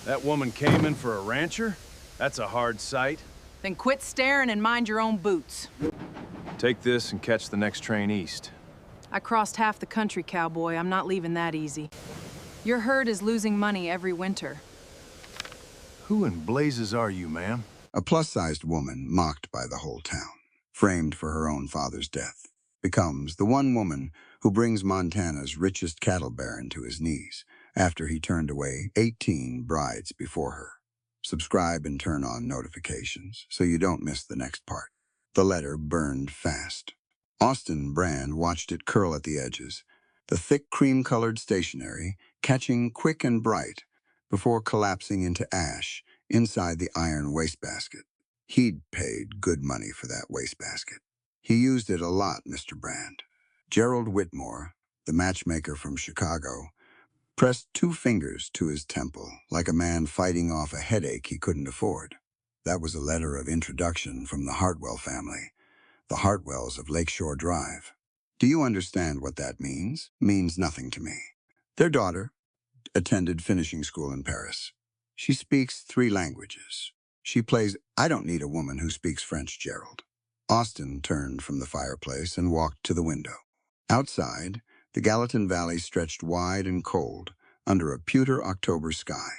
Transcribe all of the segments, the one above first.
That woman came in for a rancher? That's a hard sight. Then quit staring and mind your own boots. Take this and catch the next train east. I crossed half the country, cowboy. I'm not leaving that easy. Your herd is losing money every winter. Who in blazes are you, ma'am? A plus-sized woman mocked by the whole town, framed for her own father's death, becomes the one woman who brings Montana's richest cattle baron to his knees after he turned away 18 brides before her. Subscribe and turn on notifications so you don't miss the next part. The letter burned fast. Austin Brand watched it curl at the edges, the thick cream-colored stationery catching quick and bright before collapsing into ash inside the iron wastebasket. He'd paid good money for that wastebasket. He used it a lot, Mr. Brand. Gerald Whitmore, the matchmaker from Chicago, pressed 2 fingers to his temple like a man fighting off a headache he couldn't afford. That was a letter of introduction from the Hartwell family, the Hartwells of Lakeshore Drive. Do you understand what that means? Means nothing to me. Their daughter attended finishing school in Paris. She speaks 3 languages. She plays, I don't need a woman who speaks French, Gerald. Austin turned from the fireplace and walked to the window. Outside, the Gallatin Valley stretched wide and cold under a pewter October sky.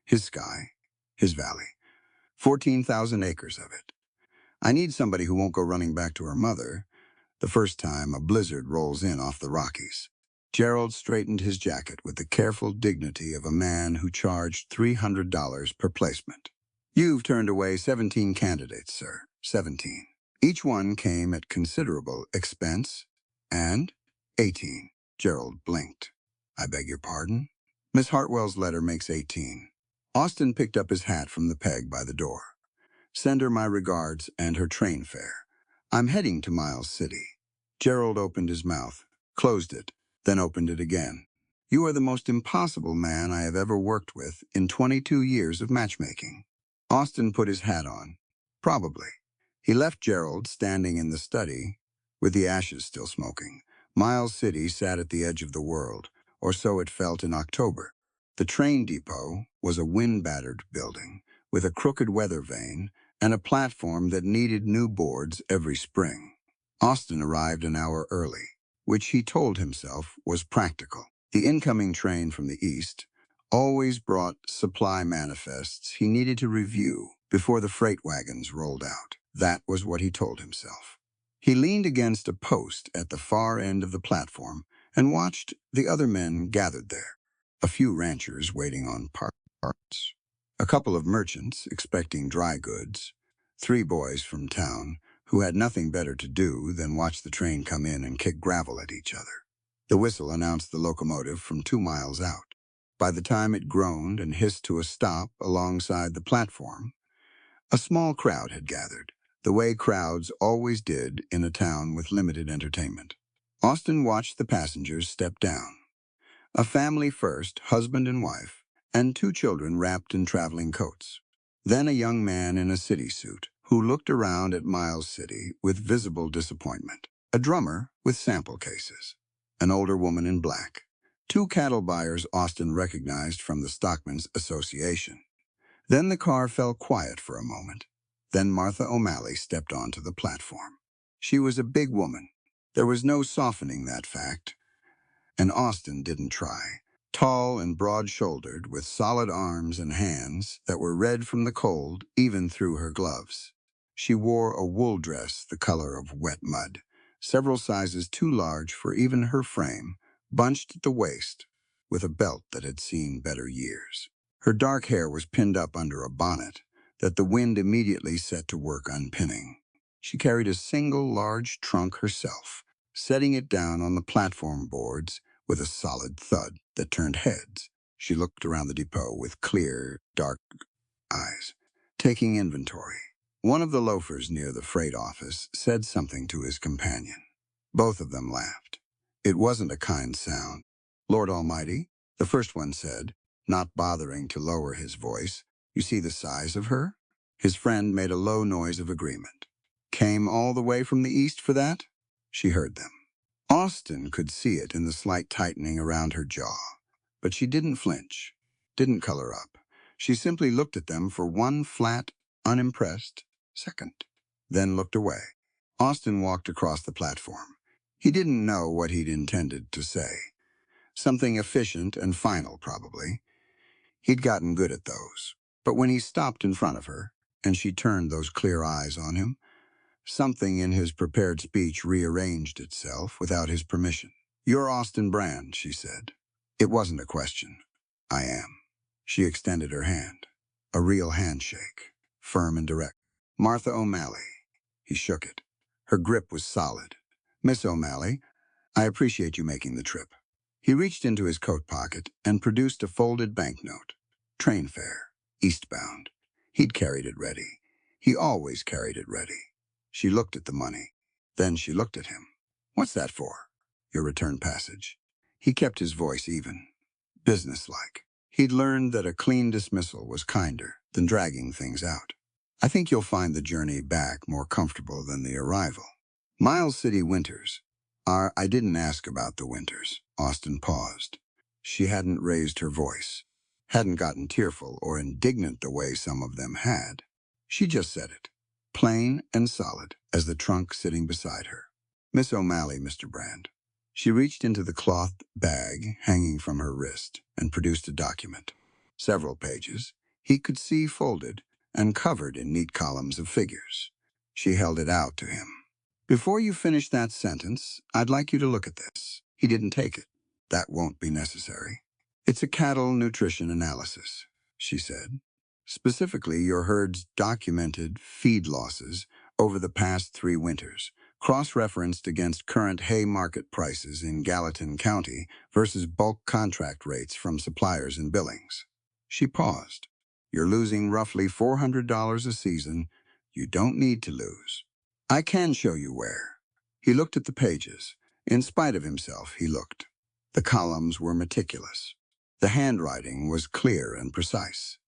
His valley. 14,000 acres of it. I need somebody who won't go running back to her mother the first time a blizzard rolls in off the Rockies. Gerald straightened his jacket with the careful dignity of a man who charged $300 per placement. You've turned away 17 candidates, sir. 17. Each one came at considerable expense and 18. Gerald blinked. I beg your pardon? Miss Hartwell's letter makes 18. Austin picked up his hat from the peg by the door. Send her my regards and her train fare. I'm heading to Miles City. Gerald opened his mouth, closed it, then opened it again. You are the most impossible man I have ever worked with in 22 years of matchmaking. Austin put his hat on. Probably. He left Gerald standing in the study with the ashes still smoking. Miles City sat at the edge of the world, or so it felt in October. The train depot was a wind-battered building with a crooked weather vane and a platform that needed new boards every spring. Austin arrived an hour early, which he told himself was practical. The incoming train from the east always brought supply manifests he needed to review before the freight wagons rolled out. That was what he told himself. He leaned against a post at the far end of the platform and watched the other men gathered there. A few ranchers waiting on parts, a couple of merchants expecting dry goods, 3 boys from town who had nothing better to do than watch the train come in and kick gravel at each other. The whistle announced the locomotive from 2 miles out. By the time it groaned and hissed to a stop alongside the platform, a small crowd had gathered, the way crowds always did in a town with limited entertainment. Austin watched the passengers step down. A family first, husband and wife, and 2 children wrapped in traveling coats. Then a young man in a city suit who looked around at Miles City with visible disappointment. A drummer with sample cases. An older woman in black. 2 cattle buyers Austin recognized from the Stockmen's Association. Then the car fell quiet for a moment. Then Martha O'Malley stepped onto the platform. She was a big woman. There was no softening that fact. And Austin didn't try. Tall and broad-shouldered, with solid arms and hands that were red from the cold even through her gloves. She wore a wool dress the color of wet mud, several sizes too large for even her frame, bunched at the waist, with a belt that had seen better years. Her dark hair was pinned up under a bonnet that the wind immediately set to work unpinning. She carried a single large trunk herself, setting it down on the platform boards with a solid thud that turned heads. She looked around the depot with clear, dark eyes, taking inventory. One of the loafers near the freight office said something to his companion. Both of them laughed. It wasn't a kind sound. Lord Almighty, the first one said, not bothering to lower his voice. You see the size of her? His friend made a low noise of agreement. Came all the way from the east for that? She heard them. Austin could see it in the slight tightening around her jaw, but she didn't flinch, didn't color up, She simply looked at them for one flat, unimpressed second, then looked away. Austin walked across the platform. He didn't know what he'd intended to say. Something efficient and final, probably. He'd gotten good at those. But when he stopped in front of her, and she turned those clear eyes on him, something in his prepared speech rearranged itself without his permission. "You're Austin Brand," she said. It wasn't a question. "I am." She extended her hand. A real handshake, firm and direct. "Martha O'Malley." He shook it. Her grip was solid. "Miss O'Malley, I appreciate you making the trip." He reached into his coat pocket and produced a folded banknote. Train fare, eastbound. He'd carried it ready. He always carried it ready. She looked at the money. Then she looked at him. "What's that for?" "Your return passage." He kept his voice even, businesslike. He'd learned that a clean dismissal was kinder than dragging things out. "I think you'll find the journey back more comfortable than the arrival." Miles City winters. I didn't ask about the winters. Austin paused. She hadn't raised her voice, hadn't gotten tearful or indignant the way some of them had. She just said it, plain and solid as the trunk sitting beside her. "Miss O'Malley, Mr. Brand." She reached into the cloth bag hanging from her wrist and produced a document. Several pages, he could see folded and covered in neat columns of figures. She held it out to him. "Before you finish that sentence, I'd like you to look at this." He didn't take it. "That won't be necessary." "It's a cattle nutrition analysis," she said. "Specifically, your herd's documented feed losses over the past 3 winters, cross-referenced against current hay market prices in Gallatin County versus bulk contract rates from suppliers in Billings." She paused. "You're losing roughly $400 a season. You don't need to lose. I can show you where." He looked at the pages. In spite of himself, he looked. The columns were meticulous. The handwriting was clear and precise,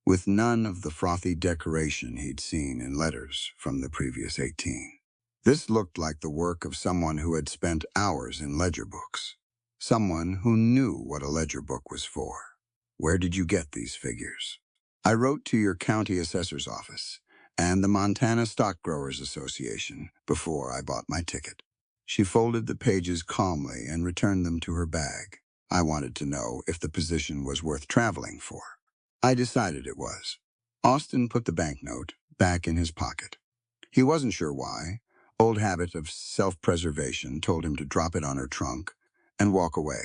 with none of the frothy decoration he'd seen in letters from the previous 18. This looked like the work of someone who had spent hours in ledger books. Someone who knew what a ledger book was for. "Where did you get these figures?" "I wrote to your county assessor's office and the Montana Stock Growers Association before I bought my ticket." She folded the pages calmly and returned them to her bag. "I wanted to know if the position was worth traveling for." "I decided it was." Austin put the banknote back in his pocket. He wasn't sure why. Old habit of self-preservation told him to drop it on her trunk and walk away.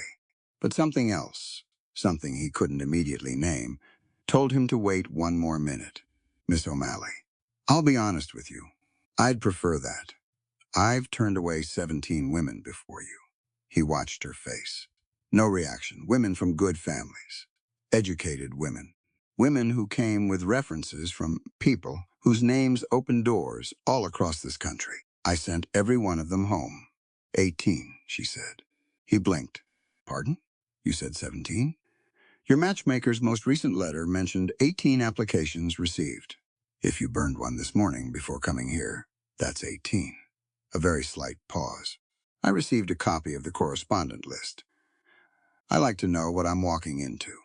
But something else, something he couldn't immediately name, told him to wait one more minute. "Miss O'Malley, I'll be honest with you. I'd prefer that. I've turned away 17 women before you." He watched her face. No reaction. Women from good families. Educated women. Women who came with references from people whose names opened doors all across this country. "I sent every one of them home." 18, she said. He blinked. "Pardon? You said 17? Your matchmaker's most recent letter mentioned 18 applications received. If you burned one this morning before coming here, that's 18. A very slight pause. "I received a copy of the correspondent list. I like to know what I'm walking into."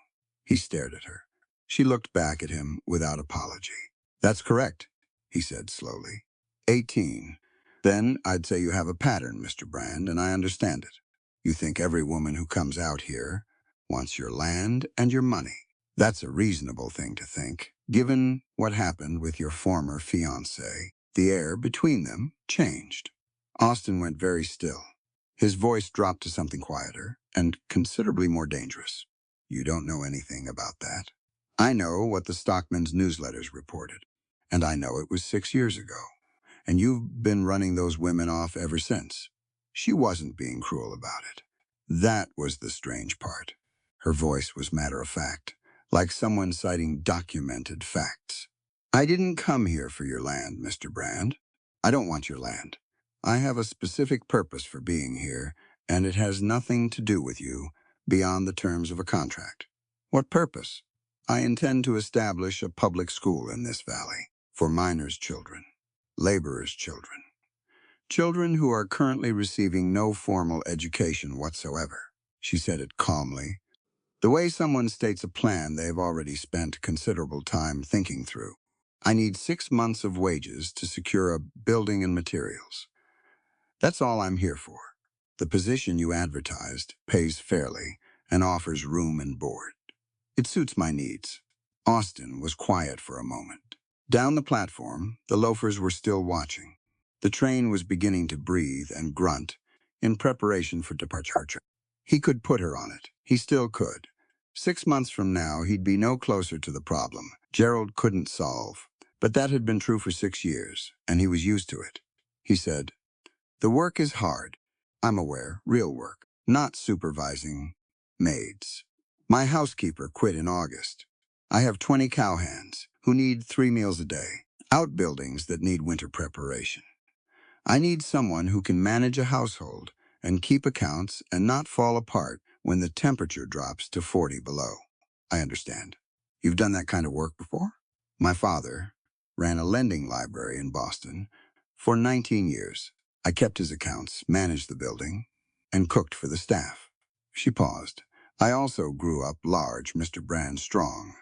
He stared at her. She looked back at him without apology. "That's correct," he said slowly. 18. "Then I'd say you have a pattern, Mr. Brand, and I understand it. You think every woman who comes out here wants your land and your money. That's a reasonable thing to think, given what happened with your former fiancé." The air between them changed. Austin went very still. His voice dropped to something quieter and considerably more dangerous. "You don't know anything about that. I know what the Stockman's newsletters reported, and I know it was 6 years ago, and you've been running those women off ever since." She wasn't being cruel about it. That was the strange part. Her voice was matter-of-fact, like someone citing documented facts. "I didn't come here for your land, Mr. Brand. I don't want your land. I have a specific purpose for being here, and it has nothing to do with you beyond the terms of a contract." "What purpose?" "I intend to establish a public school in this valley for miners' children, laborers' children, children who are currently receiving no formal education whatsoever." She said it calmly, The way someone states a plan they've already spent considerable time thinking through. I need 6 months of wages to secure a building and materials. That's all I'm here for. The position you advertised pays fairly and offers room and board. It suits my needs. Austin was quiet for a moment. Down the platform, the loafers were still watching. The train was beginning to breathe and grunt in preparation for departure. He could put her on it. He still could. 6 months from now, he'd be no closer to the problem Gerald couldn't solve. But that had been true for 6 years, and he was used to it. He said, "The work is hard. I'm aware, real work, not supervising maids. My housekeeper quit in August. I have 20 cowhands who need 3 meals a day, outbuildings that need winter preparation. I need someone who can manage a household and keep accounts and not fall apart when the temperature drops to 40 below. I understand. You've done that kind of work before?" My father ran a lending library in Boston for 19 years. I kept his accounts, managed the building, and cooked for the staff. She paused. I also grew up large, Mr. Brand strong.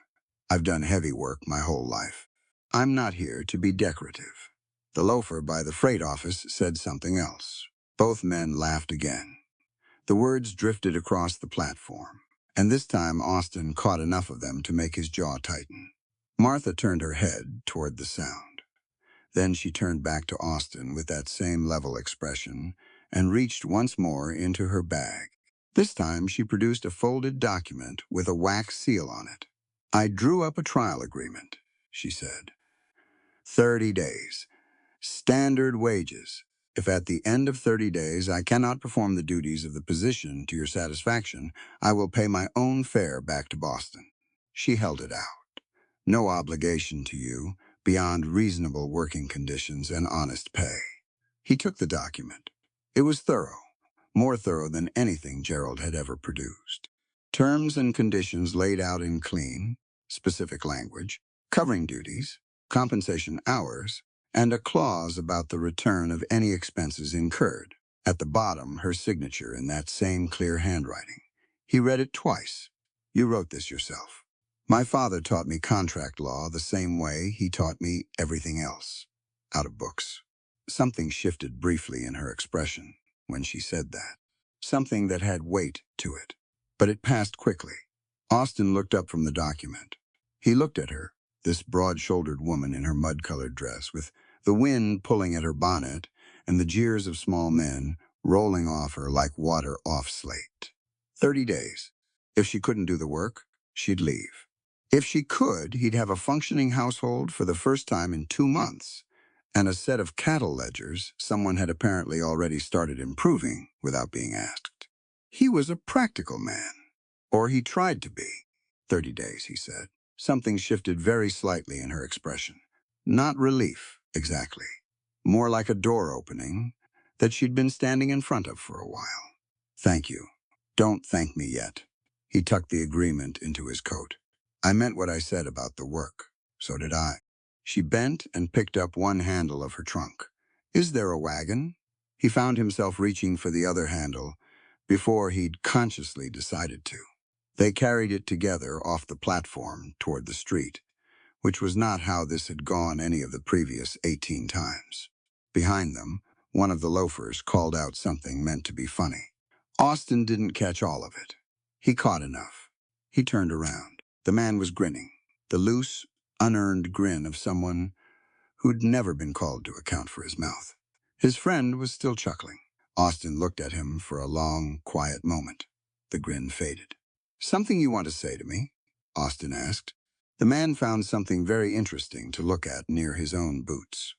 I've done heavy work my whole life. I'm not here to be decorative. The loafer by the freight office said something else. Both men laughed again. The words drifted across the platform, and this time Austin caught enough of them to make his jaw tighten. Martha turned her head toward the sound. Then she turned back to Austin with that same level expression and reached once more into her bag. This time she produced a folded document with a wax seal on it. "I drew up a trial agreement," she said. 30 days. Standard wages. If at the end of 30 days I cannot perform the duties of the position to your satisfaction, I will pay my own fare back to Boston. She held it out. No obligation to you, beyond reasonable working conditions and honest pay. He took the document. It was thorough, more thorough than anything Gerald had ever produced. Terms and conditions laid out in clean, specific language, covering duties, compensation hours, and a clause about the return of any expenses incurred. At the bottom, her signature in that same clear handwriting. He read it twice. "You wrote this yourself." My father taught me contract law the same way he taught me everything else. Out of books. Something shifted briefly in her expression when she said that. Something that had weight to it. But it passed quickly. Austin looked up from the document. He looked at her, this broad-shouldered woman in her mud-colored dress, with the wind pulling at her bonnet and the jeers of small men rolling off her like water off slate. 30 days. If she couldn't do the work, she'd leave. If she could, he'd have a functioning household for the first time in 2 months, and a set of cattle ledgers someone had apparently already started improving without being asked. He was a practical man, or he tried to be. 30 days, he said. Something shifted very slightly in her expression. Not relief, exactly. More like a door opening that she'd been standing in front of for a while. "Thank you. Don't thank me yet." He tucked the agreement into his coat. "I meant what I said about the work. So did I." She bent and picked up one handle of her trunk. "Is there a wagon?" He found himself reaching for the other handle before he'd consciously decided to. They carried it together off the platform toward the street, which was not how this had gone any of the previous 18 times. Behind them, one of the loafers called out something meant to be funny. Austin didn't catch all of it. He caught enough. He turned around. The man was grinning, the loose, unearned grin of someone who'd never been called to account for his mouth. His friend was still chuckling. Austin looked at him for a long, quiet moment. The grin faded. "Something you want to say to me?" Austin asked. The man found something very interesting to look at near his own boots.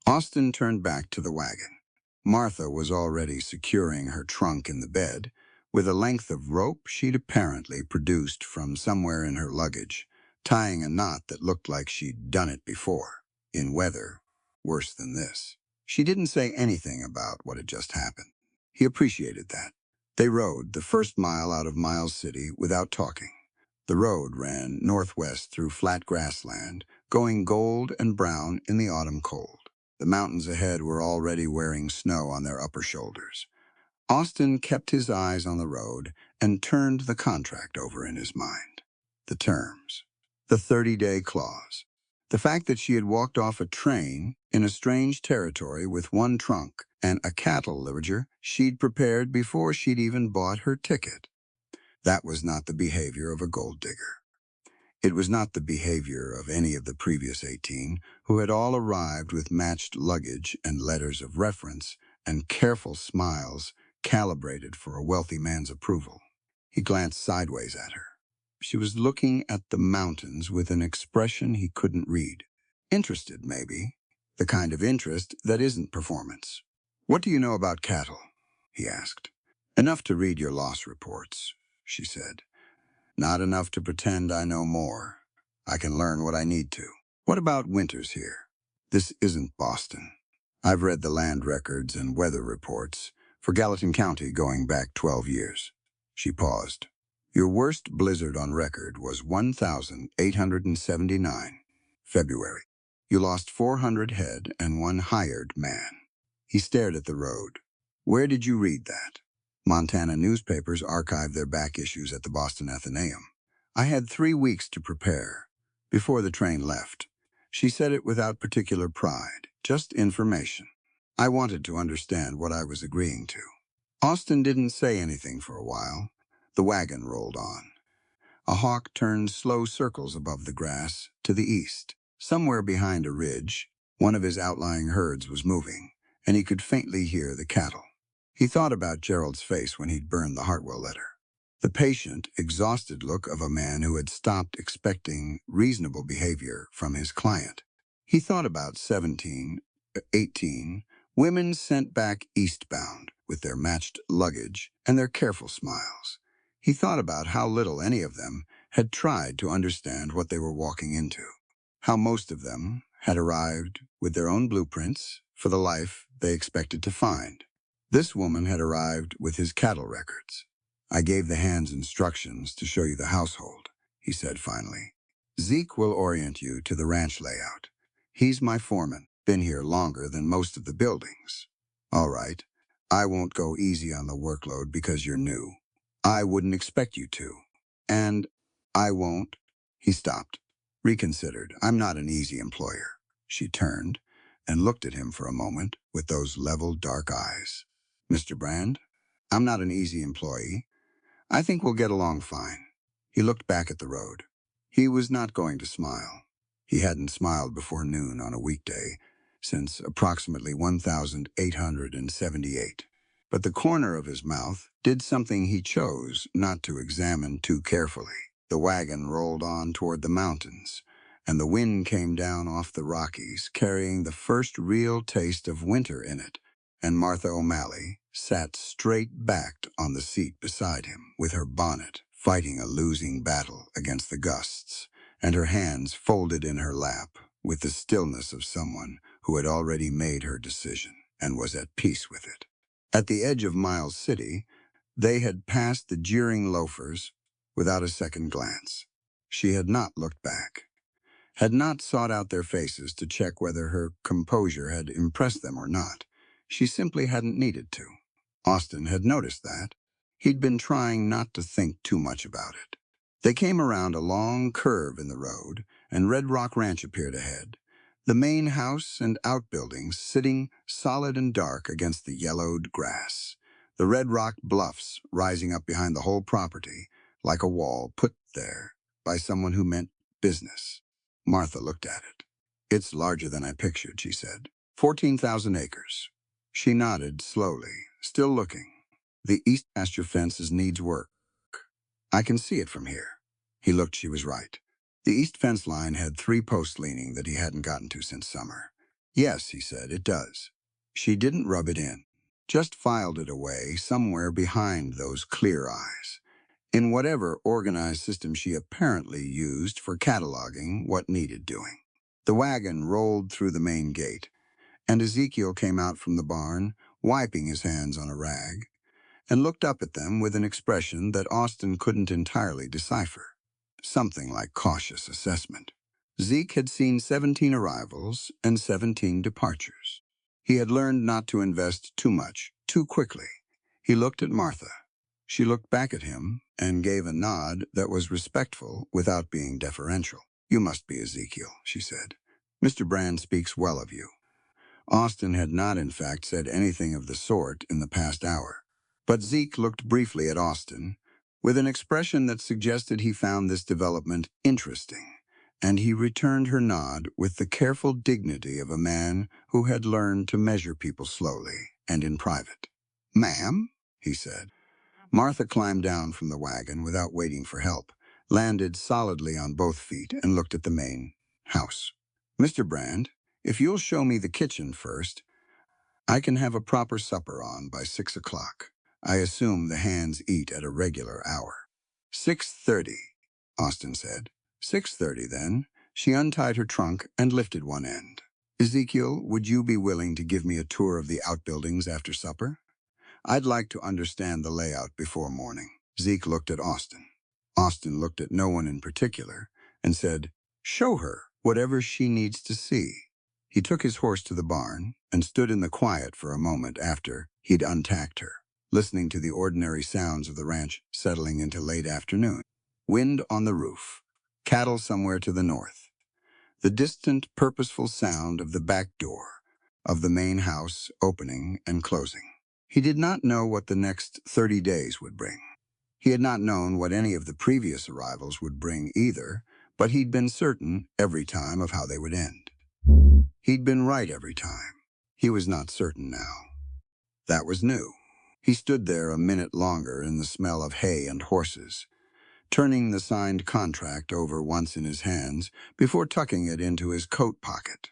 Austin turned back to the wagon. Martha was already securing her trunk in the bed with a length of rope she'd apparently produced from somewhere in her luggage, tying a knot that looked like she'd done it before, in weather worse than this. She didn't say anything about what had just happened. He appreciated that. They rode the first mile out of Miles City without talking. The road ran northwest through flat grassland, going gold and brown in the autumn cold. The mountains ahead were already wearing snow on their upper shoulders. Austin kept his eyes on the road and turned the contract over in his mind. The terms. The 30-day clause. The fact that she had walked off a train in a strange territory with one trunk and a cattle liveger she'd prepared before she'd even bought her ticket. That was not the behavior of a gold digger. It was not the behavior of any of the previous 18, who had all arrived with matched luggage and letters of reference and careful smiles calibrated for a wealthy man's approval. He glanced sideways at her. She was looking at the mountains with an expression he couldn't read. Interested, maybe. The kind of interest that isn't performance. "What do you know about cattle?" he asked. "Enough to read your loss reports," she said. "Not enough to pretend I know more. I can learn what I need to. What about winters here? This isn't Boston. I've read the land records and weather reports for Gallatin County going back 12 years. She paused. "Your worst blizzard on record was 1,879, February. You lost 400 head and one hired man." He stared at the road. "Where did you read that?" "Montana newspapers archive their back issues at the Boston Athenaeum. I had 3 weeks to prepare, before the train left." She said it without particular pride, just information. I wanted to understand what I was agreeing to. Austin didn't say anything for a while. The wagon rolled on. A hawk turned slow circles above the grass to the east. Somewhere behind a ridge, one of his outlying herds was moving, and he could faintly hear the cattle. He thought about Gerald's face when he'd burned the Hartwell letter. The patient, exhausted look of a man who had stopped expecting reasonable behavior from his client. He thought about 18 women sent back eastbound with their matched luggage and their careful smiles. He thought about how little any of them had tried to understand what they were walking into, how most of them had arrived with their own blueprints for the life they expected to find. This woman had arrived with his cattle records. "I gave the hands instructions to show you the household," he said finally. "Zeke will orient you to the ranch layout. He's my foreman, been here longer than most of the buildings." "All right. I won't go easy on the workload because you're new. I wouldn't expect you to. And I won't." He stopped, reconsidered. "I'm not an easy employer." She turned and looked at him for a moment with those level, dark eyes. "Mr. Brand, I'm not an easy employee. I think we'll get along fine." He looked back at the road. He was not going to smile. He hadn't smiled before noon on a weekday since approximately 1,878. But the corner of his mouth did something he chose not to examine too carefully. The wagon rolled on toward the mountains, and the wind came down off the Rockies, carrying the first real taste of winter in it, and Martha O'Malley sat straight-backed on the seat beside him, with her bonnet fighting a losing battle against the gusts, and her hands folded in her lap with the stillness of someone who had already made her decision and was at peace with it. At the edge of Miles City, they had passed the jeering loafers without a second glance. She had not looked back, had not sought out their faces to check whether her composure had impressed them or not. She simply hadn't needed to. Austin had noticed that. He'd been trying not to think too much about it. They came around a long curve in the road, and Red Rock Ranch appeared ahead. The main house and outbuildings sitting solid and dark against the yellowed grass. The Red Rock bluffs rising up behind the whole property, like a wall put there by someone who meant business. Martha looked at it. "It's larger than I pictured," she said. 14,000 acres. She nodded slowly, still looking. "The east pasture fences needs work. I can see it from here." He looked. She was right. The east fence line had 3 posts leaning that he hadn't gotten to since summer. "Yes," he said, "it does." She didn't rub it in, just filed it away somewhere behind those clear eyes, in whatever organized system she apparently used for cataloging what needed doing. The wagon rolled through the main gate, and Ezekiel came out from the barn, wiping his hands on a rag, and looked up at them with an expression that Austin couldn't entirely decipher. Something like cautious assessment. Zeke had seen 17 arrivals and 17 departures. He had learned not to invest too much, too quickly. He looked at Martha. She looked back at him and gave a nod that was respectful without being deferential. "You must be Ezekiel," she said. "Mr. Brand speaks well of you." Austin had not, in fact, said anything of the sort in the past hour. But Zeke looked briefly at Austin, with an expression that suggested he found this development interesting, and he returned her nod with the careful dignity of a man who had learned to measure people slowly and in private. "Ma'am," he said. Martha climbed down from the wagon without waiting for help, landed solidly on both feet, and looked at the main house. "Mr. Brand, if you'll show me the kitchen first, I can have a proper supper on by 6 o'clock. I assume the hands eat at a regular hour." 6:30, Austin said. 6:30, then. She untied her trunk and lifted one end. "Ezekiel, would you be willing to give me a tour of the outbuildings after supper? I'd like to understand the layout before morning." Zeke looked at Austin. Austin looked at no one in particular and said, "Show her whatever she needs to see." He took his horse to the barn and stood in the quiet for a moment after he'd untacked her, listening to the ordinary sounds of the ranch settling into late afternoon. Wind on the roof, cattle somewhere to the north, the distant, purposeful sound of the back door of the main house opening and closing. He did not know what the next 30 days would bring. He had not known what any of the previous arrivals would bring either, but he'd been certain every time of how they would end. He'd been right every time. He was not certain now. That was new. He stood there a minute longer in the smell of hay and horses, turning the signed contract over once in his hands before tucking it into his coat pocket.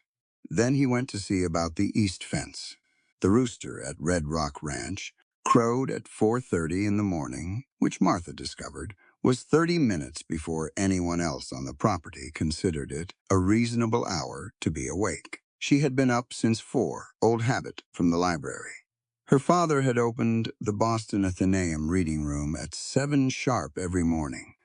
Then he went to see about the east fence. The rooster at Red Rock Ranch crowed at 4:30 in the morning, which Martha discovered was 30 minutes before anyone else on the property considered it a reasonable hour to be awake. She had been up since 4, old habit from the library. Her father had opened the Boston Athenaeum reading room at 7 sharp every morning.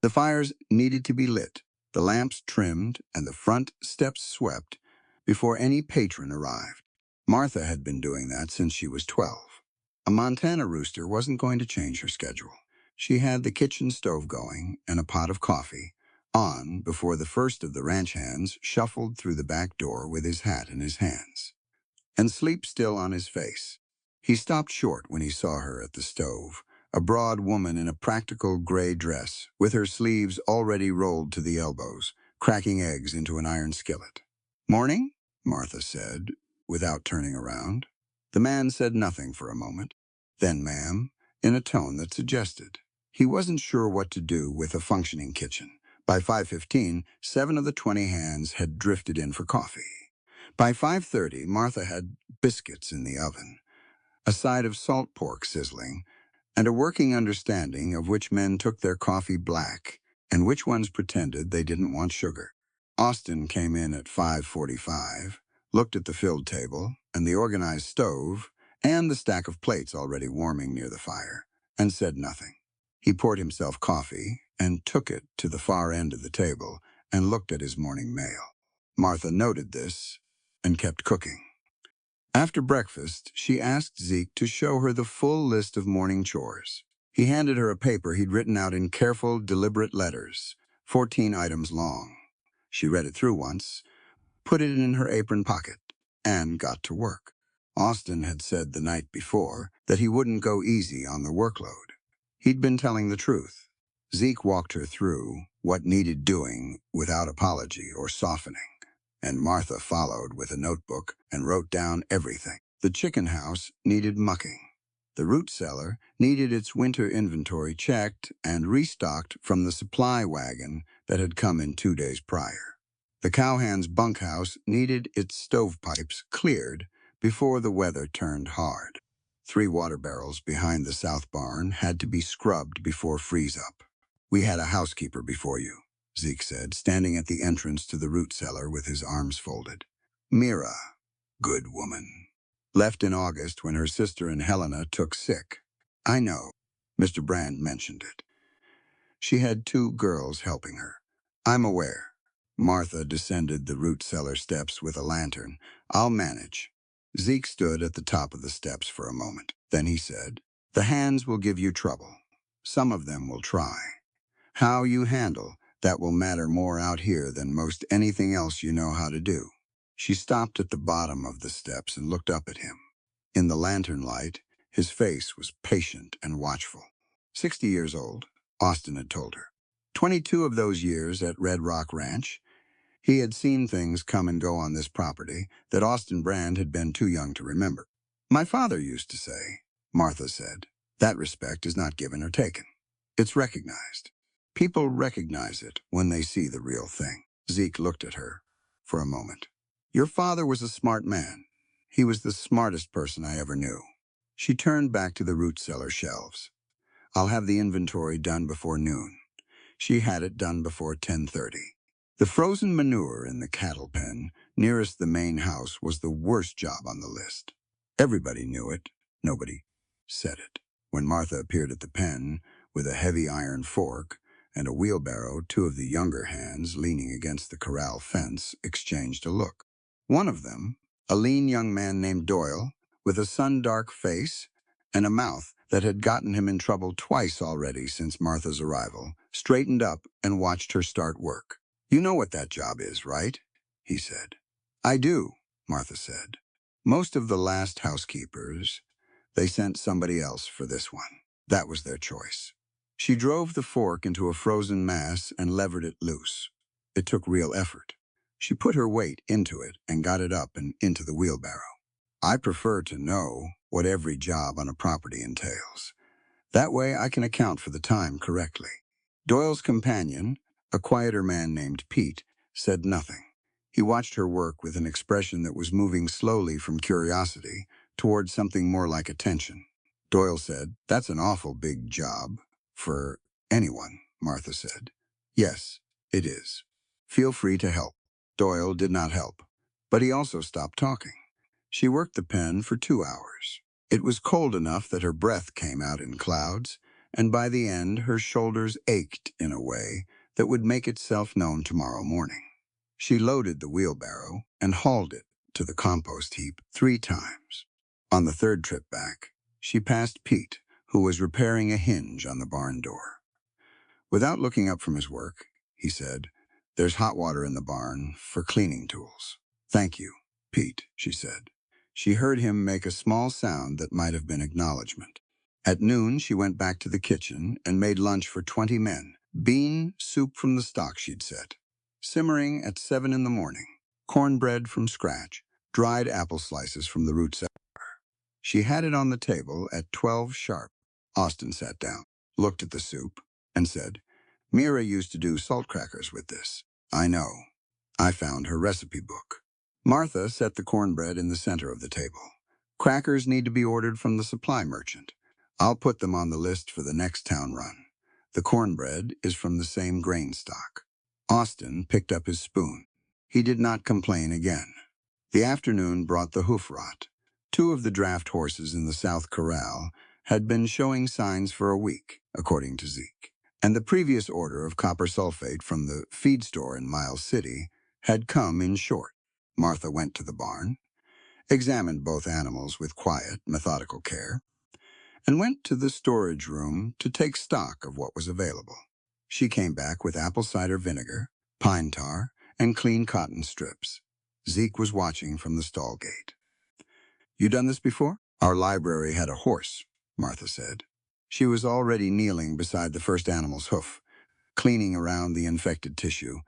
The fires needed to be lit, the lamps trimmed, and the front steps swept before any patron arrived. Martha had been doing that since she was 12. A Montana rooster wasn't going to change her schedule. She had the kitchen stove going and a pot of coffee on before the first of the ranch hands shuffled through the back door with his hat in his hands and sleep still on his face. He stopped short when he saw her at the stove, a broad woman in a practical gray dress, with her sleeves already rolled to the elbows, cracking eggs into an iron skillet. "Morning," Martha said, without turning around. The man said nothing for a moment. "Then, ma'am," in a tone that suggested. He wasn't sure what to do with a functioning kitchen. By 5:15, 7 of the 20 hands had drifted in for coffee. By 5:30, Martha had biscuits in the oven, a side of salt pork sizzling, and a working understanding of which men took their coffee black and which ones pretended they didn't want sugar. Austin came in at 5:45, looked at the filled table and the organized stove and the stack of plates already warming near the fire, and said nothing. He poured himself coffee and took it to the far end of the table and looked at his morning mail. Martha noted this and kept cooking. After breakfast, she asked Zeke to show her the full list of morning chores. He handed her a paper he'd written out in careful, deliberate letters, 14 items long. She read it through once, put it in her apron pocket, and got to work. Austin had said the night before that he wouldn't go easy on the workload. He'd been telling the truth. Zeke walked her through what needed doing without apology or softening, and Martha followed with a notebook and wrote down everything. The chicken house needed mucking. The root cellar needed its winter inventory checked and restocked from the supply wagon that had come in 2 days prior. The cowhand's bunkhouse needed its stovepipes cleared before the weather turned hard. 3 water barrels behind the south barn had to be scrubbed before freeze-up. "We had a housekeeper before you," Zeke said, standing at the entrance to the root cellar with his arms folded. "Mira, good woman. Left in August when her sister and Helena took sick." "I know. Mr. Brand mentioned it. She had 2 girls helping her." "I'm aware." Martha descended the root cellar steps with a lantern. "I'll manage." Zeke stood at the top of the steps for a moment. Then he said, The hands will give you trouble. Some of them will try. How you handle that will matter more out here than most anything else you know how to do. She stopped at the bottom of the steps and looked up at him. In the lantern light, his face was patient and watchful. 60 years old, Austin had told her. 22 of those years at Red Rock Ranch, he had seen things come and go on this property that Austin Brand had been too young to remember. My father used to say, Martha said, that respect is not given or taken. It's recognized. People recognize it when they see the real thing. Zeke looked at her for a moment. Your father was a smart man. He was the smartest person I ever knew. She turned back to the root cellar shelves. I'll have the inventory done before noon. She had it done before 10:30. The frozen manure in the cattle pen nearest the main house was the worst job on the list. Everybody knew it. Nobody said it. When Martha appeared at the pen with a heavy iron fork and a wheelbarrow, two of the younger hands leaning against the corral fence exchanged a look. One of them, a lean young man named Doyle, with a sun-dark face and a mouth that had gotten him in trouble twice already since Martha's arrival, straightened up and watched her start work. You know what that job is, right? He said. I do, Martha said. Most of the last housekeepers, they sent somebody else for this one. That was their choice. She drove the fork into a frozen mass and levered it loose. It took real effort. She put her weight into it and got it up and into the wheelbarrow. I prefer to know what every job on a property entails. That way I can account for the time correctly. Doyle's companion, a quieter man named Pete, said nothing. He watched her work with an expression that was moving slowly from curiosity towards something more like attention. Doyle said, That's an awful big job. For anyone, Martha said. Yes, it is. Feel free to help. Doyle did not help, but he also stopped talking. She worked the pen for 2 hours. It was cold enough that her breath came out in clouds, and by the end her shoulders ached in a way that would make itself known tomorrow morning. She loaded the wheelbarrow and hauled it to the compost heap 3 times. On the third trip back, she passed Pete, who was repairing a hinge on the barn door. Without looking up from his work, he said, There's hot water in the barn for cleaning tools. Thank you, Pete, she said. She heard him make a small sound that might have been acknowledgement. At noon, she went back to the kitchen and made lunch for 20 men. Bean soup from the stock she'd set. Simmering at 7 in the morning. Cornbread from scratch. Dried apple slices from the root cellar. She had it on the table at 12 sharp. Austin sat down, looked at the soup, and said, Mira used to do salt crackers with this. I know. I found her recipe book. Martha set the cornbread in the center of the table. Crackers need to be ordered from the supply merchant. I'll put them on the list for the next town run. The cornbread is from the same grain stock. Austin picked up his spoon. He did not complain again. The afternoon brought the hoof rot. 2 of the draft horses in the South Corral had been showing signs for a week, according to Zeke, and the previous order of copper sulfate from the feed store in Miles City had come in short. Martha went to the barn, examined both animals with quiet, methodical care, and went to the storage room to take stock of what was available. She came back with apple cider vinegar, pine tar, and clean cotton strips. Zeke was watching from the stall gate. You done this before? Our library had a horse, Martha said. She was already kneeling beside the first animal's hoof, cleaning around the infected tissue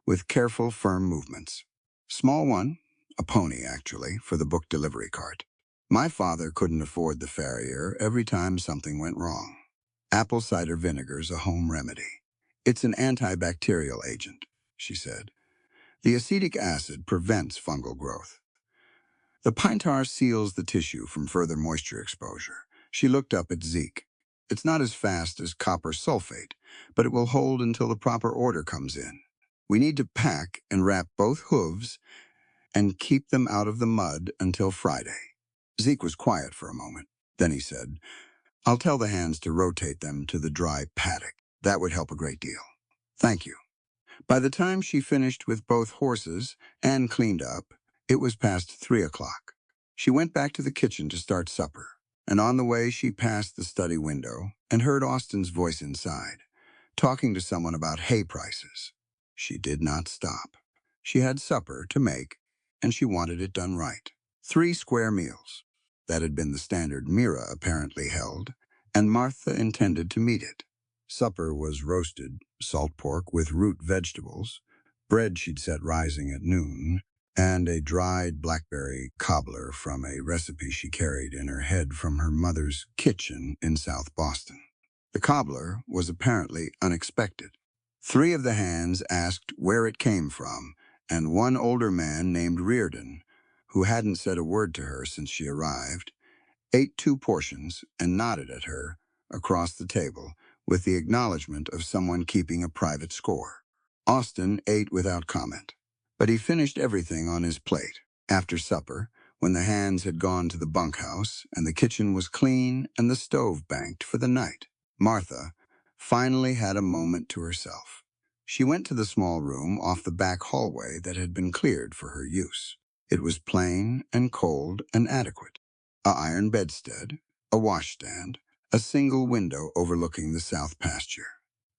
with careful, firm movements. Small one, a pony actually, for the book delivery cart. My father couldn't afford the farrier every time something went wrong. Apple cider vinegar's a home remedy. It's an antibacterial agent, she said. The acetic acid prevents fungal growth. The pine tar seals the tissue from further moisture exposure. She looked up at Zeke. It's not as fast as copper sulfate, but it will hold until the proper order comes in. We need to pack and wrap both hooves and keep them out of the mud until Friday. Zeke was quiet for a moment. Then he said, I'll tell the hands to rotate them to the dry paddock. That would help a great deal. Thank you. By the time she finished with both horses and cleaned up, it was past 3 o'clock. She went back to the kitchen to start supper, and on the way she passed the study window and heard Austin's voice inside, talking to someone about hay prices. She did not stop. She had supper to make, and she wanted it done right. 3 square meals. That had been the standard Mira apparently held, and Martha intended to meet it. Supper was roasted salt pork with root vegetables, bread she'd set rising at noon, and a dried blackberry cobbler from a recipe she carried in her head from her mother's kitchen in South Boston. The cobbler was apparently unexpected. 3 of the hands asked where it came from, and one older man named Reardon, who hadn't said a word to her since she arrived, ate 2 portions and nodded at her across the table with the acknowledgement of someone keeping a private score. Austin ate without comment, but he finished everything on his plate. After supper, when the hands had gone to the bunkhouse and the kitchen was clean and the stove banked for the night, Martha finally had a moment to herself. She went to the small room off the back hallway that had been cleared for her use. It was plain and cold and adequate. A iron bedstead, a washstand, a single window overlooking the south pasture.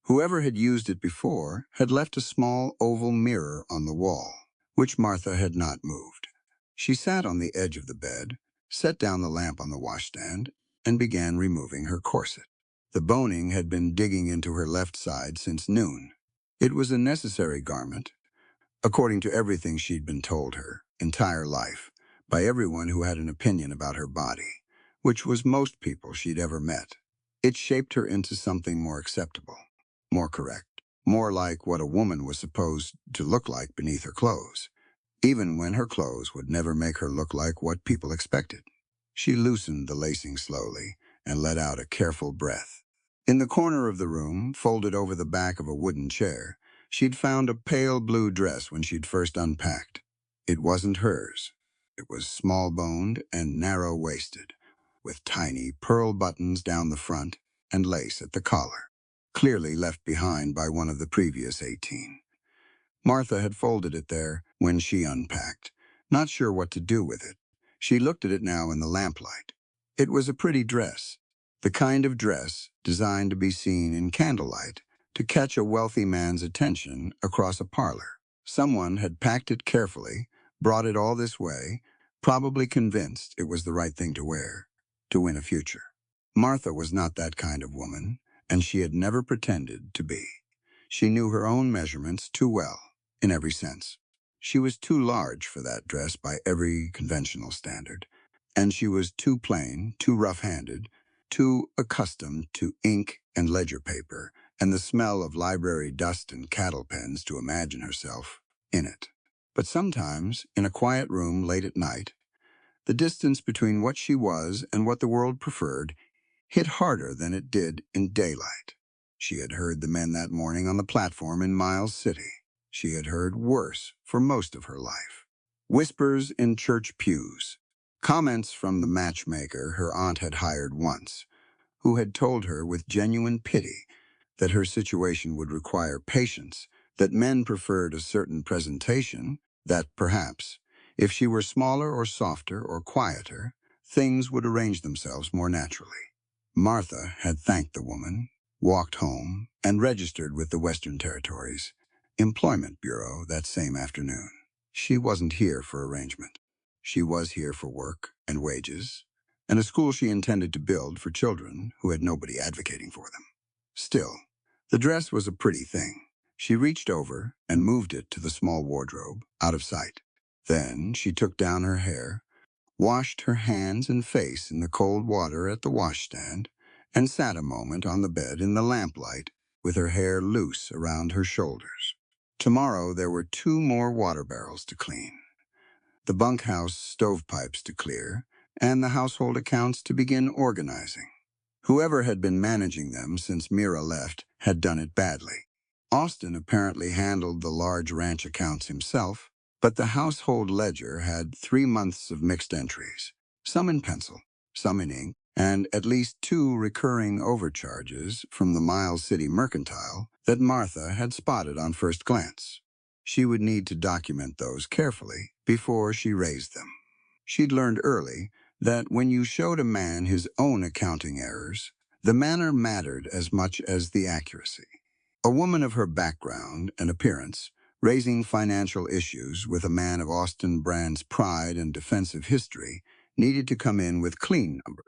Whoever had used it before had left a small oval mirror on the wall, which Martha had not moved. She sat on the edge of the bed, set down the lamp on the washstand, and began removing her corset. The boning had been digging into her left side since noon. It was a necessary garment, according to everything she'd been told her entire life by everyone who had an opinion about her body, which was most people she'd ever met. It shaped her into something more acceptable, more correct, more like what a woman was supposed to look like beneath her clothes, even when her clothes would never make her look like what people expected. She loosened the lacing slowly and let out a careful breath. In the corner of the room, folded over the back of a wooden chair, she'd found a pale blue dress when she'd first unpacked. It wasn't hers. It was small-boned and narrow-waisted, with tiny pearl buttons down the front and lace at the collar, clearly left behind by one of the previous 18. Martha had folded it there when she unpacked, not sure what to do with it. She looked at it now in the lamplight. It was a pretty dress, the kind of dress designed to be seen in candlelight to catch a wealthy man's attention across a parlor. Someone had packed it carefully, brought it all this way, probably convinced it was the right thing to wear, to win a future. Martha was not that kind of woman, and she had never pretended to be. She knew her own measurements too well, in every sense. She was too large for that dress by every conventional standard, and she was too plain, too rough-handed, too accustomed to ink and ledger paper and the smell of library dust and cattle pens to imagine herself in it. But sometimes, in a quiet room late at night, the distance between what she was and what the world preferred hit harder than it did in daylight. She had heard the men that morning on the platform in Miles City. She had heard worse for most of her life. Whispers in church pews, comments from the matchmaker her aunt had hired once, who had told her with genuine pity that her situation would require patience, that men preferred a certain presentation, that perhaps, if she were smaller or softer or quieter, things would arrange themselves more naturally. Martha had thanked the woman, walked home, and registered with the Western Territories Employment Bureau that same afternoon. She wasn't here for arrangement. She was here for work and wages, and a school she intended to build for children who had nobody advocating for them. Still, the dress was a pretty thing. She reached over and moved it to the small wardrobe, out of sight. Then she took down her hair, washed her hands and face in the cold water at the washstand, and sat a moment on the bed in the lamplight with her hair loose around her shoulders. Tomorrow there were 2 more water barrels to clean, the bunkhouse stovepipes to clear, and the household accounts to begin organizing. Whoever had been managing them since Mira left had done it badly. Austin apparently handled the large ranch accounts himself, but the household ledger had 3 months of mixed entries, some in pencil, some in ink, and at least 2 recurring overcharges from the Miles City Mercantile that Martha had spotted on first glance. She would need to document those carefully before she raised them. She'd learned early that when you showed a man his own accounting errors, the manner mattered as much as the accuracy. A woman of her background and appearance, raising financial issues with a man of Austin Brand's pride and defensive history, needed to come in with clean numbers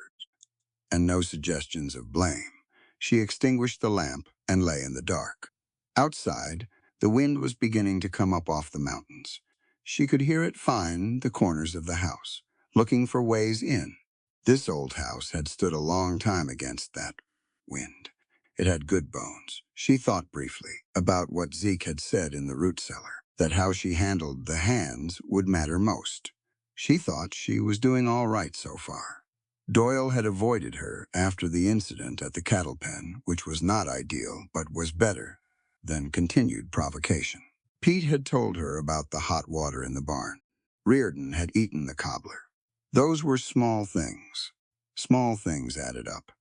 and no suggestions of blame. She extinguished the lamp and lay in the dark. Outside, the wind was beginning to come up off the mountains. She could hear it find the corners of the house, looking for ways in. This old house had stood a long time against that wind. It had good bones. She thought briefly about what Zeke had said in the root cellar, that how she handled the hands would matter most. She thought she was doing all right so far. Doyle had avoided her after the incident at the cattle pen, which was not ideal, but was better than continued provocation. Pete had told her about the hot water in the barn. Reardon had eaten the cobbler. Those were small things. Small things added up.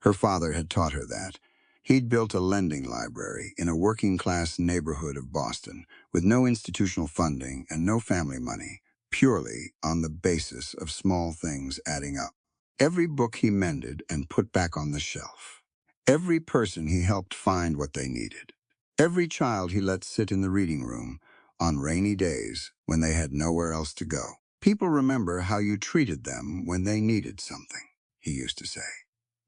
Her father had taught her that. He'd built a lending library in a working-class neighborhood of Boston with no institutional funding and no family money, purely on the basis of small things adding up. Every book he mended and put back on the shelf. Every person he helped find what they needed. Every child he let sit in the reading room on rainy days when they had nowhere else to go. People remember how you treated them when they needed something, he used to say.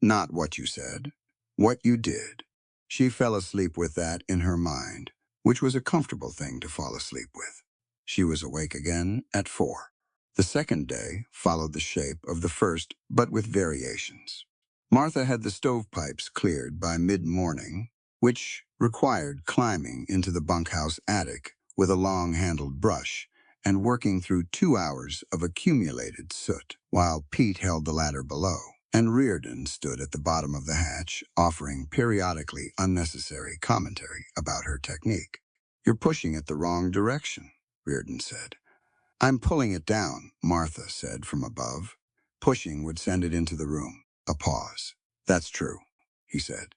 Not what you said, what you did. She fell asleep with that in her mind, which was a comfortable thing to fall asleep with. She was awake again at 4. The second day followed the shape of the first, but with variations. Martha had the stovepipes cleared by mid-morning, which required climbing into the bunkhouse attic with a long-handled brush and working through 2 hours of accumulated soot, while Pete held the ladder below, and Reardon stood at the bottom of the hatch, offering periodically unnecessary commentary about her technique. "You're pushing it the wrong direction," Reardon said. "I'm pulling it down," Martha said from above. Pushing would send it into the room. A pause. "That's true," he said.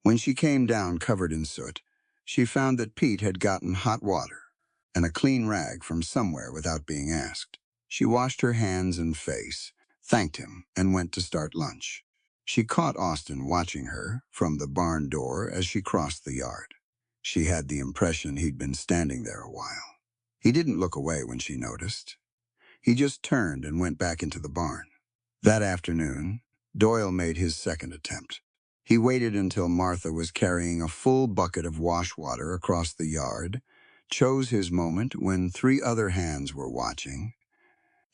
When she came down covered in soot, she found that Pete had gotten hot water and a clean rag from somewhere without being asked. She washed her hands and face, thanked him, and went to start lunch. She caught Austin watching her from the barn door as she crossed the yard. She had the impression he'd been standing there a while. He didn't look away when she noticed. He just turned and went back into the barn. That afternoon, Doyle made his second attempt. He waited until Martha was carrying a full bucket of wash water across the yard, chose his moment when 3 other hands were watching,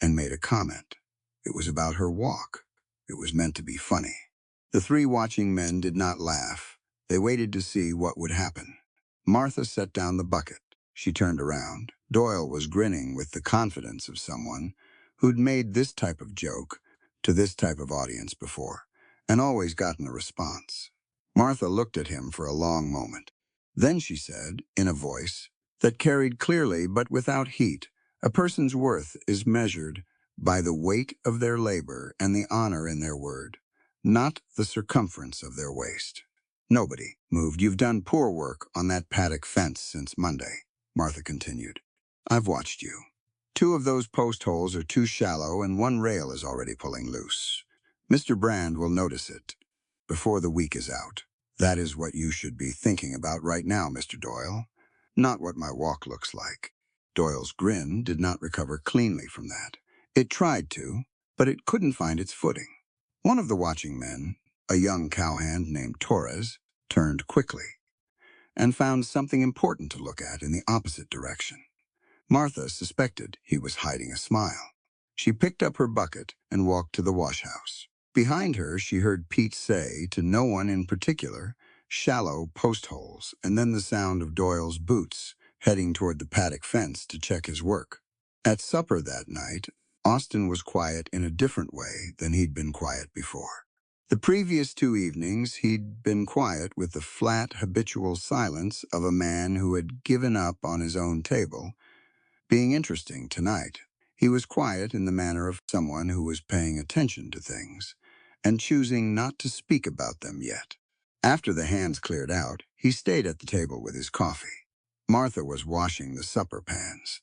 and made a comment. It was about her walk. It was meant to be funny. The 3 watching men did not laugh. They waited to see what would happen. Martha set down the bucket. She turned around. Doyle was grinning with the confidence of someone who'd made this type of joke to this type of audience before, and always gotten a response. Martha looked at him for a long moment. Then she said, in a voice that carried clearly but without heat, "A person's worth is measured by the weight of their labor and the honor in their word, not the circumference of their waist." "Nobody moved. You've done poor work on that paddock fence since Monday," Martha continued. "I've watched you. 2 of those post holes are too shallow and 1 rail is already pulling loose. Mr. Brand will notice it before the week is out. That is what you should be thinking about right now, Mr. Doyle, not what my walk looks like." Doyle's grin did not recover cleanly from that. It tried to, but it couldn't find its footing. One of the watching men, a young cowhand named Torres, turned quickly and found something important to look at in the opposite direction. Martha suspected he was hiding a smile. She picked up her bucket and walked to the washhouse. Behind her, she heard Pete say, to no one in particular, "Shallow post holes," and then the sound of Doyle's boots heading toward the paddock fence to check his work. At supper that night, Austin was quiet in a different way than he'd been quiet before. The previous 2 evenings, he'd been quiet with the flat, habitual silence of a man who had given up on his own table. Being interesting tonight, he was quiet in the manner of someone who was paying attention to things and choosing not to speak about them yet. After the hands cleared out, he stayed at the table with his coffee. Martha was washing the supper pans.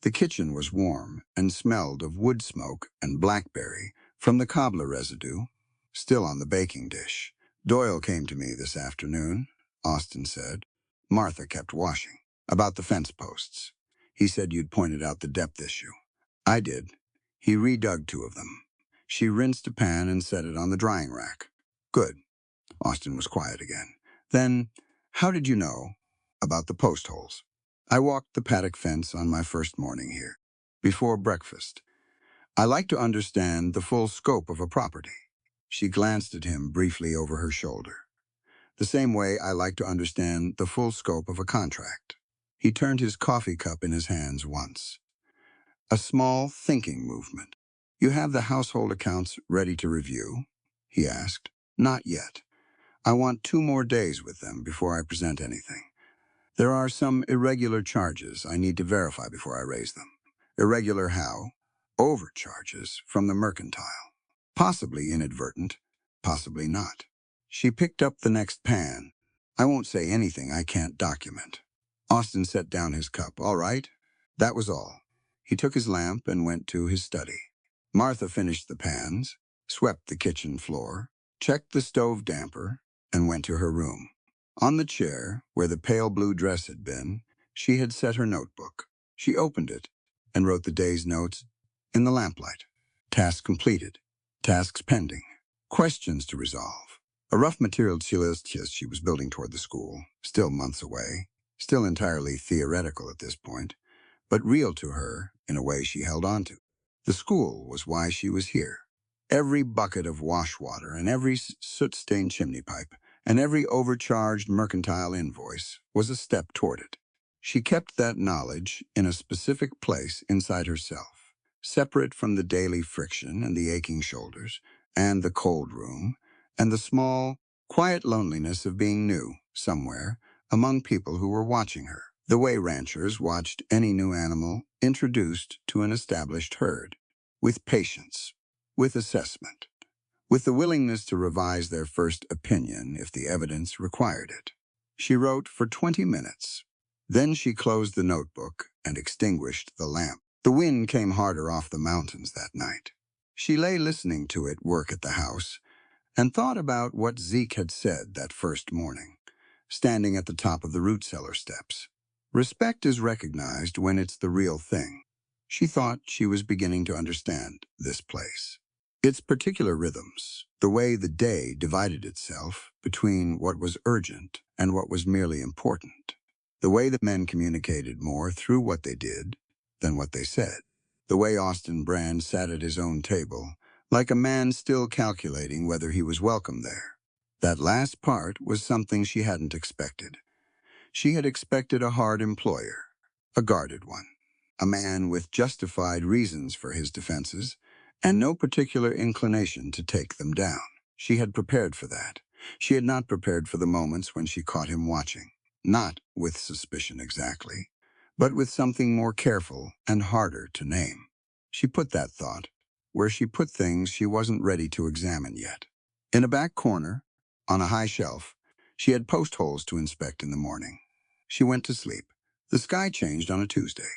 The kitchen was warm and smelled of wood smoke and blackberry From the cobbler residue, still on the baking dish. Doyle came to me this afternoon, Austin said. Martha kept washing. About the fence posts. He said you'd pointed out the depth issue. I did. He redug 2 of them. She rinsed a pan and set it on the drying rack. Good. Austin was quiet again. Then, how did you know about the post holes? I walked the paddock fence on my first morning here. Before breakfast. I like to understand the full scope of a property. She glanced at him briefly over her shoulder. The same way I like to understand the full scope of a contract. He turned his coffee cup in his hands once. A small thinking movement. You have the household accounts ready to review? He asked. Not yet. I want 2 more days with them before I present anything. There are some irregular charges I need to verify before I raise them. Irregular how? Overcharges from the mercantile. Possibly inadvertent, possibly not. She picked up the next pan. I won't say anything I can't document. Austin set down his cup. All right. That was all. He took his lamp and went to his study. Martha finished the pans, swept the kitchen floor, checked the stove damper, and went to her room. On the chair, where the pale blue dress had been, she had set her notebook. She opened it and wrote the day's notes in the lamplight. Tasks completed. Tasks pending. Questions to resolve. A rough material list she was building toward the school, still months away, still entirely theoretical at this point, but real to her in a way she held on to. The school was why she was here. Every bucket of wash water and every soot-stained chimney pipe and every overcharged mercantile invoice was a step toward it. She kept that knowledge in a specific place inside herself, separate from the daily friction and the aching shoulders and the cold room and the small, quiet loneliness of being new somewhere among people who were watching her, the way ranchers watched any new animal introduced to an established herd, with patience, with assessment, with the willingness to revise their first opinion if the evidence required it. She wrote for 20 minutes. Then she closed the notebook and extinguished the lamp. The wind came harder off the mountains that night. She lay listening to it work at the house and thought about what Zeke had said that first morning, standing at the top of the root cellar steps. Respect is recognized when it's the real thing. She thought she was beginning to understand this place. Its particular rhythms, the way the day divided itself between what was urgent and what was merely important, the way that men communicated more through what they did than what they said, the way Austin Brand sat at his own table, like a man still calculating whether he was welcome there. That last part was something she hadn't expected. She had expected a hard employer, a guarded one, a man with justified reasons for his defenses, and no particular inclination to take them down. She had prepared for that. She had not prepared for the moments when she caught him watching, not with suspicion exactly, but with something more careful and harder to name. She put that thought where she put things she wasn't ready to examine yet. In a back corner, on a high shelf, she had post holes to inspect in the morning. She went to sleep. The sky changed on a Tuesday.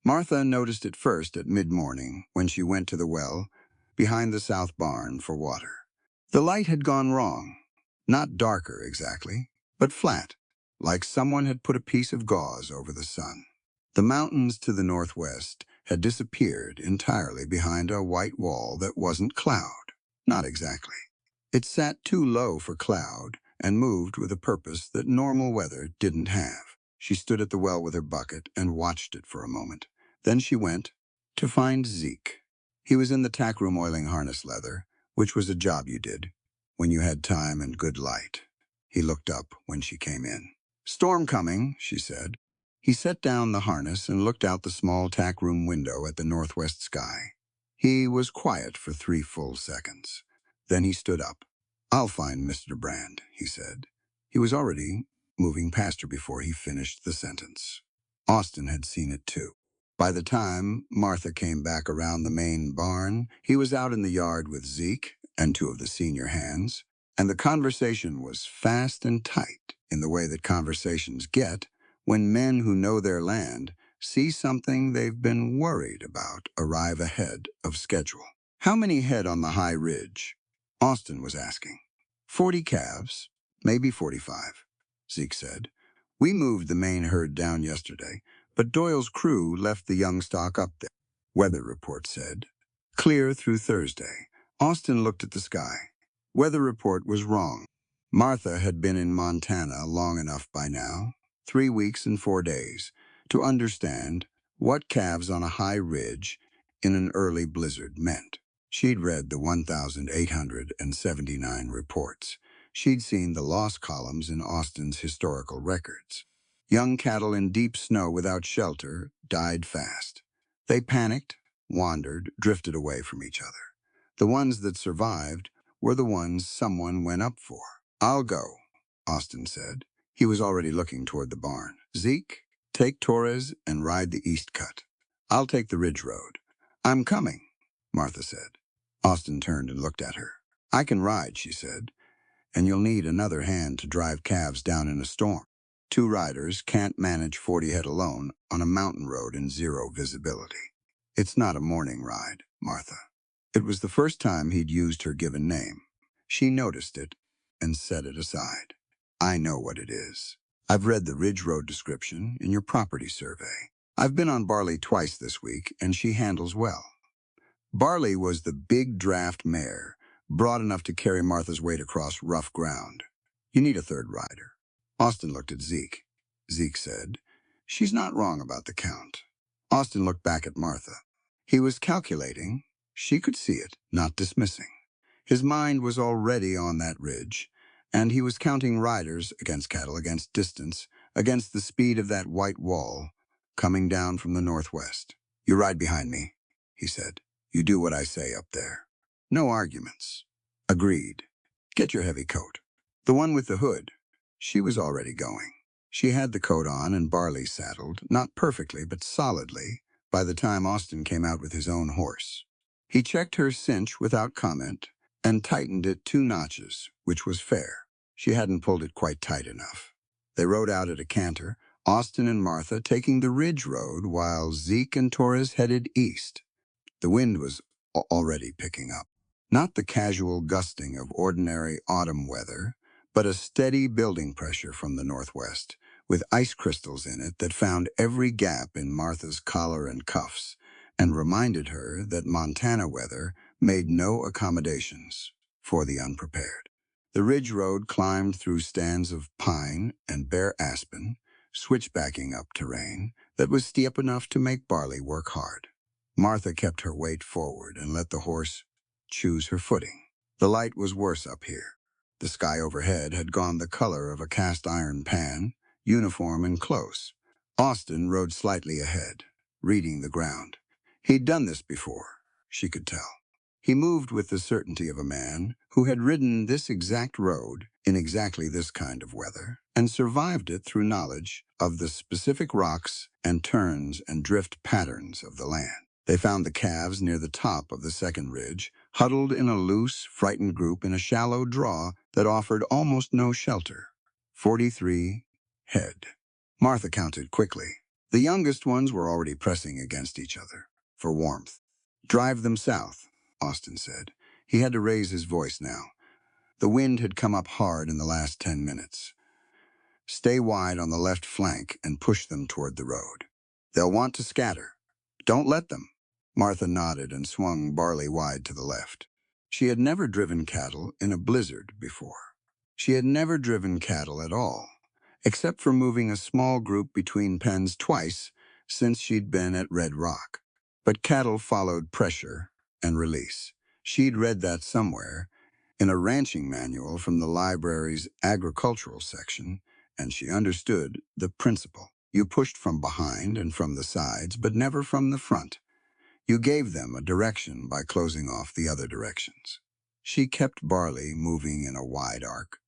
Martha noticed it first at mid-morning when she went to the well behind the south barn for water. The light had gone wrong. Not darker exactly, but flat, like someone had put a piece of gauze over the sun. The mountains to the northwest had disappeared entirely behind a white wall that wasn't cloud. Not exactly. It sat too low for cloud and moved with a purpose that normal weather didn't have. She stood at the well with her bucket and watched it for a moment. Then she went to find Zeke. He was in the tack room oiling harness leather, which was a job you did when you had time and good light. He looked up when she came in. Storm coming, she said. He set down the harness and looked out the small tack room window at the northwest sky. He was quiet for 3 full seconds. Then he stood up. I'll find Mr. Brand, he said. He was already moving past her before he finished the sentence. Austin had seen it too. By the time Martha came back around the main barn, he was out in the yard with Zeke and 2 of the senior hands, and the conversation was fast and tight in the way that conversations get when men who know their land see something they've been worried about arrive ahead of schedule. How many head on the high ridge? Austin was asking. 40 calves, maybe 45, Zeke said. We moved the main herd down yesterday, but Doyle's crew left the young stock up there. Weather report said. Clear through Thursday. Austin looked at the sky. Weather report was wrong. Martha had been in Montana long enough by now, 3 weeks and 4 days, to understand what calves on a high ridge in an early blizzard meant. She'd read the 1,879 reports. She'd seen the loss columns in Austin's historical records. Young cattle in deep snow without shelter died fast. They panicked, wandered, drifted away from each other. The ones that survived were the ones someone went up for. I'll go, Austin said. He was already looking toward the barn. Zeke, take Torres and ride the east cut. I'll take the ridge road. I'm coming, Martha said. Austin turned and looked at her. I can ride, she said, and you'll need another hand to drive calves down in a storm. 2 riders can't manage 40 head alone on a mountain road in 0 visibility. It's not a morning ride, Martha. It was the first time he'd used her given name. She noticed it and set it aside. I know what it is. I've read the Ridge Road description in your property survey. I've been on Barley twice this week, and she handles well. Barley was the big draft mare, broad enough to carry Martha's weight across rough ground. You need a third rider. Austin looked at Zeke. Zeke said, she's not wrong about the count. Austin looked back at Martha. He was calculating. She could see it, not dismissing. His mind was already on that ridge, and he was counting riders against cattle, against distance, against the speed of that white wall coming down from the northwest. You ride behind me, he said. You do what I say up there. No arguments. Agreed. Get your heavy coat. The one with the hood. She was already going. She had the coat on and Barley saddled, not perfectly but solidly, by the time Austin came out with his own horse. He checked her cinch without comment and tightened it 2 notches, which was fair. She hadn't pulled it quite tight enough. They rode out at a canter, Austin and Martha taking the ridge road while Zeke and Torres headed east. The wind was already picking up. Not the casual gusting of ordinary autumn weather, but a steady building pressure from the northwest, with ice crystals in it that found every gap in Martha's collar and cuffs, and reminded her that Montana weather made no accommodations for the unprepared. The ridge road climbed through stands of pine and bare aspen, switchbacking up terrain that was steep enough to make Barley work hard. Martha kept her weight forward and let the horse choose her footing. The light was worse up here. The sky overhead had gone the color of a cast-iron pan, uniform and close. Austin rode slightly ahead, reading the ground. He'd done this before, she could tell. He moved with the certainty of a man who had ridden this exact road in exactly this kind of weather and survived it through knowledge of the specific rocks and turns and drift patterns of the land. They found the calves near the top of the second ridge, huddled in a loose, frightened group in a shallow draw that offered almost no shelter. 43 head. Martha counted quickly. The youngest ones were already pressing against each other for warmth. Drive them south, Austin said. He had to raise his voice now. The wind had come up hard in the last 10 minutes. Stay wide on the left flank and push them toward the road. They'll want to scatter. Don't let them. Martha nodded and swung Barley wide to the left. She had never driven cattle in a blizzard before. She had never driven cattle at all, except for moving a small group between pens twice since she'd been at Red Rock. But cattle followed pressure and release. She'd read that somewhere, in a ranching manual from the library's agricultural section, and she understood the principle. You pushed from behind and from the sides, but never from the front. You gave them a direction by closing off the other directions. She kept Barley moving in a wide arc,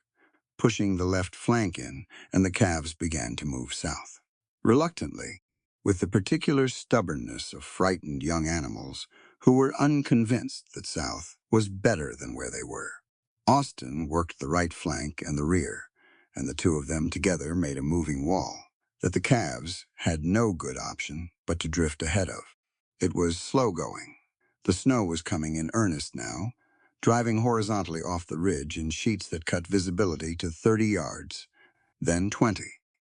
pushing the left flank in, and the calves began to move south. Reluctantly, with the particular stubbornness of frightened young animals who were unconvinced that south was better than where they were. Austin worked the right flank and the rear, and the 2 of them together made a moving wall that the calves had no good option but to drift ahead of. It was slow going, The snow was coming in earnest now, driving horizontally off the ridge in sheets that cut visibility to 30 yards, then 20.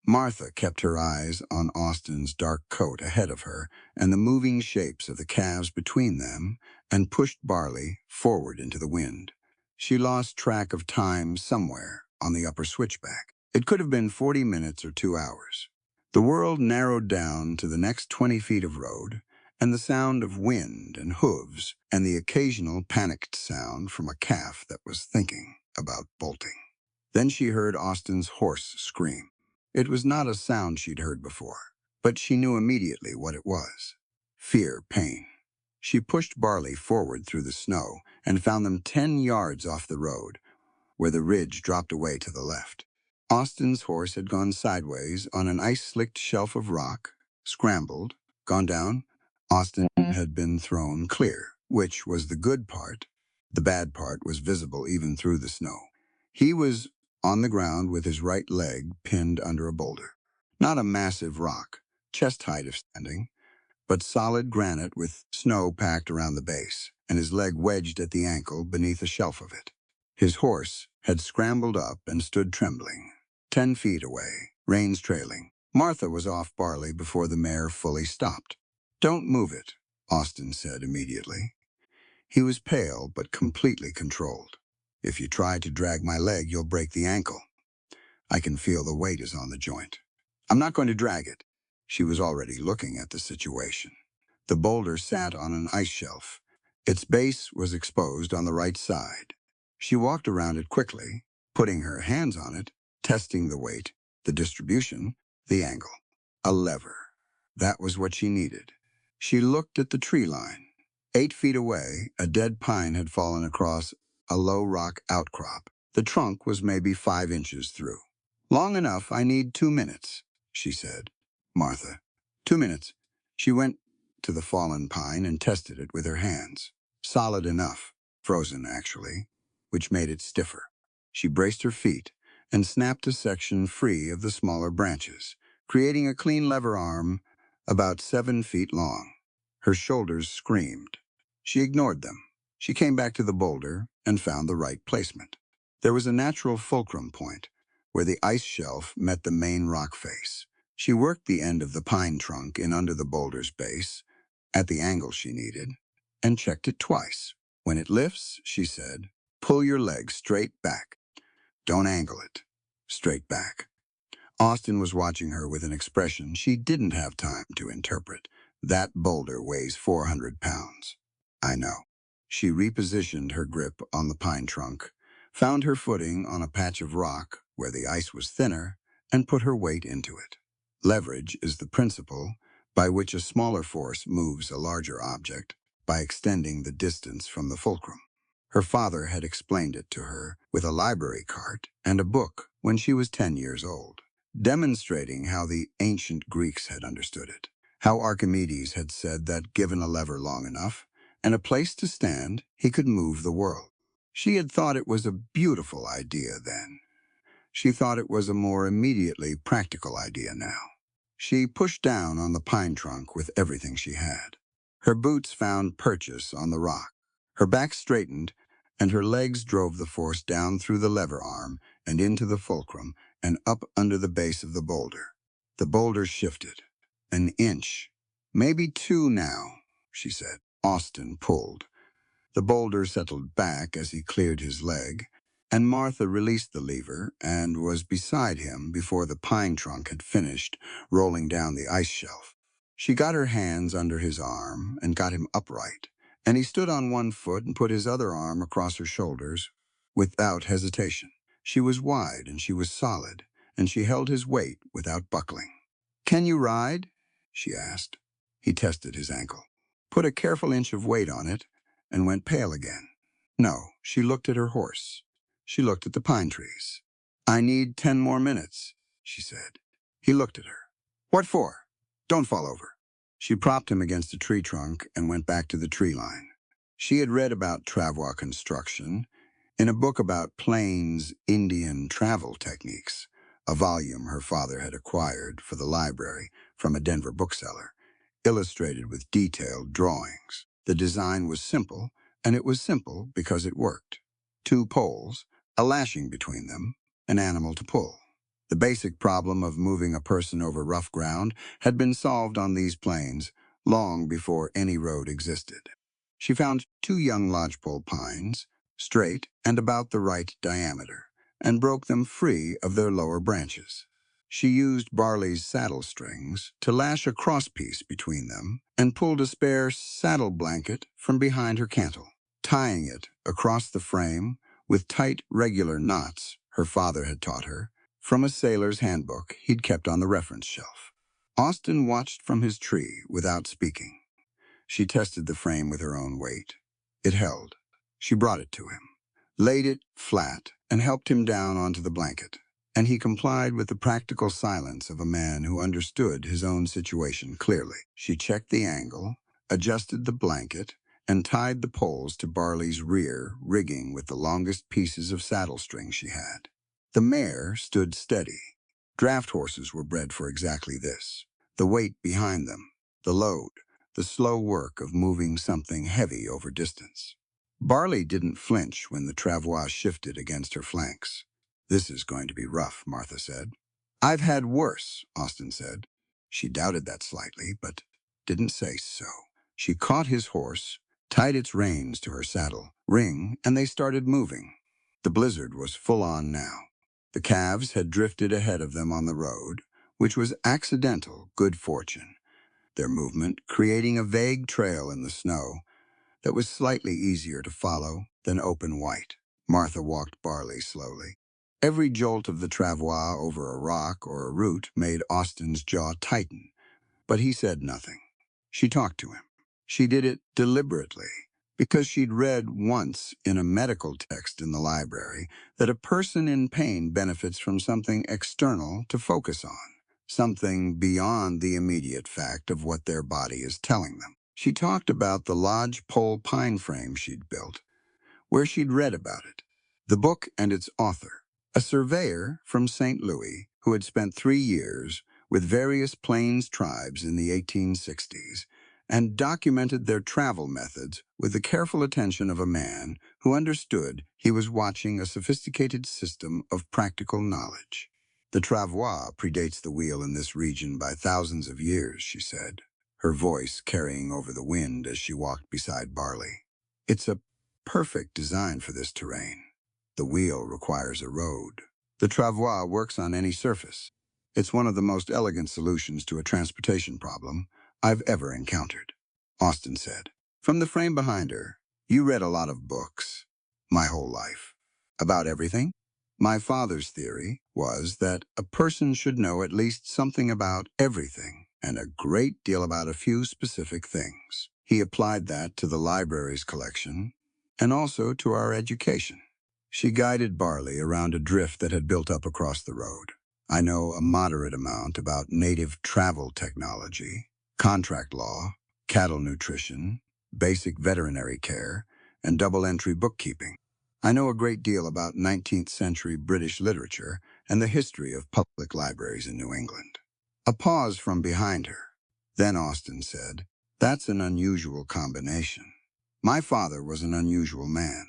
Martha kept her eyes on Austin's dark coat ahead of her and the moving shapes of the calves between them, and pushed Barley forward into the wind. She lost track of time somewhere on the upper switchback. It could have been 40 minutes or 2 hours. The world narrowed down to the next 20 feet of road, and the sound of wind and hooves, and the occasional panicked sound from a calf that was thinking about bolting. Then she heard Austin's horse scream. It was not a sound she'd heard before, but she knew immediately what it was. Fear, pain. She pushed Barley forward through the snow and found them 10 yards off the road, where the ridge dropped away to the left. Austin's horse had gone sideways on an ice-slicked shelf of rock, scrambled, gone down. Austin had been thrown clear, which was the good part. The bad part was visible even through the snow. He was on the ground with his right leg pinned under a boulder. Not a massive rock, chest height of standing, but solid granite with snow packed around the base, and his leg wedged at the ankle beneath a shelf of it. His horse had scrambled up and stood trembling, 10 feet away, reins trailing. Martha was off Barley before the mare fully stopped. "Don't move it," Austin said immediately. He was pale but completely controlled. "If you try to drag my leg, you'll break the ankle. I can feel the weight is on the joint." "I'm not going to drag it." She was already looking at the situation. The boulder sat on an ice shelf. Its base was exposed on the right side. She walked around it quickly, putting her hands on it, testing the weight, the distribution, the angle. A lever. That was what she needed. She looked at the tree line. 8 feet away, a dead pine had fallen across a low rock outcrop. The trunk was maybe 5 inches through. "Long enough, I need 2 minutes," she said. "Martha, 2 minutes." She went to the fallen pine and tested it with her hands. Solid enough, frozen actually, which made it stiffer. She braced her feet and snapped a section free of the smaller branches, creating a clean lever arm about 7 feet long. Her shoulders screamed. She ignored them. She came back to the boulder and found the right placement. There was a natural fulcrum point, where the ice shelf met the main rock face. She worked the end of the pine trunk in under the boulder's base, at the angle she needed, and checked it twice. "When it lifts," she said, "pull your leg straight back. Don't angle it. Straight back." Austin was watching her with an expression she didn't have time to interpret. "That boulder weighs 400 pounds. "I know." She repositioned her grip on the pine trunk, found her footing on a patch of rock where the ice was thinner, and put her weight into it. Leverage is the principle by which a smaller force moves a larger object by extending the distance from the fulcrum. Her father had explained it to her with a library cart and a book when she was 10 years old, demonstrating how the ancient Greeks had understood it, how Archimedes had said that given a lever long enough and a place to stand, he could move the world. She had thought it was a beautiful idea then. She thought it was a more immediately practical idea now. She pushed down on the pine trunk with everything she had. Her boots found purchase on the rock. Her back straightened, and her legs drove the force down through the lever arm and into the fulcrum and up under the base of the boulder. The boulder shifted. 1 inch. "Maybe 2 now," she said. Austin pulled. The boulder settled back as he cleared his leg, and Martha released the lever and was beside him before the pine trunk had finished rolling down the ice shelf. She got her hands under his arm and got him upright, and he stood on one foot and put his other arm across her shoulders without hesitation. She was wide and she was solid, and she held his weight without buckling. "Can you ride?" she asked. He tested his ankle, put a careful inch of weight on it, and went pale again. No, she looked at her horse. She looked at the pine trees. "I need 10 more minutes," she said. He looked at her. "What for? Don't fall over." She propped him against a tree trunk and went back to the tree line. She had read about travois construction in a book about Plains Indian travel techniques, a volume her father had acquired for the library from a Denver bookseller, illustrated with detailed drawings. The design was simple, and it was simple because it worked. Two poles, a lashing between them, an animal to pull. The basic problem of moving a person over rough ground had been solved on these plains long before any road existed. She found two young lodgepole pines, straight and about the right diameter, and broke them free of their lower branches. She used Barley's saddle strings to lash a crosspiece between them and pulled a spare saddle blanket from behind her cantle, tying it across the frame with tight, regular knots her father had taught her from a sailor's handbook he'd kept on the reference shelf. Austin watched from his tree without speaking. She tested the frame with her own weight. It held. She brought it to him, laid it flat, and helped him down onto the blanket. And he complied with the practical silence of a man who understood his own situation clearly. She checked the angle, adjusted the blanket, and tied the poles to Barley's rear rigging with the longest pieces of saddle string she had. The mare stood steady. Draft horses were bred for exactly this. The weight behind them, the load, the slow work of moving something heavy over distance. Barley didn't flinch when the travois shifted against her flanks. "This is going to be rough," Martha said. "I've had worse," Austin said. She doubted that slightly, but didn't say so. She caught his horse, tied its reins to her saddle ring, and they started moving. The blizzard was full on now. The calves had drifted ahead of them on the road, which was accidental good fortune, their movement creating a vague trail in the snow that was slightly easier to follow than open white. Martha walked Barley slowly. Every jolt of the travois over a rock or a root made Austin's jaw tighten, but he said nothing. She talked to him. She did it deliberately, because she'd read once in a medical text in the library that a person in pain benefits from something external to focus on, something beyond the immediate fact of what their body is telling them. She talked about the lodge-pole pine frame she'd built, where she'd read about it, the book and its author, a surveyor from St. Louis who had spent 3 years with various Plains tribes in the 1860s and documented their travel methods with the careful attention of a man who understood he was watching a sophisticated system of practical knowledge. "The travois predates the wheel in this region by thousands of years," she said, her voice carrying over the wind as she walked beside Barley. "It's a perfect design for this terrain. The wheel requires a road. The travois works on any surface. It's one of the most elegant solutions to a transportation problem I've ever encountered," Austin said. From the frame behind her, "You read a lot of books." "My whole life." "About everything?" "My father's theory was that a person should know at least something about everything and a great deal about a few specific things. He applied that to the library's collection and also to our education." She guided Barley around a drift that had built up across the road. "I know a moderate amount about native travel technology, contract law, cattle nutrition, basic veterinary care, and double-entry bookkeeping. I know a great deal about 19th century British literature and the history of public libraries in New England." A pause from behind her. Then Austin said, "That's an unusual combination. My father was an unusual man."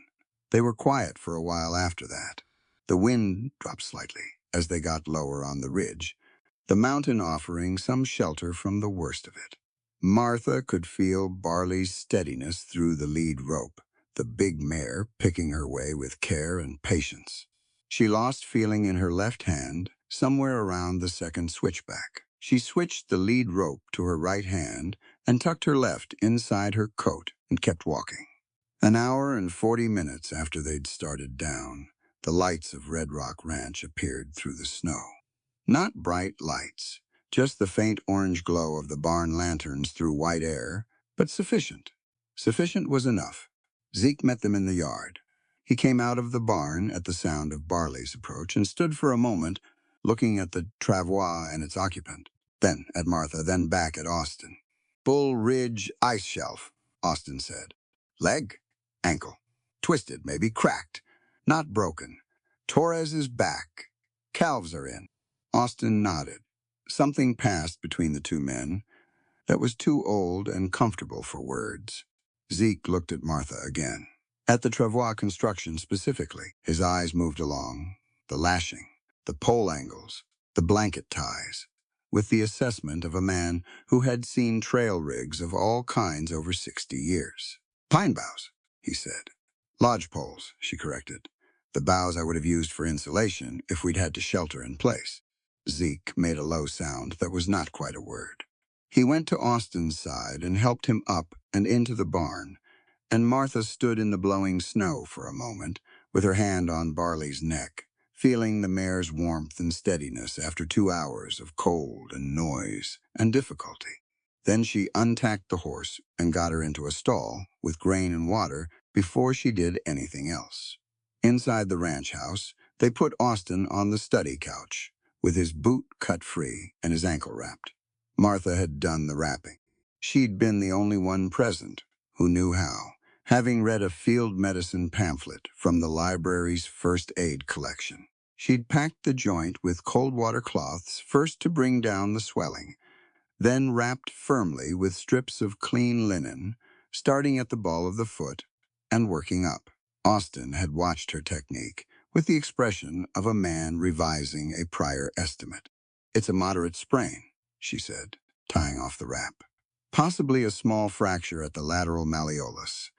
They were quiet for a while after that. The wind dropped slightly as they got lower on the ridge, the mountain offering some shelter from the worst of it. Martha could feel Barley's steadiness through the lead rope, the big mare picking her way with care and patience. She lost feeling in her left hand, somewhere around the second switchback. She switched the lead rope to her right hand and tucked her left inside her coat and kept walking. An hour and 40 minutes after they'd started down, the lights of Red Rock Ranch appeared through the snow. Not bright lights, just the faint orange glow of the barn lanterns through white air, but sufficient. Sufficient was enough. Zeke met them in the yard. He came out of the barn at the sound of Barley's approach and stood for a moment looking at the travois and its occupant, then at Martha, then back at Austin. "Bull Ridge ice shelf," Austin said. "Leg? Ankle. Twisted, maybe cracked. Not broken. Torres is back. Calves are in." Austin nodded. Something passed between the two men that was too old and comfortable for words. Zeke looked at Martha again. At the travois construction specifically, his eyes moved along the lashing, the pole angles, the blanket ties, with the assessment of a man who had seen trail rigs of all kinds over 60 years. Pine boughs, he said. Lodge poles, she corrected. The boughs I would have used for insulation if we'd had to shelter in place. Zeke made a low sound that was not quite a word. He went to Austin's side and helped him up and into the barn, and Martha stood in the blowing snow for a moment, with her hand on Barley's neck, feeling the mare's warmth and steadiness after 2 hours of cold and noise and difficulty. Then she untacked the horse and got her into a stall with grain and water before she did anything else. Inside the ranch house, they put Austin on the study couch, with his boot cut free and his ankle wrapped. Martha had done the wrapping. She'd been the only one present who knew how, having read a field medicine pamphlet from the library's first aid collection. She'd packed the joint with cold water cloths first to bring down the swelling, then wrapped firmly with strips of clean linen, starting at the ball of the foot and working up. Austin had watched her technique with the expression of a man revising a prior estimate. "It's a moderate sprain," she said, tying off the wrap. "Possibly a small fracture at the lateral malleolus.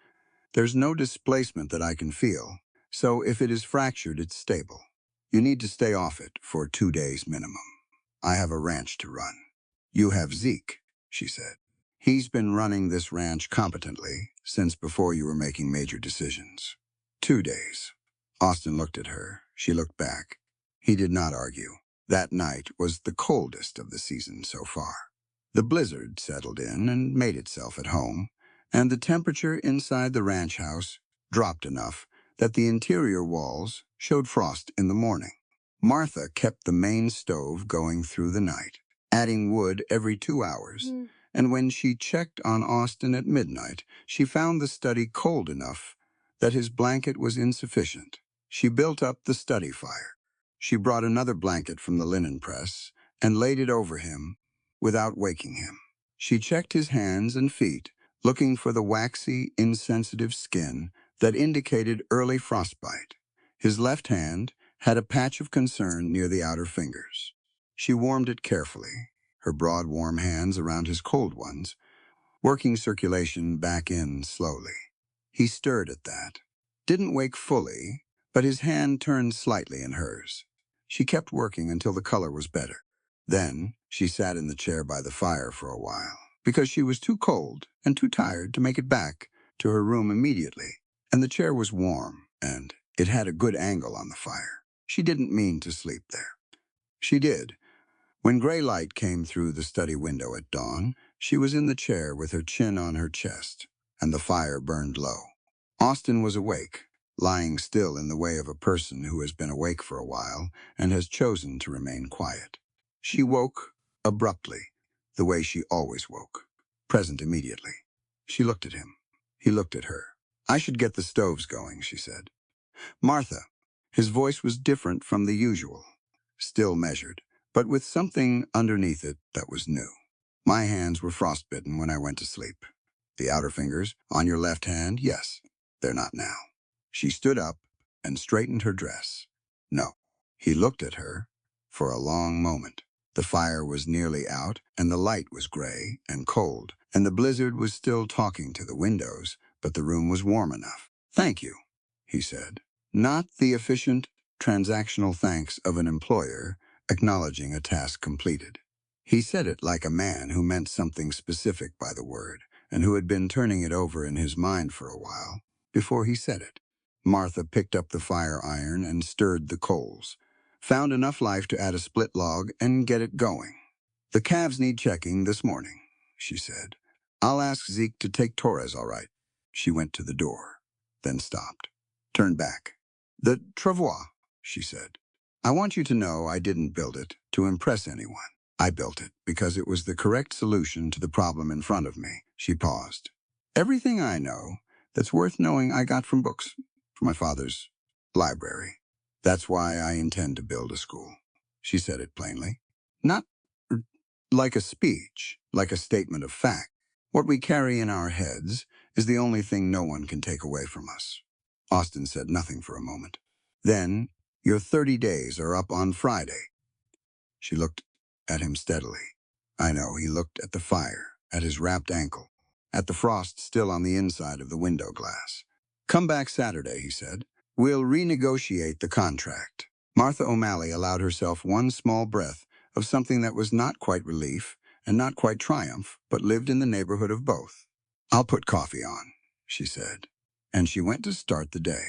There's no displacement that I can feel, so if it is fractured, it's stable. You need to stay off it for 2 days minimum. I have a ranch to run." "You have Zeke," she said. "He's been running this ranch competently since before you were making major decisions." 2 days. Austin looked at her. She looked back. He did not argue. That night was the coldest of the season so far. The blizzard settled in and made itself at home, and the temperature inside the ranch house dropped enough that the interior walls showed frost in the morning. Martha kept the main stove going through the night, adding wood every 2 hours, and when she checked on Austin at midnight, she found the study cold enough that his blanket was insufficient. She built up the study fire. She brought another blanket from the linen press and laid it over him without waking him. She checked his hands and feet, looking for the waxy, insensitive skin that indicated early frostbite. His left hand had a patch of concern near the outer fingers. She warmed it carefully, her broad, warm hands around his cold ones, working circulation back in slowly. He stirred at that. Didn't wake fully, but his hand turned slightly in hers. She kept working until the color was better. Then she sat in the chair by the fire for a while, because she was too cold and too tired to make it back to her room immediately. And the chair was warm, and it had a good angle on the fire. She didn't mean to sleep there. She did. When gray light came through the study window at dawn, she was in the chair with her chin on her chest, and the fire burned low. Austin was awake, lying still in the way of a person who has been awake for a while and has chosen to remain quiet. She woke abruptly, the way she always woke, present immediately. She looked at him. He looked at her. "I should get the stoves going," she said. "Martha." His voice was different from the usual, still measured, but with something underneath it that was new. "My hands were frostbitten when I went to sleep. The outer fingers, on your left hand, yes. They're not now." She stood up and straightened her dress. "No." He looked at her for a long moment. The fire was nearly out, and the light was gray and cold, and the blizzard was still talking to the windows, but the room was warm enough. "Thank you," he said. Not the efficient, transactional thanks of an employer acknowledging a task completed. He said it like a man who meant something specific by the word, and who had been turning it over in his mind for a while before he said it. Martha picked up the fire iron and stirred the coals, found enough life to add a split log and get it going. "The calves need checking this morning," she said. "I'll ask Zeke to take Torres, all right." She went to the door, then stopped, turned back. "The travois," she said. "I want you to know I didn't build it to impress anyone. I built it because it was the correct solution to the problem in front of me." She paused. "Everything I know that's worth knowing I got from books, from my father's library. That's why I intend to build a school." She said it plainly. Not like a speech, like a statement of fact. What we carry in our heads is the only thing no one can take away from us. Austin said nothing for a moment. Then, your 30 days are up on Friday. She looked at him steadily. I know, he looked at the fire, at his wrapped ankle, at the frost still on the inside of the window glass. Come back Saturday, he said. We'll renegotiate the contract. Martha O'Malley allowed herself one small breath of something that was not quite relief and not quite triumph, but lived in the neighborhood of both. I'll put coffee on, she said, and she went to start the day.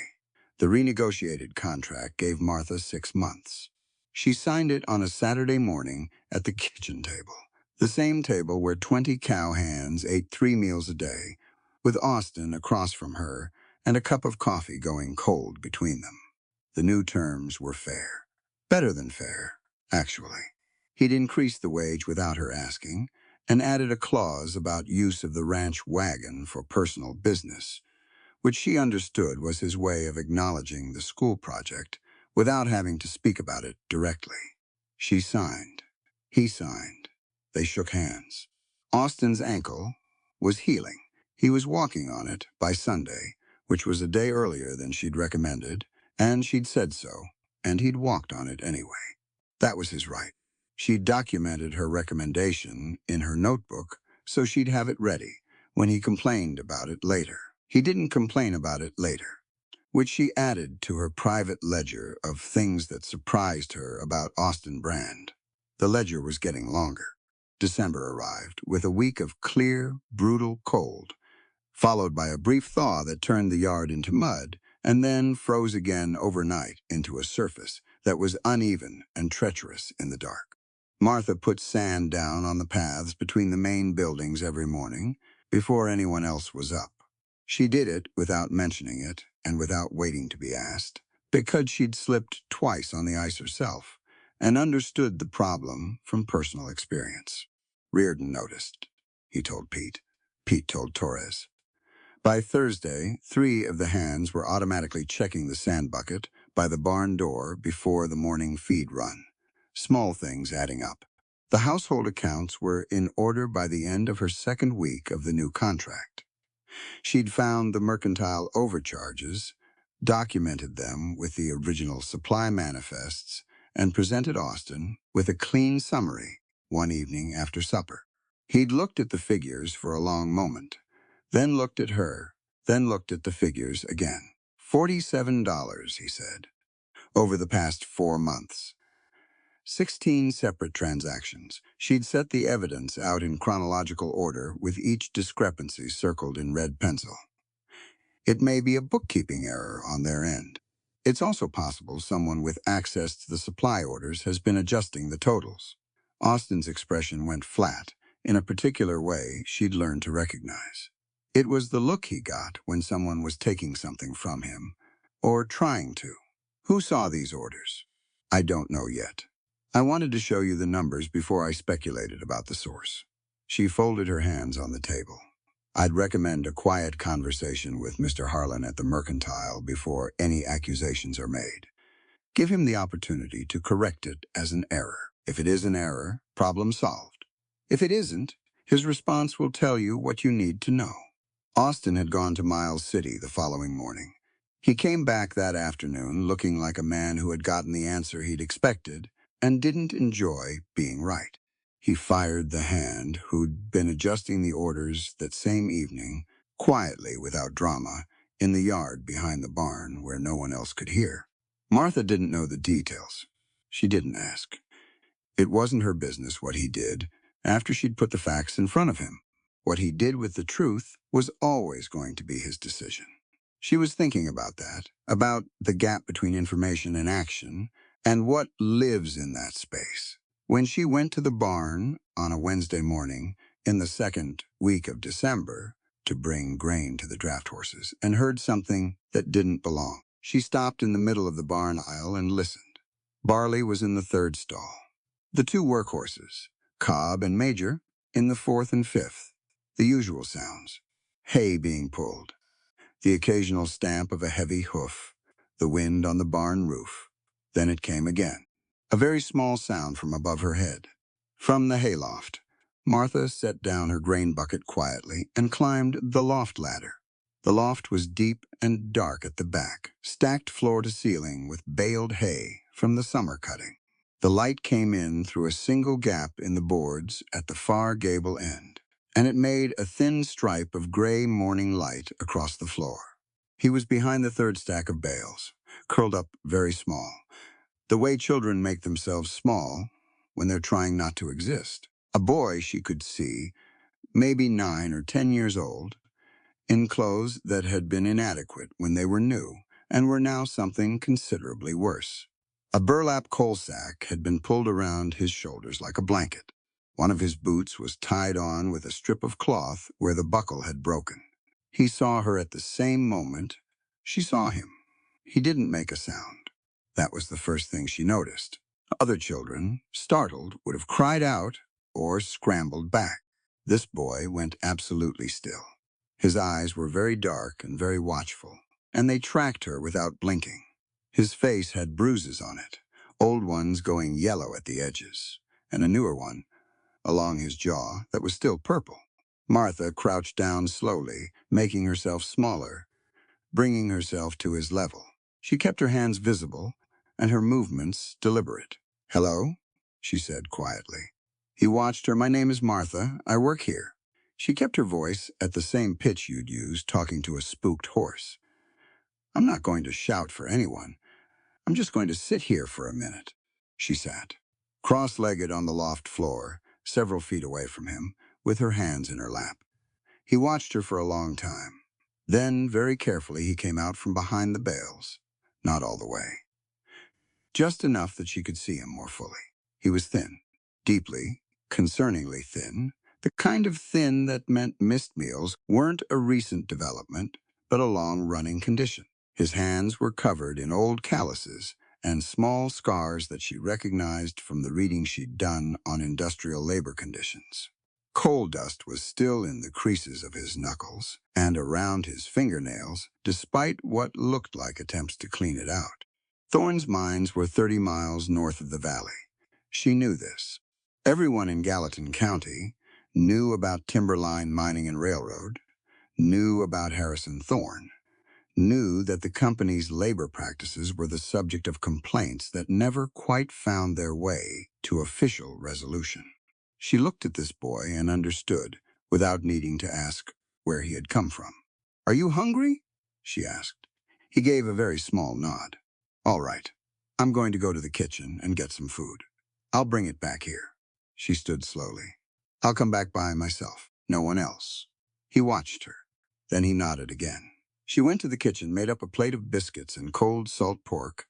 The renegotiated contract gave Martha 6 months. She signed it on a Saturday morning at the kitchen table, the same table where 20 cow hands ate 3 meals a day, with Austin across from her and a cup of coffee going cold between them. The new terms were fair. Better than fair, actually. He'd increased the wage without her asking, and added a clause about use of the ranch wagon for personal business, which she understood was his way of acknowledging the school project without having to speak about it directly. She signed. He signed. They shook hands. Austin's ankle was healing. He was walking on it by Sunday, which was a day earlier than she'd recommended, and she'd said so, and he'd walked on it anyway. That was his right. She'd documented her recommendation in her notebook so she'd have it ready when he complained about it later. He didn't complain about it later, which she added to her private ledger of things that surprised her about Austin Brand. The ledger was getting longer. December arrived with a week of clear, brutal cold, followed by a brief thaw that turned the yard into mud, and then froze again overnight into a surface that was uneven and treacherous in the dark. Martha put sand down on the paths between the main buildings every morning before anyone else was up. She did it without mentioning it and without waiting to be asked, because she'd slipped twice on the ice herself and understood the problem from personal experience. Reardon noticed, he told Pete. Pete told Torres. By Thursday, 3 of the hands were automatically checking the sand bucket by the barn door before the morning feed run. Small things adding up. The household accounts were in order by the end of her 2nd week of the new contract. She'd found the mercantile overcharges, documented them with the original supply manifests, and presented Austin with a clean summary one evening after supper. He'd looked at the figures for a long moment, then looked at her, then looked at the figures again. $47, he said, over the past 4 months. 16 separate transactions. She'd set the evidence out in chronological order with each discrepancy circled in red pencil. It may be a bookkeeping error on their end. It's also possible someone with access to the supply orders has been adjusting the totals. Austin's expression went flat in a particular way she'd learned to recognize. It was the look he got when someone was taking something from him, or trying to. Who saw these orders? I don't know yet. I wanted to show you the numbers before I speculated about the source. She folded her hands on the table. I'd recommend a quiet conversation with Mr. Harlan at the Mercantile before any accusations are made. Give him the opportunity to correct it as an error. If it is an error, problem solved. If it isn't, his response will tell you what you need to know. Austin had gone to Miles City the following morning. He came back that afternoon looking like a man who had gotten the answer he'd expected and didn't enjoy being right. He fired the hand who'd been adjusting the orders that same evening, quietly without drama, in the yard behind the barn where no one else could hear. Martha didn't know the details. She didn't ask. It wasn't her business what he did after she'd put the facts in front of him. What he did with the truth was always going to be his decision. She was thinking about that, about the gap between information and action, and what lives in that space. When she went to the barn on a Wednesday morning in the 2nd week of December to bring grain to the draft horses and heard something that didn't belong, she stopped in the middle of the barn aisle and listened. Barley was in the 3rd stall. The 2 workhorses, Cobb and Major, in the 4th and 5th. The usual sounds. Hay being pulled. The occasional stamp of a heavy hoof. The wind on the barn roof. Then it came again. A very small sound from above her head. From the hayloft, Martha set down her grain bucket quietly and climbed the loft ladder. The loft was deep and dark at the back, stacked floor to ceiling with baled hay from the summer cutting. The light came in through a single gap in the boards at the far gable end, and it made a thin stripe of gray morning light across the floor. He was behind the third stack of bales, curled up very small, the way children make themselves small when they're trying not to exist. A boy she could see, maybe 9 or 10 years old, in clothes that had been inadequate when they were new and were now something considerably worse. A burlap coal sack had been pulled around his shoulders like a blanket. One of his boots was tied on with a strip of cloth where the buckle had broken. He saw her at the same moment she saw him. He didn't make a sound. That was the first thing she noticed. Other children, startled, would have cried out or scrambled back. This boy went absolutely still. His eyes were very dark and very watchful, and they tracked her without blinking. His face had bruises on it, old ones going yellow at the edges, and a newer one along his jaw that was still purple. Martha crouched down slowly, making herself smaller, bringing herself to his level. She kept her hands visible and her movements deliberate. "Hello," she said quietly. He watched her. "My name is Martha. I work here." She kept her voice at the same pitch you'd use talking to a spooked horse. "I'm not going to shout for anyone. I'm just going to sit here for a minute." She sat, cross-legged on the loft floor, several feet away from him, with her hands in her lap. He watched her for a long time. Then, very carefully, he came out from behind the bales. Not all the way. Just enough that she could see him more fully. He was thin, deeply, concerningly thin, the kind of thin that meant missed meals weren't a recent development, but a long-running condition. His hands were covered in old calluses and small scars that she recognized from the reading she'd done on industrial labor conditions. Coal dust was still in the creases of his knuckles and around his fingernails, despite what looked like attempts to clean it out. Thorne's mines were 30 miles north of the valley. She knew this. Everyone in Gallatin County knew about timberline mining and railroad, knew about Harrison Thorne, knew that the company's labor practices were the subject of complaints that never quite found their way to official resolution. She looked at this boy and understood, without needing to ask where he had come from. "Are you hungry?" she asked. He gave a very small nod. "All right. I'm going to go to the kitchen and get some food. I'll bring it back here." She stood slowly. "I'll come back by myself. No one else." He watched her. Then he nodded again. She went to the kitchen, made up a plate of biscuits and cold salt pork,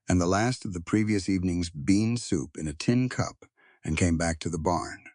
and the last of the previous evening's bean soup in a tin cup, and came back to the barn.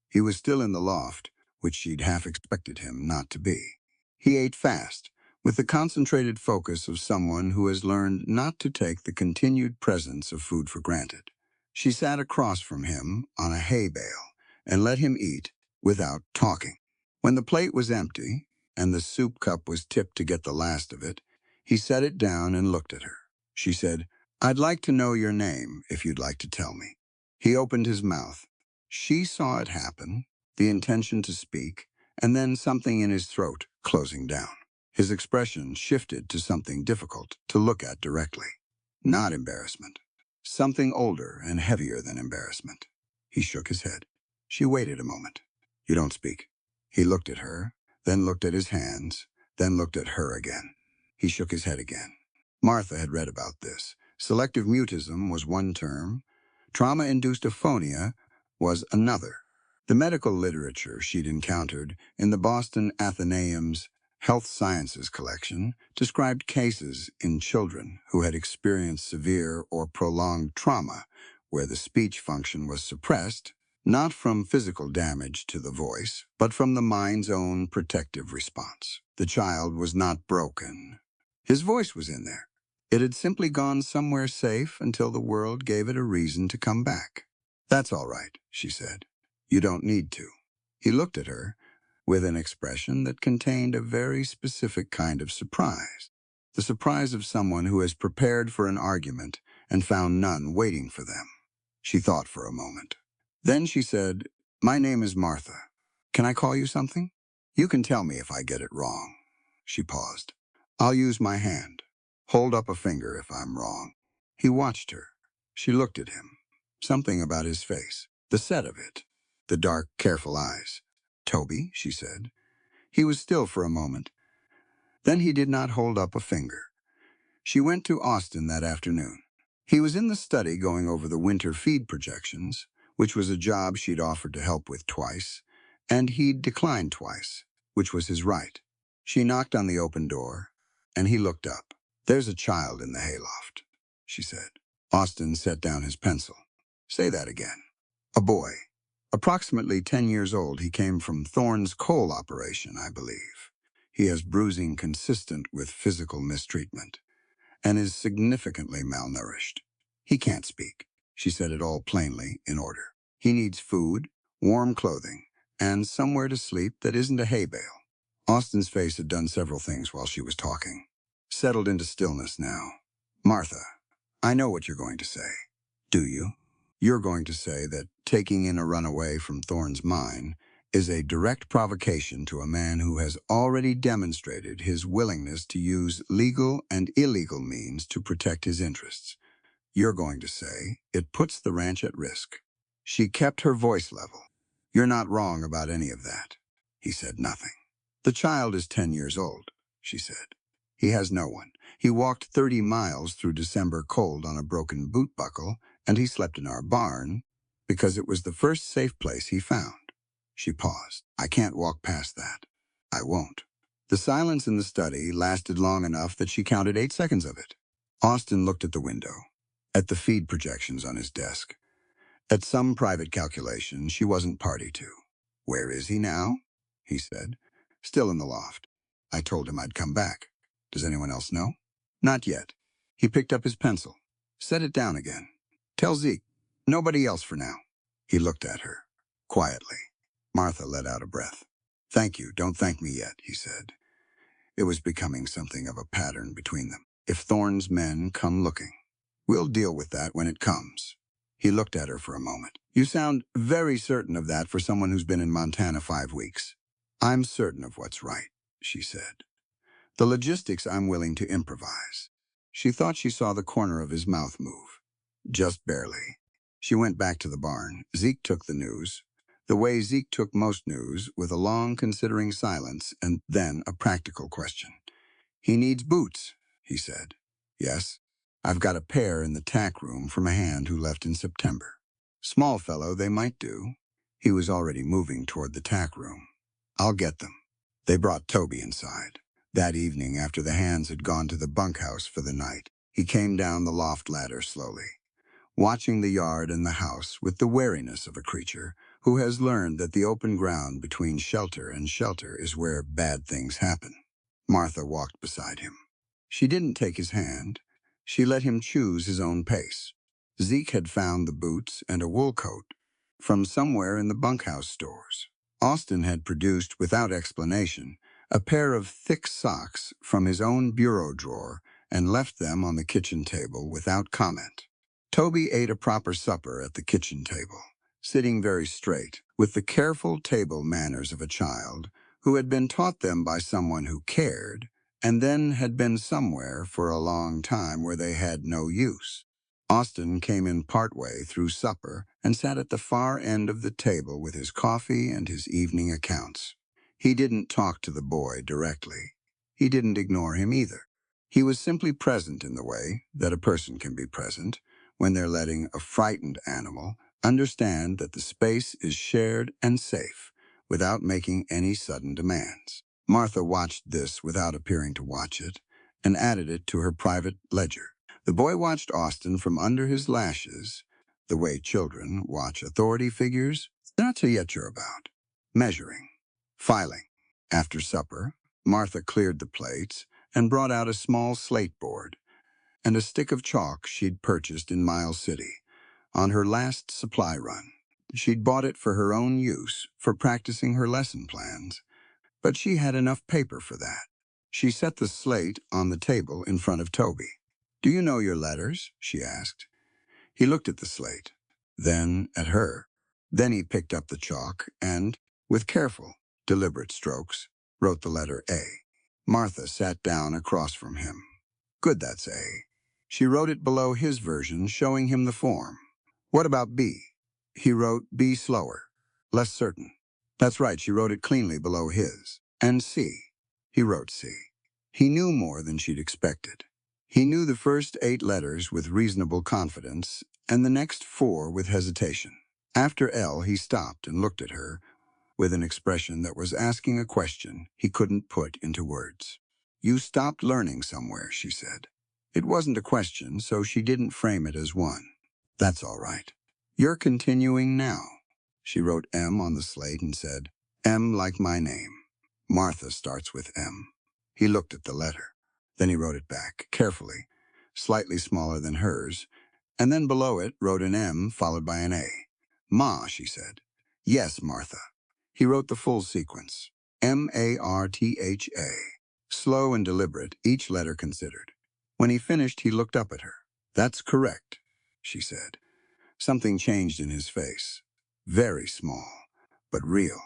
He was still in the loft, which she'd half expected him not to be. He ate fast, with the concentrated focus of someone who has learned not to take the continued presence of food for granted. She sat across from him on a hay bale and let him eat without talking. When the plate was empty and the soup cup was tipped to get the last of it, he set it down and looked at her. She said, "I'd like to know your name, if you'd like to tell me." He opened his mouth. She saw it happen, the intention to speak, and then something in his throat closing down. His expression shifted to something difficult to look at directly. Not embarrassment. Something older and heavier than embarrassment. He shook his head. She waited a moment. "You don't speak." He looked at her, then looked at his hands, then looked at her again. He shook his head again. Martha had read about this. Selective mutism was one term. Trauma-induced aphonia was another. The medical literature she'd encountered in the Boston Athenaeum's Health Sciences collection described cases in children who had experienced severe or prolonged trauma where the speech function was suppressed, not from physical damage to the voice, but from the mind's own protective response. The child was not broken. His voice was in there. It had simply gone somewhere safe until the world gave it a reason to come back. "That's all right," she said. "You don't need to." He looked at her with an expression that contained a very specific kind of surprise. The surprise of someone who has prepared for an argument and found none waiting for them. She thought for a moment. Then she said, My name is Martha. Can I call you something? You can tell me if I get it wrong. She paused. I'll use my hand. Hold up a finger if I'm wrong. He watched her. She looked at him. Something about his face. The set of it. The dark, careful eyes. Toby, she said. He was still for a moment. Then he did not hold up a finger. She went to Austin that afternoon. He was in the study going over the winter feed projections, which was a job she'd offered to help with twice, and he'd declined twice, which was his right. She knocked on the open door, and he looked up. There's a child in the hayloft, she said. Austin set down his pencil. Say that again. A boy. Approximately 10 years old, he came from Thorne's coal operation, I believe. He has bruising consistent with physical mistreatment and is significantly malnourished. He can't speak. She said it all plainly, in order. He needs food, warm clothing, and somewhere to sleep that isn't a hay bale. Austin's face had done several things while she was talking. Settled into stillness now. Martha, I know what you're going to say. Do you? You're going to say that taking in a runaway from Thorne's mine is a direct provocation to a man who has already demonstrated his willingness to use legal and illegal means to protect his interests. You're going to say it puts the ranch at risk. She kept her voice level. You're not wrong about any of that. He said nothing. The child is 10 years old, she said. He has no one. He walked 30 miles through December cold on a broken boot buckle, and he slept in our barn because it was the first safe place he found. She paused. I can't walk past that. I won't. The silence in the study lasted long enough that she counted 8 seconds of it. Austin looked at the window, at the feed projections on his desk, at some private calculation she wasn't party to. Where is he now? He said. Still in the loft. I told him I'd come back. Does anyone else know? Not yet. He picked up his pencil. Set it down again. Tell Zeke. Nobody else for now. He looked at her, quietly. Martha let out a breath. Thank you, don't thank me yet, he said. It was becoming something of a pattern between them. If Thorne's men come looking, we'll deal with that when it comes. He looked at her for a moment. You sound very certain of that for someone who's been in Montana 5 weeks. I'm certain of what's right, she said. The logistics I'm willing to improvise. She thought she saw the corner of his mouth move. Just barely. She went back to the barn. Zeke took the news, the way Zeke took most news, with a long considering silence and then a practical question. He needs boots, he said. Yes, I've got a pair in the tack room from a hand who left in September. Small fellow, they might do. He was already moving toward the tack room. I'll get them. They brought Toby inside. That evening, after the hands had gone to the bunkhouse for the night, he came down the loft ladder slowly, watching the yard and the house with the wariness of a creature who has learned that the open ground between shelter and shelter is where bad things happen. Martha walked beside him. She didn't take his hand. She let him choose his own pace. Zeke had found the boots and a wool coat from somewhere in the bunkhouse stores. Austin had produced, without explanation, a pair of thick socks from his own bureau drawer and left them on the kitchen table without comment. Toby ate a proper supper at the kitchen table, sitting very straight, with the careful table manners of a child who had been taught them by someone who cared, and then had been somewhere for a long time where they had no use. Austin came in partway through supper and sat at the far end of the table with his coffee and his evening accounts. He didn't talk to the boy directly. He didn't ignore him either. He was simply present in the way that a person can be present when they're letting a frightened animal understand that the space is shared and safe without making any sudden demands. Martha watched this without appearing to watch it and added it to her private ledger. The boy watched Austin from under his lashes, the way children watch authority figures they're not so yet sure about. Measuring. Filing. After supper, Martha cleared the plates and brought out a small slate board and a stick of chalk she'd purchased in Miles City on her last supply run. She'd bought it for her own use, for practicing her lesson plans, but she had enough paper for that. She set the slate on the table in front of Toby. Do you know your letters? She asked. He looked at the slate, then at her. Then he picked up the chalk and, with careful, deliberate strokes, wrote the letter A. Martha sat down across from him. Good, that's A. She wrote it below his version, showing him the form. What about B? He wrote B slower, less certain. That's right, she wrote it cleanly below his. And C. He wrote C. He knew more than she'd expected. He knew the first 8 letters with reasonable confidence, and the next 4 with hesitation. After L, he stopped and looked at her with an expression that was asking a question he couldn't put into words. You stopped learning somewhere, she said. It wasn't a question, so she didn't frame it as one. That's all right. You're continuing now. She wrote M on the slate and said, M like my name. Martha starts with M. He looked at the letter. Then he wrote it back, carefully, slightly smaller than hers, and then below it wrote an M followed by an A. Ma, she said. Yes, Martha. He wrote the full sequence. M-A-R-T-H-A. Slow and deliberate, each letter considered. When he finished, he looked up at her. That's correct, she said. Something changed in his face. Very small, but real.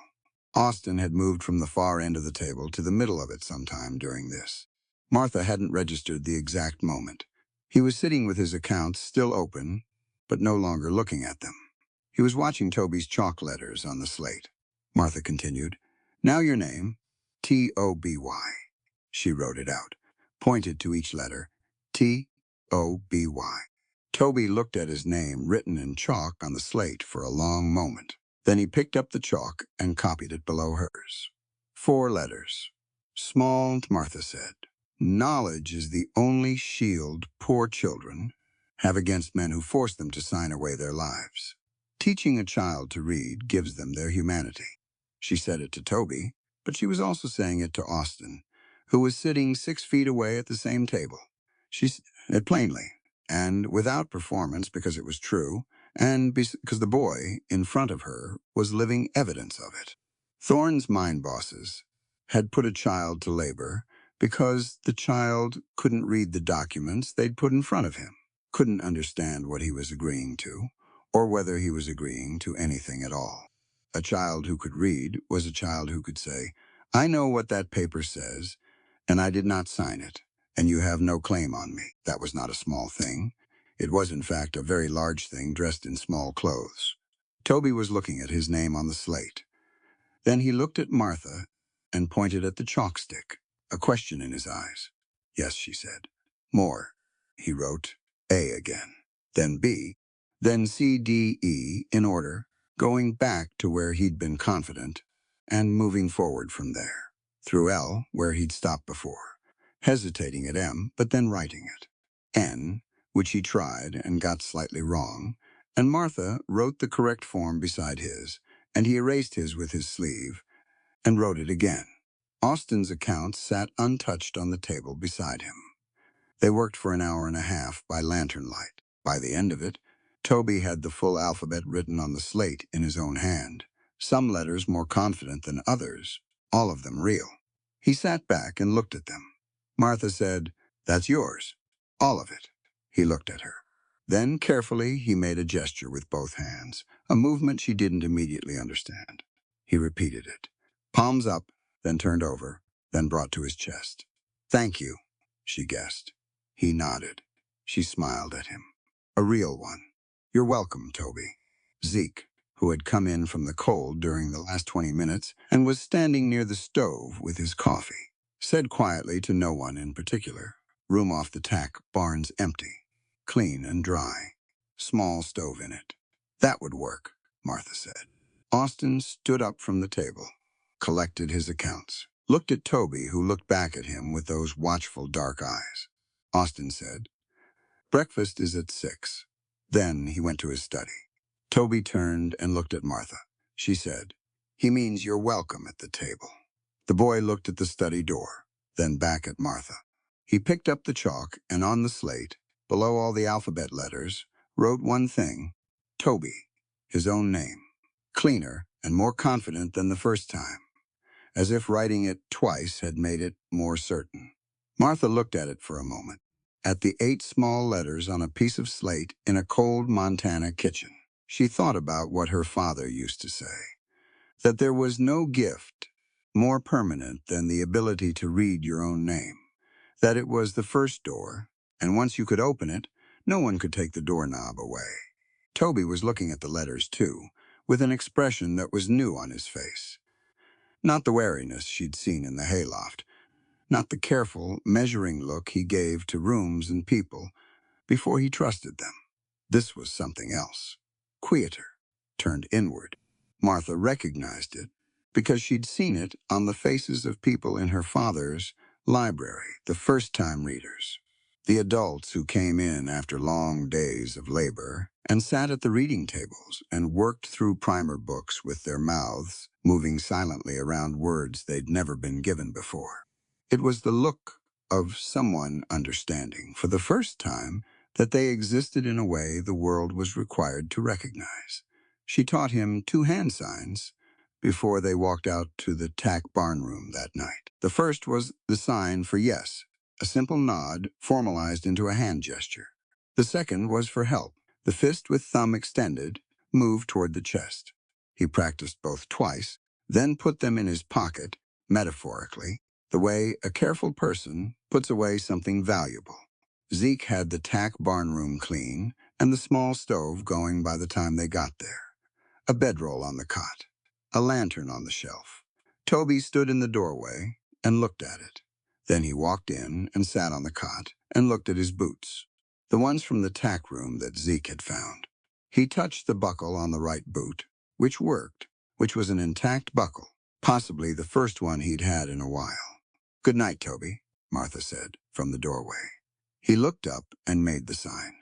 Austin had moved from the far end of the table to the middle of it sometime during this. Martha hadn't registered the exact moment. He was sitting with his accounts still open, but no longer looking at them. He was watching Toby's chalk letters on the slate. Martha continued, Now your name, T-O-B-Y. She wrote it out, pointed to each letter, T-O-B-Y. Toby looked at his name written in chalk on the slate for a long moment. Then he picked up the chalk and copied it below hers. 4 letters. Small, Martha said. Knowledge is the only shield poor children have against men who force them to sign away their lives. Teaching a child to read gives them their humanity. She said it to Toby, but she was also saying it to Austin, who was sitting 6 feet away at the same table. She said it plainly, and without performance because it was true, and because the boy in front of her was living evidence of it. Thorne's mind bosses had put a child to labor because the child couldn't read the documents they'd put in front of him, couldn't understand what he was agreeing to, or whether he was agreeing to anything at all. A child who could read was a child who could say, I know what that paper says, and I did not sign it, and you have no claim on me. That was not a small thing. It was, in fact, a very large thing dressed in small clothes. Toby was looking at his name on the slate. Then he looked at Martha and pointed at the chalk stick, a question in his eyes. Yes, she said. More. He wrote A again, then B, then C, D, E in order, going back to where he'd been confident and moving forward from there, through L, where he'd stopped before, hesitating at M, but then writing it. N, which he tried and got slightly wrong, and Martha wrote the correct form beside his, and he erased his with his sleeve and wrote it again. Austin's accounts sat untouched on the table beside him. They worked for an hour and a half by lantern light. By the end of it, Toby had the full alphabet written on the slate in his own hand, some letters more confident than others, all of them real. He sat back and looked at them. Martha said, That's yours, all of it. He looked at her. Then, carefully, he made a gesture with both hands, a movement she didn't immediately understand. He repeated it. Palms up, then turned over, then brought to his chest. Thank you, she guessed. He nodded. She smiled at him. A real one. You're welcome, Toby. Zeke, who had come in from the cold during the last 20 minutes and was standing near the stove with his coffee, said quietly to no one in particular, Room off the tack, barns empty. Clean and dry. Small stove in it. That would work, Martha said. Austin stood up from the table, collected his accounts, looked at Toby, who looked back at him with those watchful dark eyes. Austin said, Breakfast is at 6. Then he went to his study. Toby turned and looked at Martha. She said, He means you're welcome at the table. The boy looked at the study door, then back at Martha. He picked up the chalk and on the slate, below all the alphabet letters, wrote one thing, Toby, his own name, cleaner and more confident than the first time, as if writing it twice had made it more certain. Martha looked at it for a moment, at the 8 small letters on a piece of slate in a cold Montana kitchen. She thought about what her father used to say, that there was no gift more permanent than the ability to read your own name, that it was the first door, and once you could open it, no one could take the doorknob away. Toby was looking at the letters, too, with an expression that was new on his face. Not the wariness she'd seen in the hayloft, not the careful, measuring look he gave to rooms and people before he trusted them. This was something else, quieter, turned inward. Martha recognized it because she'd seen it on the faces of people in her father's library, the first-time readers, the adults who came in after long days of labor and sat at the reading tables and worked through primer books with their mouths moving silently around words they'd never been given before. It was the look of someone understanding, for the first time, that they existed in a way the world was required to recognize. She taught him 2 hand signs before they walked out to the tack barn room that night. The first was the sign for yes, a simple nod formalized into a hand gesture. The second was for help. The fist with thumb extended moved toward the chest. He practiced both twice, then put them in his pocket, metaphorically, the way a careful person puts away something valuable. Zeke had the tack barn room clean and the small stove going by the time they got there. A bedroll on the cot, a lantern on the shelf. Toby stood in the doorway and looked at it. Then he walked in and sat on the cot and looked at his boots, the ones from the tack room that Zeke had found. He touched the buckle on the right boot, which worked, which was an intact buckle, possibly the first one he'd had in a while. "Good night, Toby," Martha said from the doorway. He looked up and made the sign.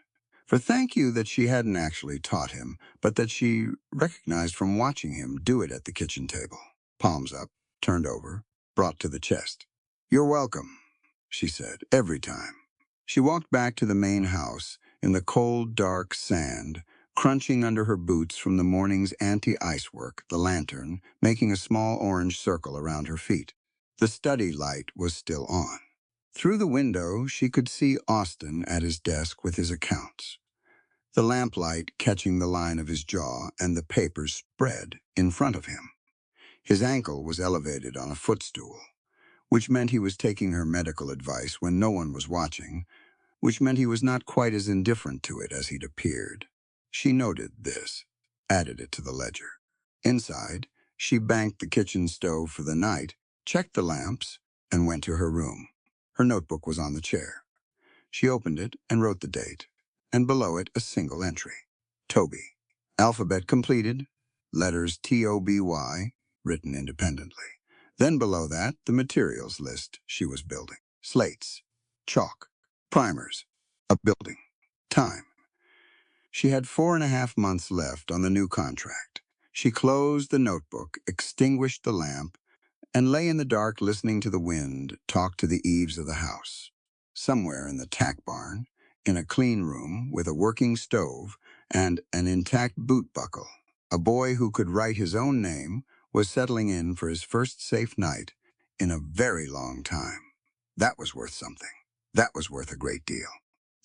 For thank you that she hadn't actually taught him, but that she recognized from watching him do it at the kitchen table. Palms up, turned over, brought to the chest. "You're welcome," she said, every time. She walked back to the main house in the cold, dark sand, crunching under her boots from the morning's anti-ice work, the lantern making a small orange circle around her feet. The study light was still on. Through the window, she could see Austin at his desk with his accounts, the lamplight catching the line of his jaw and the papers spread in front of him. His ankle was elevated on a footstool, which meant he was taking her medical advice when no one was watching, which meant he was not quite as indifferent to it as he'd appeared. She noted this, added it to the ledger. Inside, she banked the kitchen stove for the night, checked the lamps, and went to her room. Her notebook was on the chair. She opened it and wrote the date, and below it a single entry. Toby. Alphabet completed, letters T-O-B-Y, written independently. Then below that, the materials list she was building. Slates, chalk, primers, a building, time. She had 4.5 months left on the new contract. She closed the notebook, extinguished the lamp, and lay in the dark listening to the wind talk to the eaves of the house. Somewhere in the tack barn, in a clean room with a working stove and an intact boot buckle, a boy who could write his own name was settling in for his first safe night in a very long time. That was worth something. That was worth a great deal.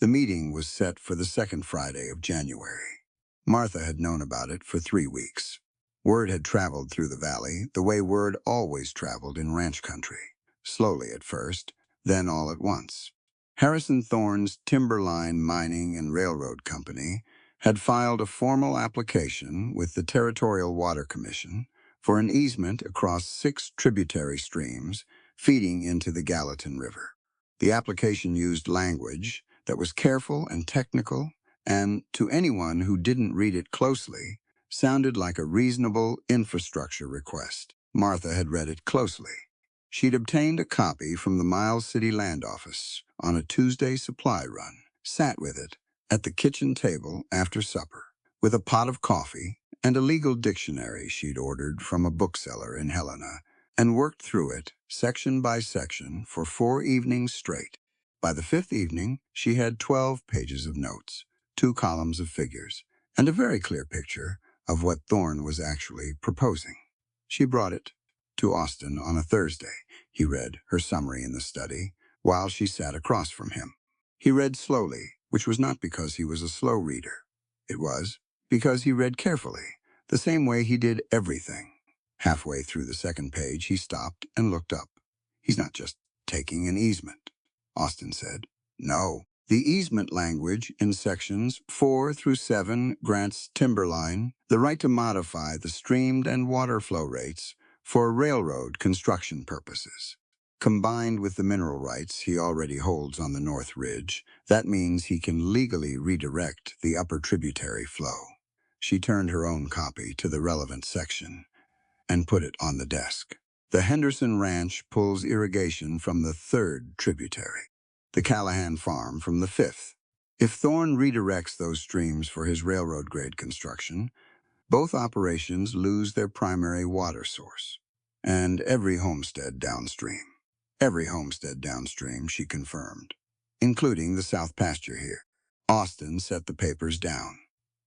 The meeting was set for the second Friday of January. Martha had known about it for 3 weeks. Word had traveled through the valley the way word always traveled in ranch country, slowly at first, then all at once. Harrison Thorne's Timberline Mining and Railroad Company had filed a formal application with the Territorial Water Commission for an easement across 6 tributary streams feeding into the Gallatin River. The application used language that was careful and technical, and to anyone who didn't read it closely, sounded like a reasonable infrastructure request. Martha had read it closely. She'd obtained a copy from the Miles City Land Office on a Tuesday supply run, sat with it at the kitchen table after supper, with a pot of coffee and a legal dictionary she'd ordered from a bookseller in Helena, and worked through it, section by section, for 4 evenings straight. By the 5th evening, she had 12 pages of notes, 2 columns of figures, and a very clear picture of what Thorne was actually proposing. She brought it to Austin on a Thursday. He read her summary in the study while she sat across from him. He read slowly, which was not because he was a slow reader. It was Because he read carefully, the same way he did everything. Halfway through the second page, he stopped and looked up. He's not just taking an easement, Austin said. No. The easement language in sections 4 through 7 grants Timberline the right to modify the stream and water flow rates for railroad construction purposes. Combined with the mineral rights he already holds on the North Ridge, that means he can legally redirect the upper tributary flow. She turned her own copy to the relevant section and put it on the desk. The Henderson Ranch pulls irrigation from the 3rd tributary, the Callahan Farm from the 5th. If Thorne redirects those streams for his railroad-grade construction, both operations lose their primary water source. And every homestead downstream. Every homestead downstream, she confirmed, including the south pasture here. Austin set the papers down.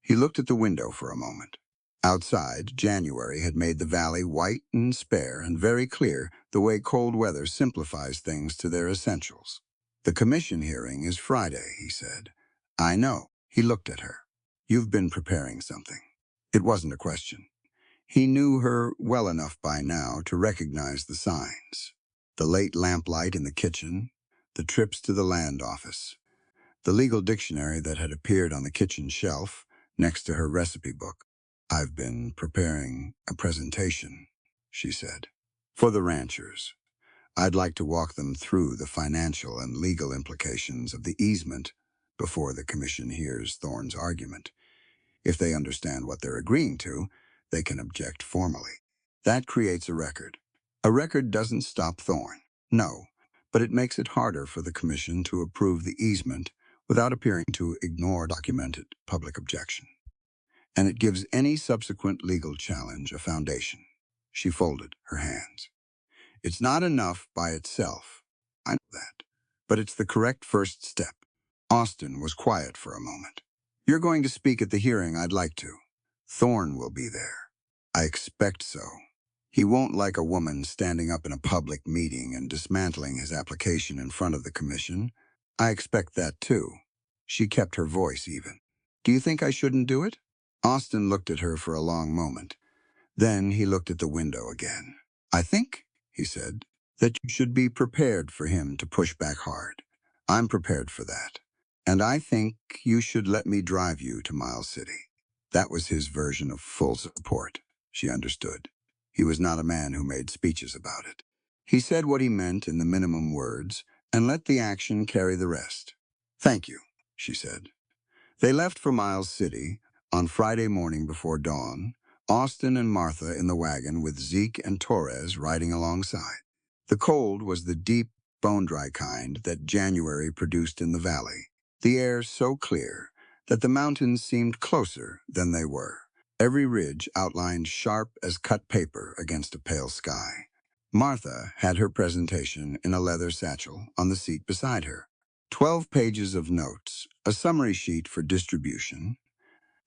He looked at the window for a moment. Outside, January had made the valley white and spare and very clear the way cold weather simplifies things to their essentials. The commission hearing is Friday, he said. I know. He looked at her. You've been preparing something. It wasn't a question. He knew her well enough by now to recognize the signs. The late lamplight in the kitchen, the trips to the land office, the legal dictionary that had appeared on the kitchen shelf next to her recipe book. I've been preparing a presentation, she said, for the ranchers. I'd like to walk them through the financial and legal implications of the easement before the commission hears Thorne's argument. If they understand what they're agreeing to, they can object formally. That creates a record. A record doesn't stop Thorne, no, but it makes it harder for the commission to approve the easement without appearing to ignore documented public objection. And it gives any subsequent legal challenge a foundation. She folded her hands. It's not enough by itself. I know that. But it's the correct first step. Austin was quiet for a moment. You're going to speak at the hearing. I'd like to. Thorne will be there. I expect so. He won't like a woman standing up in a public meeting and dismantling his application in front of the commission. I expect that too. She kept her voice even. Do you think I shouldn't do it? Austin looked at her for a long moment. Then he looked at the window again. I think, he said, that you should be prepared for him to push back hard. I'm prepared for that. And I think you should let me drive you to Miles City. That was his version of full support. She understood. He was not a man who made speeches about it. He said what he meant in the minimum words and let the action carry the rest. Thank you, she said. They left for Miles City on Friday morning before dawn, Austin and Martha in the wagon with Zeke and Torres riding alongside. The cold was the deep, bone-dry kind that January produced in the valley, the air so clear that the mountains seemed closer than they were, every ridge outlined sharp as cut paper against a pale sky. Martha had her presentation in a leather satchel on the seat beside her. 12 pages of notes, a summary sheet for distribution,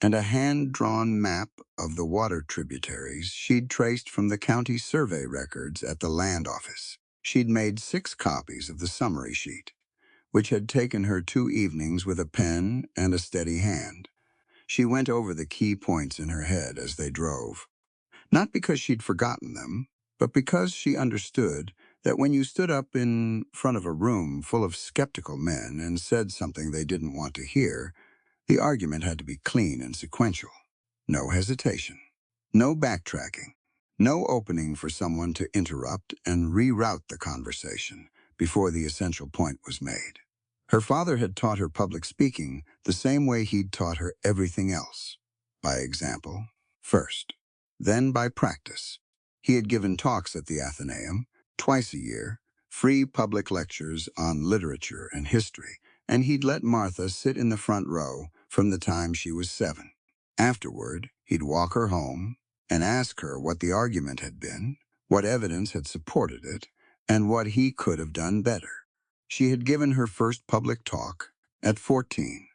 and a hand-drawn map of the water tributaries she'd traced from the county survey records at the land office. She'd made 6 copies of the summary sheet, which had taken her 2 evenings with a pen and a steady hand. She went over the key points in her head as they drove, not because she'd forgotten them, but because she understood that when you stood up in front of a room full of skeptical men and said something they didn't want to hear, the argument had to be clean and sequential. No hesitation. No backtracking. No opening for someone to interrupt and reroute the conversation before the essential point was made. Her father had taught her public speaking the same way he'd taught her everything else. By example, first. Then by practice. He had given talks at the Athenaeum, twice a year, free public lectures on literature and history, and he'd let Martha sit in the front row from the time she was 7. Afterward, he'd walk her home and ask her what the argument had been, what evidence had supported it, and what he could have done better. She had given her first public talk at 14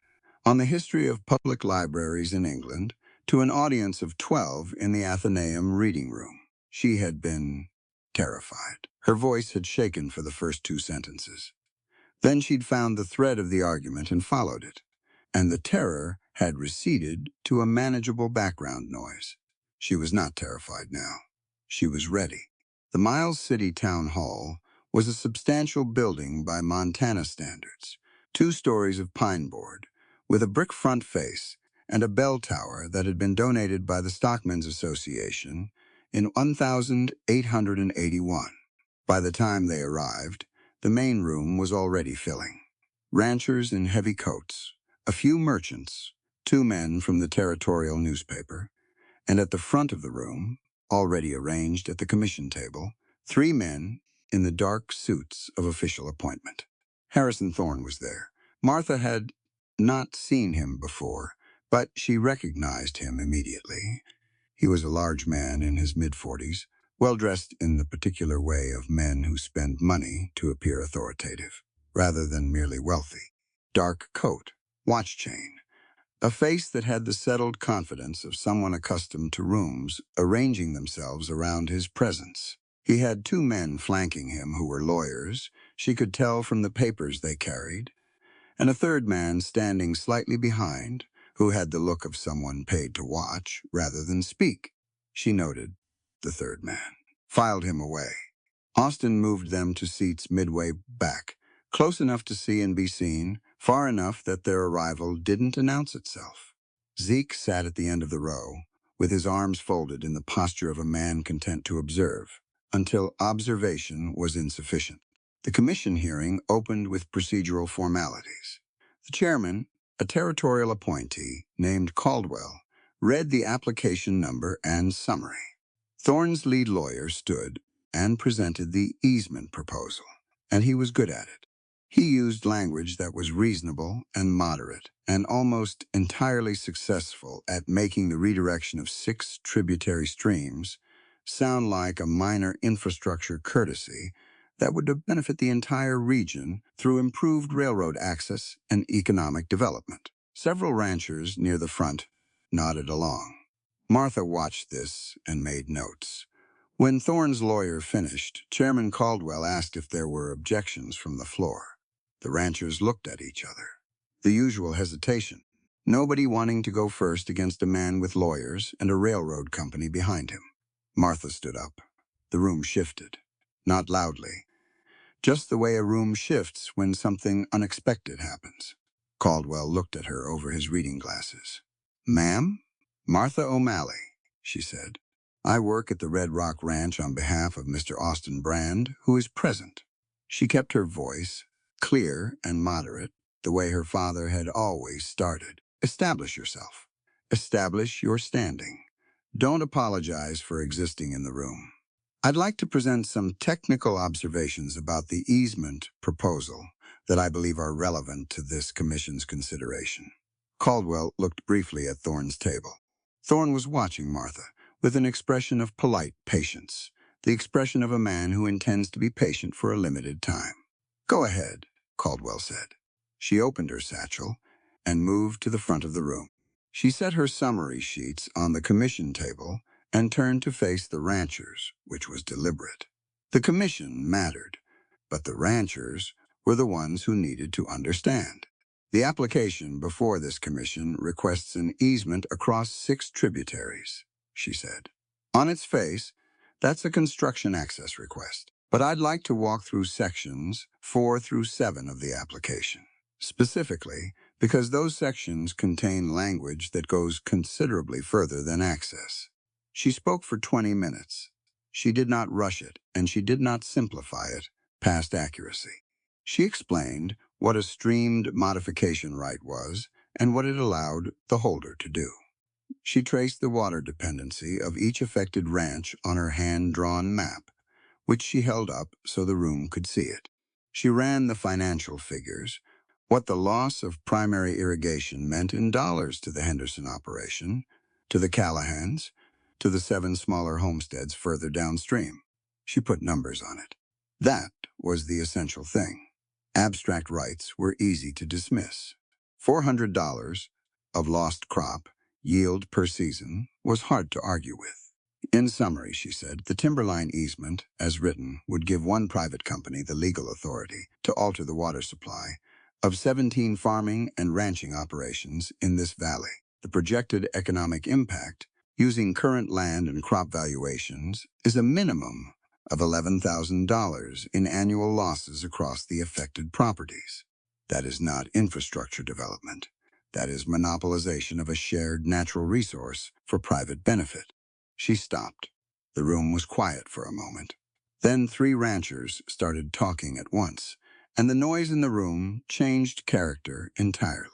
on the history of public libraries in England to an audience of 12 in the Athenaeum reading room. She had been terrified. Her voice had shaken for the first 2 sentences. Then she'd found the thread of the argument and followed it, and the terror had receded to a manageable background noise. She was not terrified now. She was ready. The Miles City Town Hall was a substantial building by Montana standards, 2 stories of pine board, with a brick front face and a bell tower that had been donated by the Stockmen's Association in 1881. By the time they arrived, the main room was already filling. Ranchers in heavy coats, a few merchants, 2 men from the territorial newspaper, and at the front of the room, already arranged at the commission table, 3 men in the dark suits of official appointment. Harrison Thorne was there. Martha had not seen him before, but she recognized him immediately. He was a large man in his mid-40s, well-dressed in the particular way of men who spend money to appear authoritative, rather than merely wealthy. Dark coat, watch chain, a face that had the settled confidence of someone accustomed to rooms arranging themselves around his presence. He had 2 men flanking him who were lawyers, she could tell from the papers they carried, and a 3rd man standing slightly behind, who had the look of someone paid to watch rather than speak. She noted the 3rd man, filed him away. Austin moved them to seats midway back, close enough to see and be seen, far enough that their arrival didn't announce itself. Zeke sat at the end of the row, with his arms folded in the posture of a man content to observe, until observation was insufficient. The commission hearing opened with procedural formalities. The chairman, a territorial appointee named Caldwell, read the application number and summary. Thorne's lead lawyer stood and presented the easement proposal, and he was good at it. He used language that was reasonable and moderate, and almost entirely successful at making the redirection of 6 tributary streams sound like a minor infrastructure courtesy that would benefit the entire region through improved railroad access and economic development. Several ranchers near the front nodded along. Martha watched this and made notes. When Thorne's lawyer finished, Chairman Caldwell asked if there were objections from the floor. The ranchers looked at each other. The usual hesitation. Nobody wanting to go first against a man with lawyers and a railroad company behind him. Martha stood up. The room shifted. Not loudly. Just the way a room shifts when something unexpected happens. Caldwell looked at her over his reading glasses. "Ma'am? Martha O'Malley," she said. "I work at the Red Rock Ranch on behalf of Mr. Austin Brand, who is present." She kept her voice clear and moderate, the way her father had always started. "Establish yourself. Establish your standing. Don't apologize for existing in the room. I'd like to present some technical observations about the easement proposal that I believe are relevant to this commission's consideration." Caldwell looked briefly at Thorne's table. Thorne was watching Martha with an expression of polite patience, the expression of a man who intends to be patient for a limited time. "Go ahead," Caldwell said. She opened her satchel and moved to the front of the room. She set her summary sheets on the commission table and turned to face the ranchers, which was deliberate. The commission mattered, but the ranchers were the ones who needed to understand. The application before this commission requests an easement across 6 tributaries, she said. On its face, that's a construction access request, but I'd like to walk through sections 4 through 7 of the application, specifically because those sections contain language that goes considerably further than access. She spoke for 20 minutes. She did not rush it, and she did not simplify it past accuracy. She explained what a streamed modification right was and what it allowed the holder to do. She traced the water dependency of each affected ranch on her hand-drawn map, which she held up so the room could see it. She ran the financial figures, what the loss of primary irrigation meant in dollars to the Henderson operation, to the Callahans, to the 7 smaller homesteads further downstream. She put numbers on it. That was the essential thing. Abstract rights were easy to dismiss. $400 of lost crop, yield per season, was hard to argue with. In summary, she said, the timberline easement, as written, would give one private company the legal authority to alter the water supply, of 17 farming and ranching operations in this valley. The projected economic impact, using current land and crop valuations, is a minimum of $11,000 in annual losses across the affected properties. That is not infrastructure development. That is monopolization of a shared natural resource for private benefit. She stopped. The room was quiet for a moment. Then 3 ranchers started talking at once, and the noise in the room changed character entirely.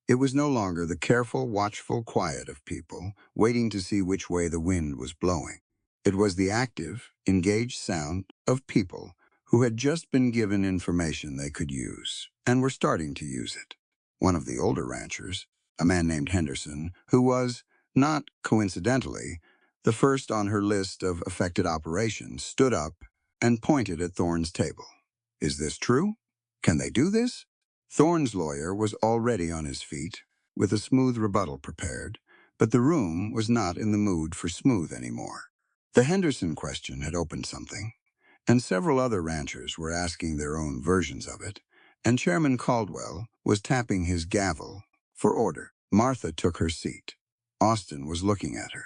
It was no longer the careful, watchful quiet of people waiting to see which way the wind was blowing. It was the active, engaged sound of people who had just been given information they could use and were starting to use it. One of the older ranchers, a man named Henderson, who was, not coincidentally, the first on her list of affected operations, stood up and pointed at Thorne's table. Is this true? Can they do this? Thorne's lawyer was already on his feet, with a smooth rebuttal prepared, but the room was not in the mood for smooth anymore. The Henderson question had opened something, and several other ranchers were asking their own versions of it, and Chairman Caldwell was tapping his gavel for order. Martha took her seat. Austin was looking at her.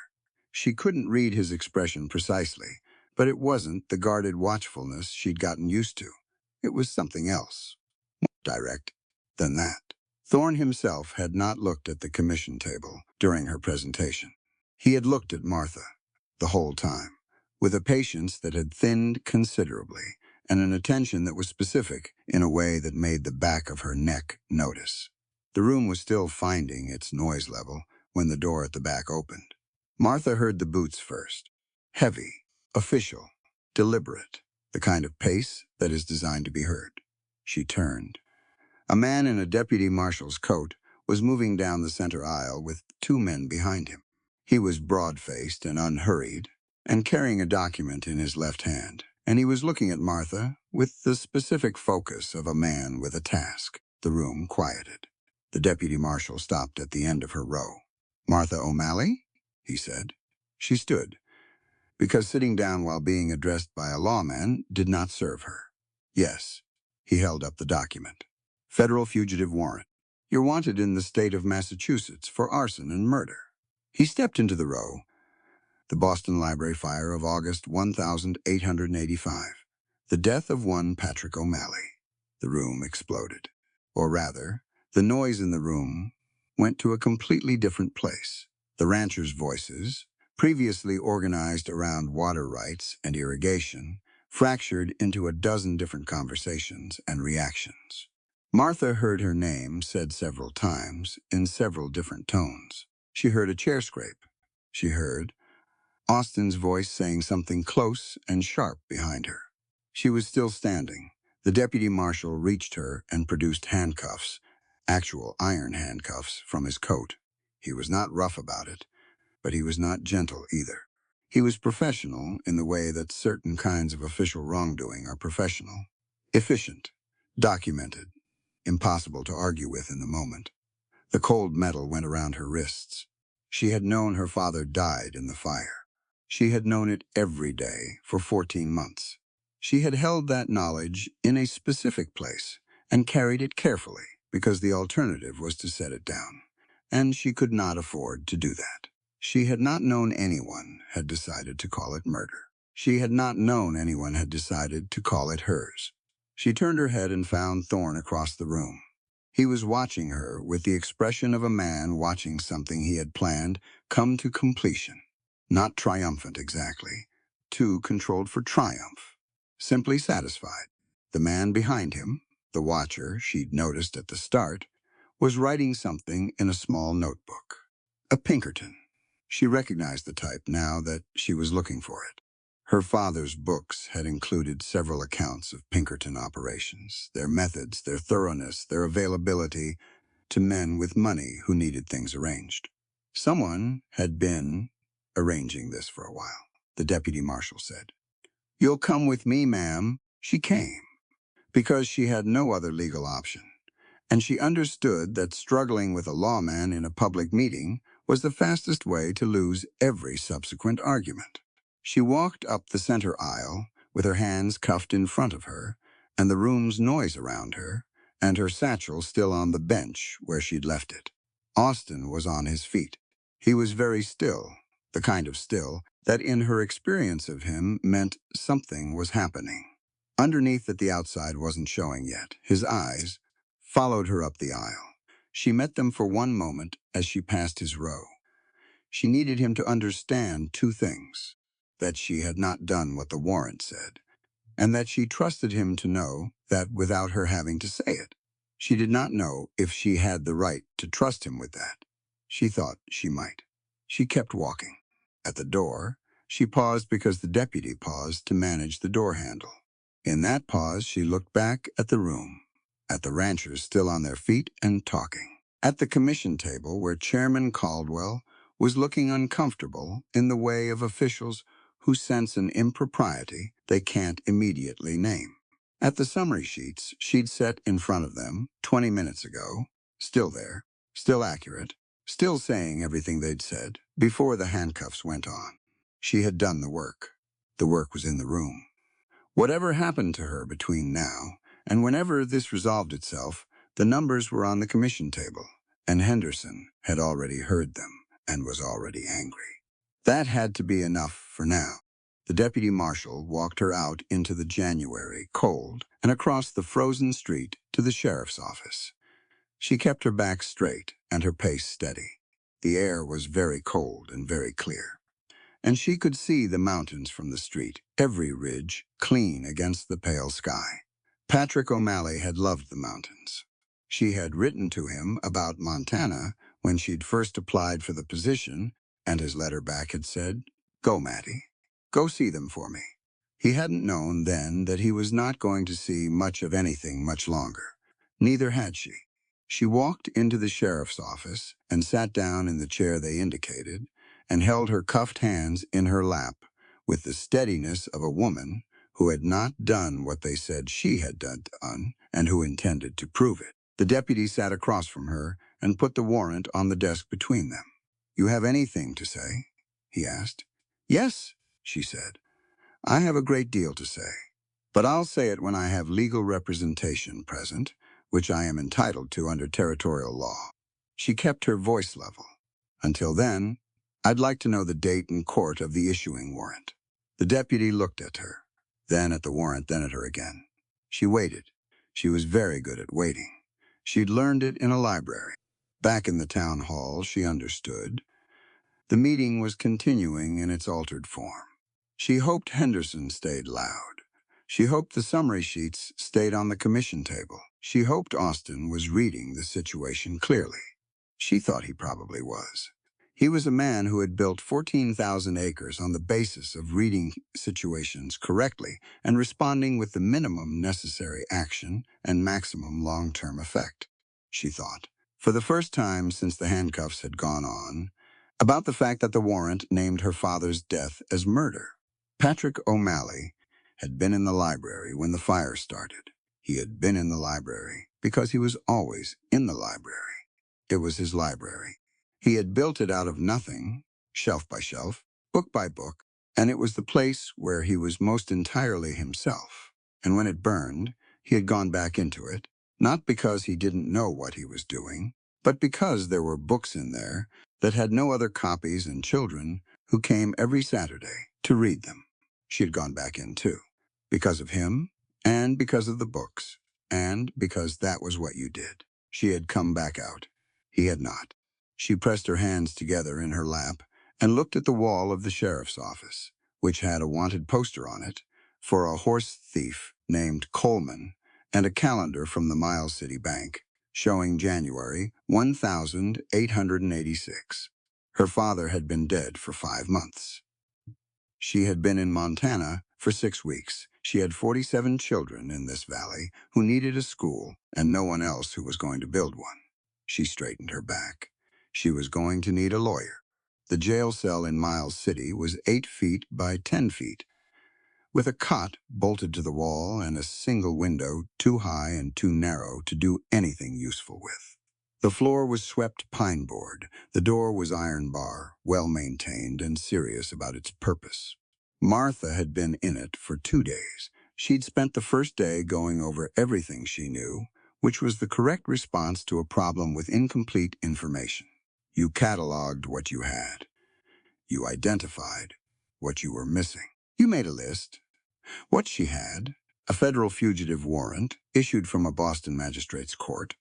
She couldn't read his expression precisely, but it wasn't the guarded watchfulness she'd gotten used to. It was something else, more direct than that. Thorne himself had not looked at the commission table during her presentation. He had looked at Martha the whole time, with a patience that had thinned considerably and an attention that was specific in a way that made the back of her neck notice. The room was still finding its noise level when the door at the back opened. Martha heard the boots first. Heavy, official, deliberate, the kind of pace that is designed to be heard. She turned. A man in a deputy marshal's coat was moving down the center aisle with 2 men behind him. He was broad-faced and unhurried, and carrying a document in his left hand, and he was looking at Martha with the specific focus of a man with a task. The room quieted. The deputy marshal stopped at the end of her row. "Martha O'Malley?" he said. She stood, because sitting down while being addressed by a lawman did not serve her. "Yes." He held up the document. "Federal fugitive warrant. You're wanted in the state of Massachusetts for arson and murder." He stepped into the row. The Boston Library fire of August 1885. The death of one Patrick O'Malley. The room exploded. Or rather, the noise in the room went to a completely different place. The ranchers' voices, previously organized around water rights and irrigation, fractured into a dozen different conversations and reactions. Martha heard her name said several times in several different tones. She heard a chair scrape. She heard Austin's voice saying something close and sharp behind her. She was still standing. The deputy marshal reached her and produced handcuffs, actual iron handcuffs, from his coat. He was not rough about it, but he was not gentle either. He was professional in the way that certain kinds of official wrongdoing are professional. Efficient, documented, impossible to argue with in the moment. The cold metal went around her wrists. She had known her father died in the fire. She had known it every day for 14 months. She had held that knowledge in a specific place and carried it carefully because the alternative was to set it down, and she could not afford to do that. She had not known anyone had decided to call it murder. She had not known anyone had decided to call it hers. She turned her head and found Thorne across the room. He was watching her with the expression of a man watching something he had planned come to completion. Not triumphant exactly, too controlled for triumph. Simply satisfied. The man behind him, the watcher she'd noticed at the start, was writing something in a small notebook. A Pinkerton. She recognized the type now that she was looking for it. Her father's books had included several accounts of Pinkerton operations, their methods, their thoroughness, their availability to men with money who needed things arranged. Someone had been arranging this for a while, the deputy marshal said. "You'll come with me, ma'am." She came, because she had no other legal option, and she understood that struggling with a lawman in a public meeting was the fastest way to lose every subsequent argument. She walked up the center aisle with her hands cuffed in front of her and the room's noise around her, and her satchel still on the bench where she'd left it. Austin was on his feet. He was very still, the kind of still that in her experience of him meant something was happening. Underneath that the outside wasn't showing yet, his eyes followed her up the aisle. She met them for one moment as she passed his row. She needed him to understand two things: that she had not done what the warrant said, and that she trusted him to know that without her having to say it. She did not know if she had the right to trust him with that. She thought she might. She kept walking. At the door, she paused because the deputy paused to manage the door handle. In that pause, she looked back at the room, at the ranchers still on their feet and talking, at the commission table where Chairman Caldwell was looking uncomfortable in the way of officials who sense an impropriety they can't immediately name. At the summary sheets she'd set in front of them 20 minutes ago, still there, still accurate, still saying everything they'd said before the handcuffs went on. She had done the work. The work was in the room. Whatever happened to her between now and whenever this resolved itself, the numbers were on the commission table, and Henderson had already heard them and was already angry. That had to be enough for now. The deputy marshal walked her out into the January cold and across the frozen street to the sheriff's office. She kept her back straight and her pace steady. The air was very cold and very clear, and she could see the mountains from the street, every ridge clean against the pale sky. Patrick O'Malley had loved the mountains. She had written to him about Montana when she'd first applied for the position, and his letter back had said, "Go, Mattie. Go see them for me." He hadn't known then that he was not going to see much of anything much longer. Neither had she. She walked into the sheriff's office and sat down in the chair they indicated and held her cuffed hands in her lap with the steadiness of a woman who had not done what they said she had done and who intended to prove it. The deputy sat across from her and put the warrant on the desk between them. "You have anything to say?" he asked. "Yes," she said. "I have a great deal to say, but I'll say it when I have legal representation present, which I am entitled to under territorial law." She kept her voice level. "Until then, I'd like to know the date and court of the issuing warrant." The deputy looked at her, then at the warrant, then at her again. She waited. She was very good at waiting. She'd learned it in a library. Back in the town hall, she understood. The meeting was continuing in its altered form. She hoped Henderson stayed loud. She hoped the summary sheets stayed on the commission table. She hoped Austin was reading the situation clearly. She thought he probably was. He was a man who had built 14,000 acres on the basis of reading situations correctly and responding with the minimum necessary action and maximum long-term effect, she thought, for the first time since the handcuffs had gone on, about the fact that the warrant named her father's death as murder. Patrick O'Malley had been in the library when the fire started. He had been in the library because he was always in the library. It was his library. He had built it out of nothing, shelf by shelf, book by book, and it was the place where he was most entirely himself. And when it burned, he had gone back into it, not because he didn't know what he was doing, but because there were books in there that had no other copies and children who came every Saturday to read them. She had gone back in too, because of him, and because of the books, and because that was what you did. She had come back out. He had not. She pressed her hands together in her lap and looked at the wall of the sheriff's office, which had a wanted poster on it for a horse thief named Coleman and a calendar from the Miles City Bank showing January 1886. Her father had been dead for 5 months. She had been in Montana for 6 weeks. She had 47 children in this valley who needed a school and no one else who was going to build one. She straightened her back. She was going to need a lawyer. The jail cell in Miles City was 8 feet by 10 feet, with a cot bolted to the wall and a single window too high and too narrow to do anything useful with. The floor was swept pine board. The door was iron bar, well-maintained and serious about its purpose. Martha had been in it for 2 days. She'd spent the first day going over everything she knew, which was the correct response to a problem with incomplete information. You cataloged what you had. You identified what you were missing. You made a list. What she had: a federal fugitive warrant issued from a Boston magistrate's court,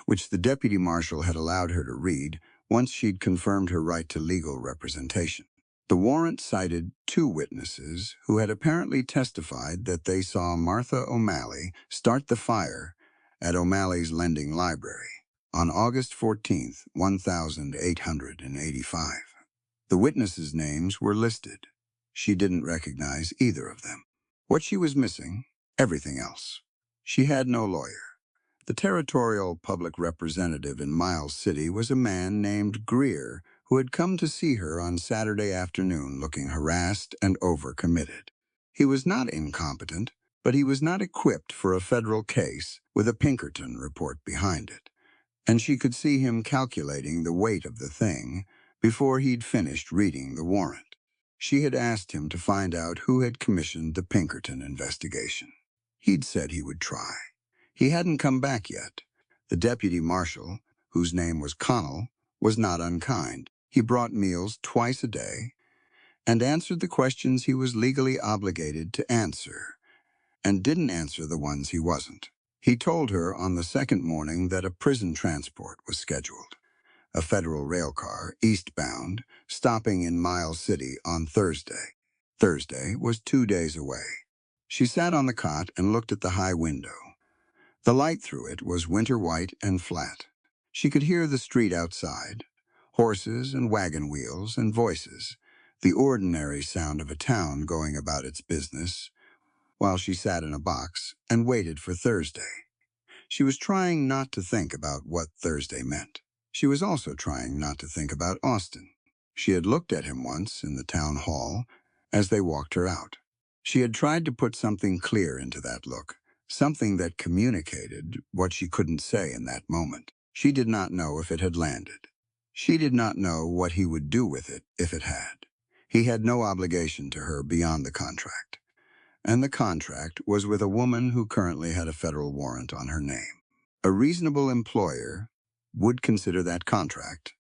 which the deputy marshal had allowed her to read once she'd confirmed her right to legal representation. The warrant cited two witnesses who had apparently testified that they saw Martha O'Malley start the fire at O'Malley's lending library on August 14th, 1885. The witnesses' names were listed. She didn't recognize either of them. What she was missing: everything else. She had no lawyer. The territorial public representative in Miles City was a man named Greer, who had come to see her on Saturday afternoon looking harassed and overcommitted. He was not incompetent, but he was not equipped for a federal case with a Pinkerton report behind it, and she could see him calculating the weight of the thing before he'd finished reading the warrant. She had asked him to find out who had commissioned the Pinkerton investigation. He'd said he would try. He hadn't come back yet. The deputy marshal, whose name was Connell, was not unkind. He brought meals twice a day and answered the questions he was legally obligated to answer, and didn't answer the ones he wasn't. He told her on the second morning that a prison transport was scheduled, a federal rail car, eastbound, stopping in Miles City on Thursday. Thursday was 2 days away. She sat on the cot and looked at the high window. The light through it was winter white and flat. She could hear the street outside, horses and wagon wheels and voices, the ordinary sound of a town going about its business, while she sat in a box and waited for Thursday. She was trying not to think about what Thursday meant. She was also trying not to think about Austin. She had looked at him once in the town hall as they walked her out. She had tried to put something clear into that look, something that communicated what she couldn't say in that moment. She did not know if it had landed. She did not know what he would do with it if it had. He had no obligation to her beyond the contract. And the contract was with a woman who currently had a federal warrant on her name. A reasonable employer would consider that contract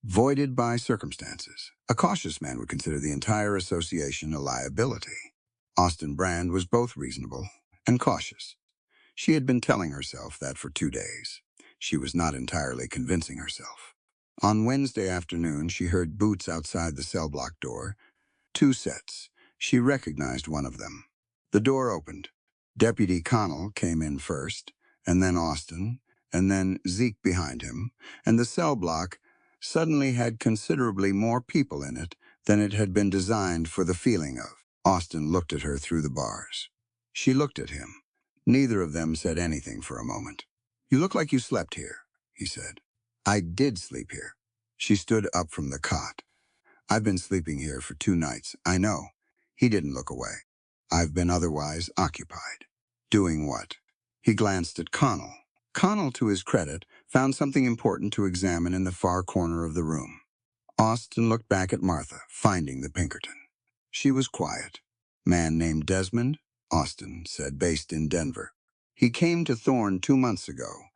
voided by circumstances. A cautious man would consider the entire association a liability. Austin Brand was both reasonable and cautious. She had been telling herself that for 2 days. She was not entirely convincing herself. On Wednesday afternoon, she heard boots outside the cell block door. 2 sets. She recognized one of them. The door opened. Deputy Connell came in first, and then Austin, and then Zeke behind him, and the cell block suddenly had considerably more people in it than it had been designed for the feeling of. Austin looked at her through the bars. She looked at him. Neither of them said anything for a moment. "You look like you slept here," he said. "I did sleep here." She stood up from the cot. "I've been sleeping here for 2 nights, I know." He didn't look away. "I've been otherwise occupied." "Doing what?" He glanced at Connell. Connell, to his credit, found something important to examine in the far corner of the room. Austin looked back at Martha, finding the Pinkerton. She was quiet. "Man named Desmond," Austin said, "based in Denver. He came to Thorne 2 months ago.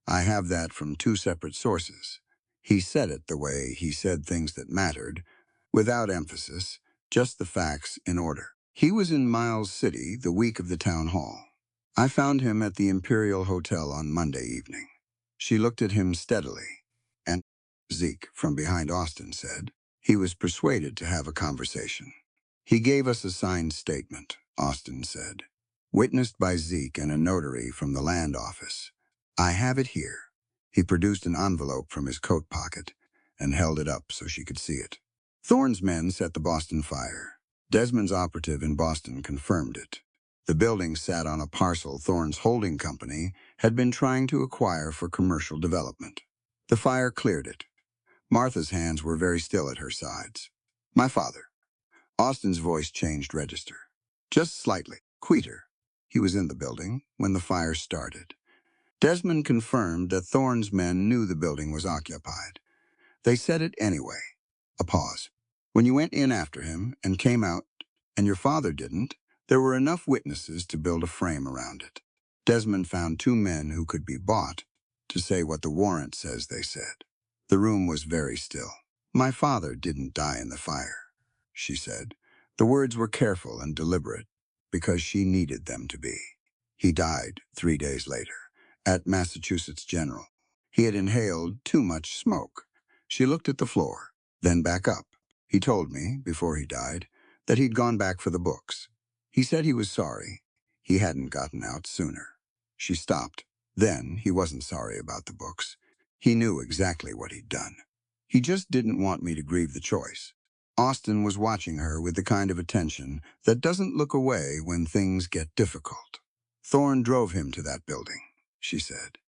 I have that from 2 separate sources." He said it the way he said things that mattered, without emphasis, just the facts in order. "He was in Miles City the week of the town hall. I found him at the Imperial Hotel on Monday evening." She looked at him steadily, and Zeke, from behind Austin, said, "He was persuaded to have a conversation." "He gave us a signed statement," Austin said, "witnessed by Zeke and a notary from the land office. I have it here." He produced an envelope from his coat pocket and held it up so she could see it. "Thorne's men set the Boston fire. Desmond's operative in Boston confirmed it. The building sat on a parcel Thorne's holding company had been trying to acquire for commercial development. The fire cleared it." Martha's hands were very still at her sides. "My father." Austin's voice changed register. Just slightly. "Queter. He was in the building when the fire started. Desmond confirmed that Thorne's men knew the building was occupied. They said it anyway." A pause. "When you went in after him and came out, and your father didn't, there were enough witnesses to build a frame around it." Desmond found two men who could be bought to say what the warrant says they said. The room was very still. "My father didn't die in the fire," she said. The words were careful and deliberate because she needed them to be. "He died 3 days later at Massachusetts General. He had inhaled too much smoke." She looked at the floor, then back up. "He told me, before he died, that he'd gone back for the books. He said he was sorry he hadn't gotten out sooner." She stopped. "Then he wasn't sorry about the books. He knew exactly what he'd done. He just didn't want me to grieve the choice." Austin was watching her with the kind of attention that doesn't look away when things get difficult. "Thorne drove him to that building," she said,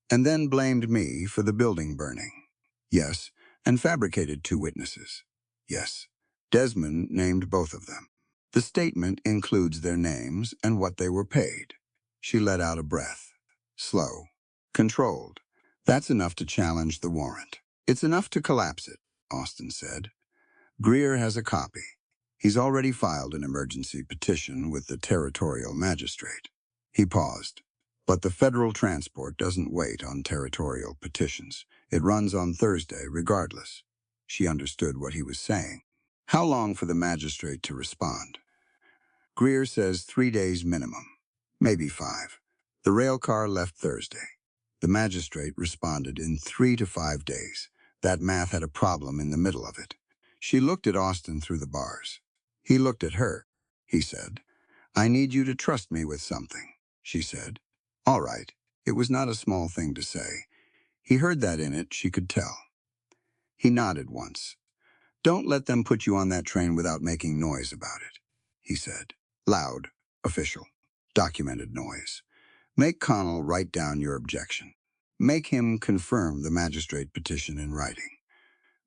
"and then blamed me for the building burning." "Yes, and fabricated 2 witnesses." "Yes." Desmond named both of them. "The statement includes their names and what they were paid." She let out a breath. Slow. Controlled. "That's enough to challenge the warrant." "It's enough to collapse it," Austin said. "Greer has a copy. He's already filed an emergency petition with the territorial magistrate." He paused. "But the federal transport doesn't wait on territorial petitions. It runs on Thursday regardless." She understood what he was saying. "How long for the magistrate to respond?" "Greer says 3 days minimum, maybe 5. The rail car left Thursday. The magistrate responded in 3 to 5 days. That math had a problem in the middle of it." She looked at Austin through the bars. He looked at her. He said, "I need you to trust me with something," she said. "All right." It was not a small thing to say. He heard that in it, she could tell. He nodded once. "Don't let them put you on that train without making noise about it," he said. Loud, official, documented noise. "Make Connell write down your objection. Make him confirm the magistrate petition in writing.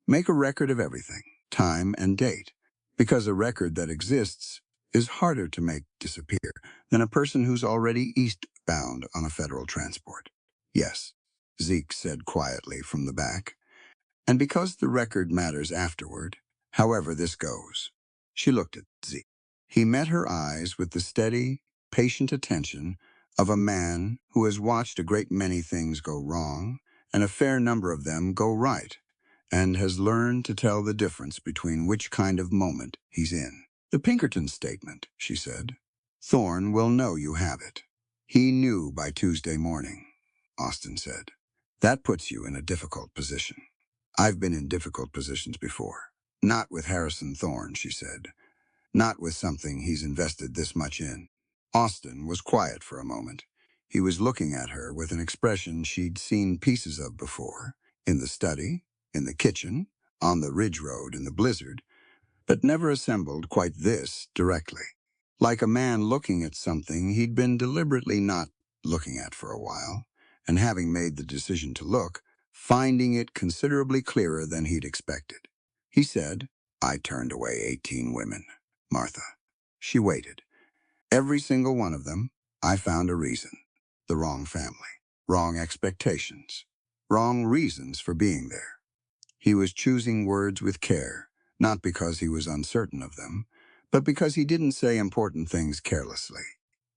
Make a record of everything, time and date, because a record that exists is harder to make disappear than a person who's already eastbound on a federal transport." "Yes," Zeke said quietly from the back. "And because the record matters afterward, however this goes." She looked at Zeke. He met her eyes with the steady, patient attention of a man who has watched a great many things go wrong and a fair number of them go right, and has learned to tell the difference between which kind of moment he's in. "The Pinkerton statement," she said. "Thorne will know you have it." "He knew by Tuesday morning," Austin said. "That puts you in a difficult position." "I've been in difficult positions before." "Not with Harrison Thorne," she said. "Not with something he's invested this much in." Austin was quiet for a moment. He was looking at her with an expression she'd seen pieces of before, in the study, in the kitchen, on the ridge road in the blizzard, but never assembled quite this directly. Like a man looking at something he'd been deliberately not looking at for a while, and having made the decision to look, finding it considerably clearer than he'd expected. He said, "I turned away 18 women, Martha." She waited. "Every single one of them, I found a reason. The wrong family, wrong expectations, wrong reasons for being there." He was choosing words with care, not because he was uncertain of them, but because he didn't say important things carelessly.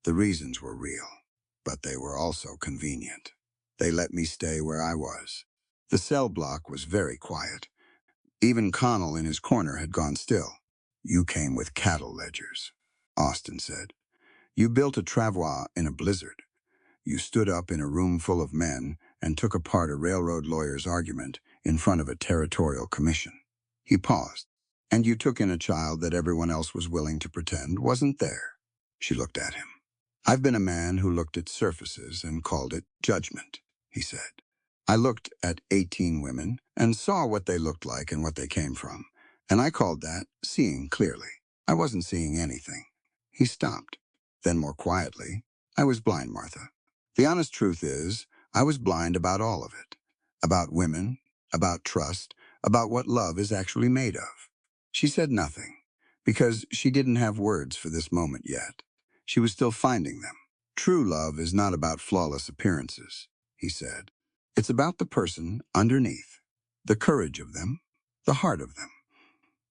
"The reasons were real, but they were also convenient. They let me stay where I was." The cell block was very quiet. Even Connell in his corner had gone still. "You came with cattle ledgers," Austin said. "You built a travois in a blizzard. You stood up in a room full of men and took apart a railroad lawyer's argument in front of a territorial commission." He paused. "And you took in a child that everyone else was willing to pretend wasn't there." She looked at him. "I've been a man who looked at surfaces and called it judgment," he said. "I looked at 18 women and saw what they looked like and what they came from, and I called that seeing clearly. I wasn't seeing anything." He stopped. Then more quietly, "I was blind, Martha. The honest truth is, I was blind about all of it. About women, about trust, about what love is actually made of." She said nothing, because she didn't have words for this moment yet. She was still finding them. "True love is not about flawless appearances," he said. "It's about the person underneath, the courage of them, the heart of them."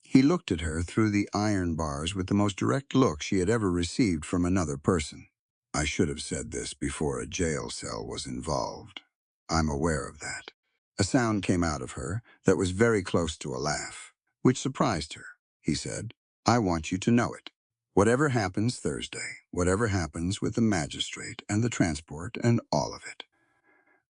He looked at her through the iron bars with the most direct look she had ever received from another person. I should have said this before a jail cell was involved. I'm aware of that. A sound came out of her that was very close to a laugh, which surprised her. He said, I want you to know it. Whatever happens Thursday, whatever happens with the magistrate and the transport and all of it,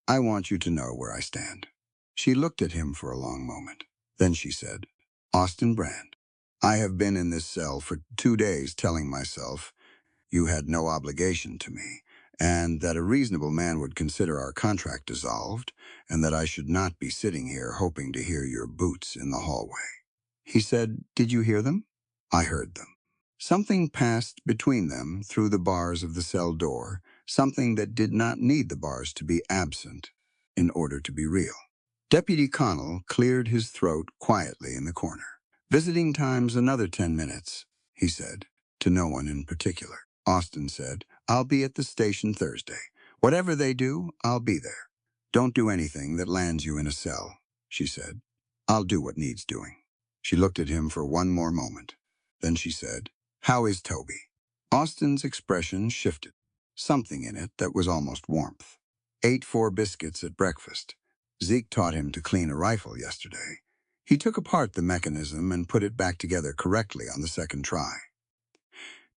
I want you to know where I stand. She looked at him for a long moment. Then she said, Austin Brand, I have been in this cell for 2 days telling myself you had no obligation to me, and that a reasonable man would consider our contract dissolved, and that I should not be sitting here hoping to hear your boots in the hallway. He said, Did you hear them? I heard them. Something passed between them through the bars of the cell door, something that did not need the bars to be absent in order to be real. Deputy Connell cleared his throat quietly in the corner. Visiting time's another 10 minutes, he said, to no one in particular. Austin said, I'll be at the station Thursday. Whatever they do, I'll be there. Don't do anything that lands you in a cell, she said. I'll do what needs doing. She looked at him for one more moment. Then she said, How is Toby? Austin's expression shifted, something in it that was almost warmth. Ate 4 biscuits at breakfast. Zeke taught him to clean a rifle yesterday. He took apart the mechanism and put it back together correctly on the second try.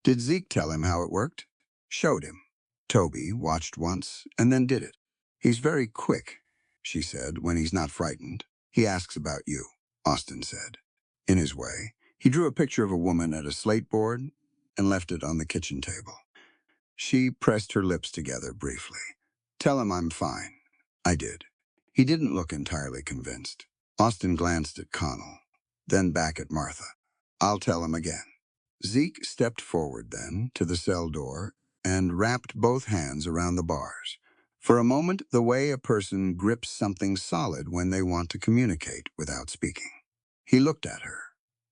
Did Zeke tell him how it worked? Showed him. Toby watched once and then did it. He's very quick, she said, when he's not frightened. He asks about you, Austin said. In his way, he drew a picture of a woman at a slate board and left it on the kitchen table. She pressed her lips together briefly. Tell him I'm fine. I did. He didn't look entirely convinced. Austin glanced at Connell, then back at Martha. I'll tell him again. Zeke stepped forward then to the cell door and wrapped both hands around the bars. For a moment, the way a person grips something solid when they want to communicate without speaking. He looked at her.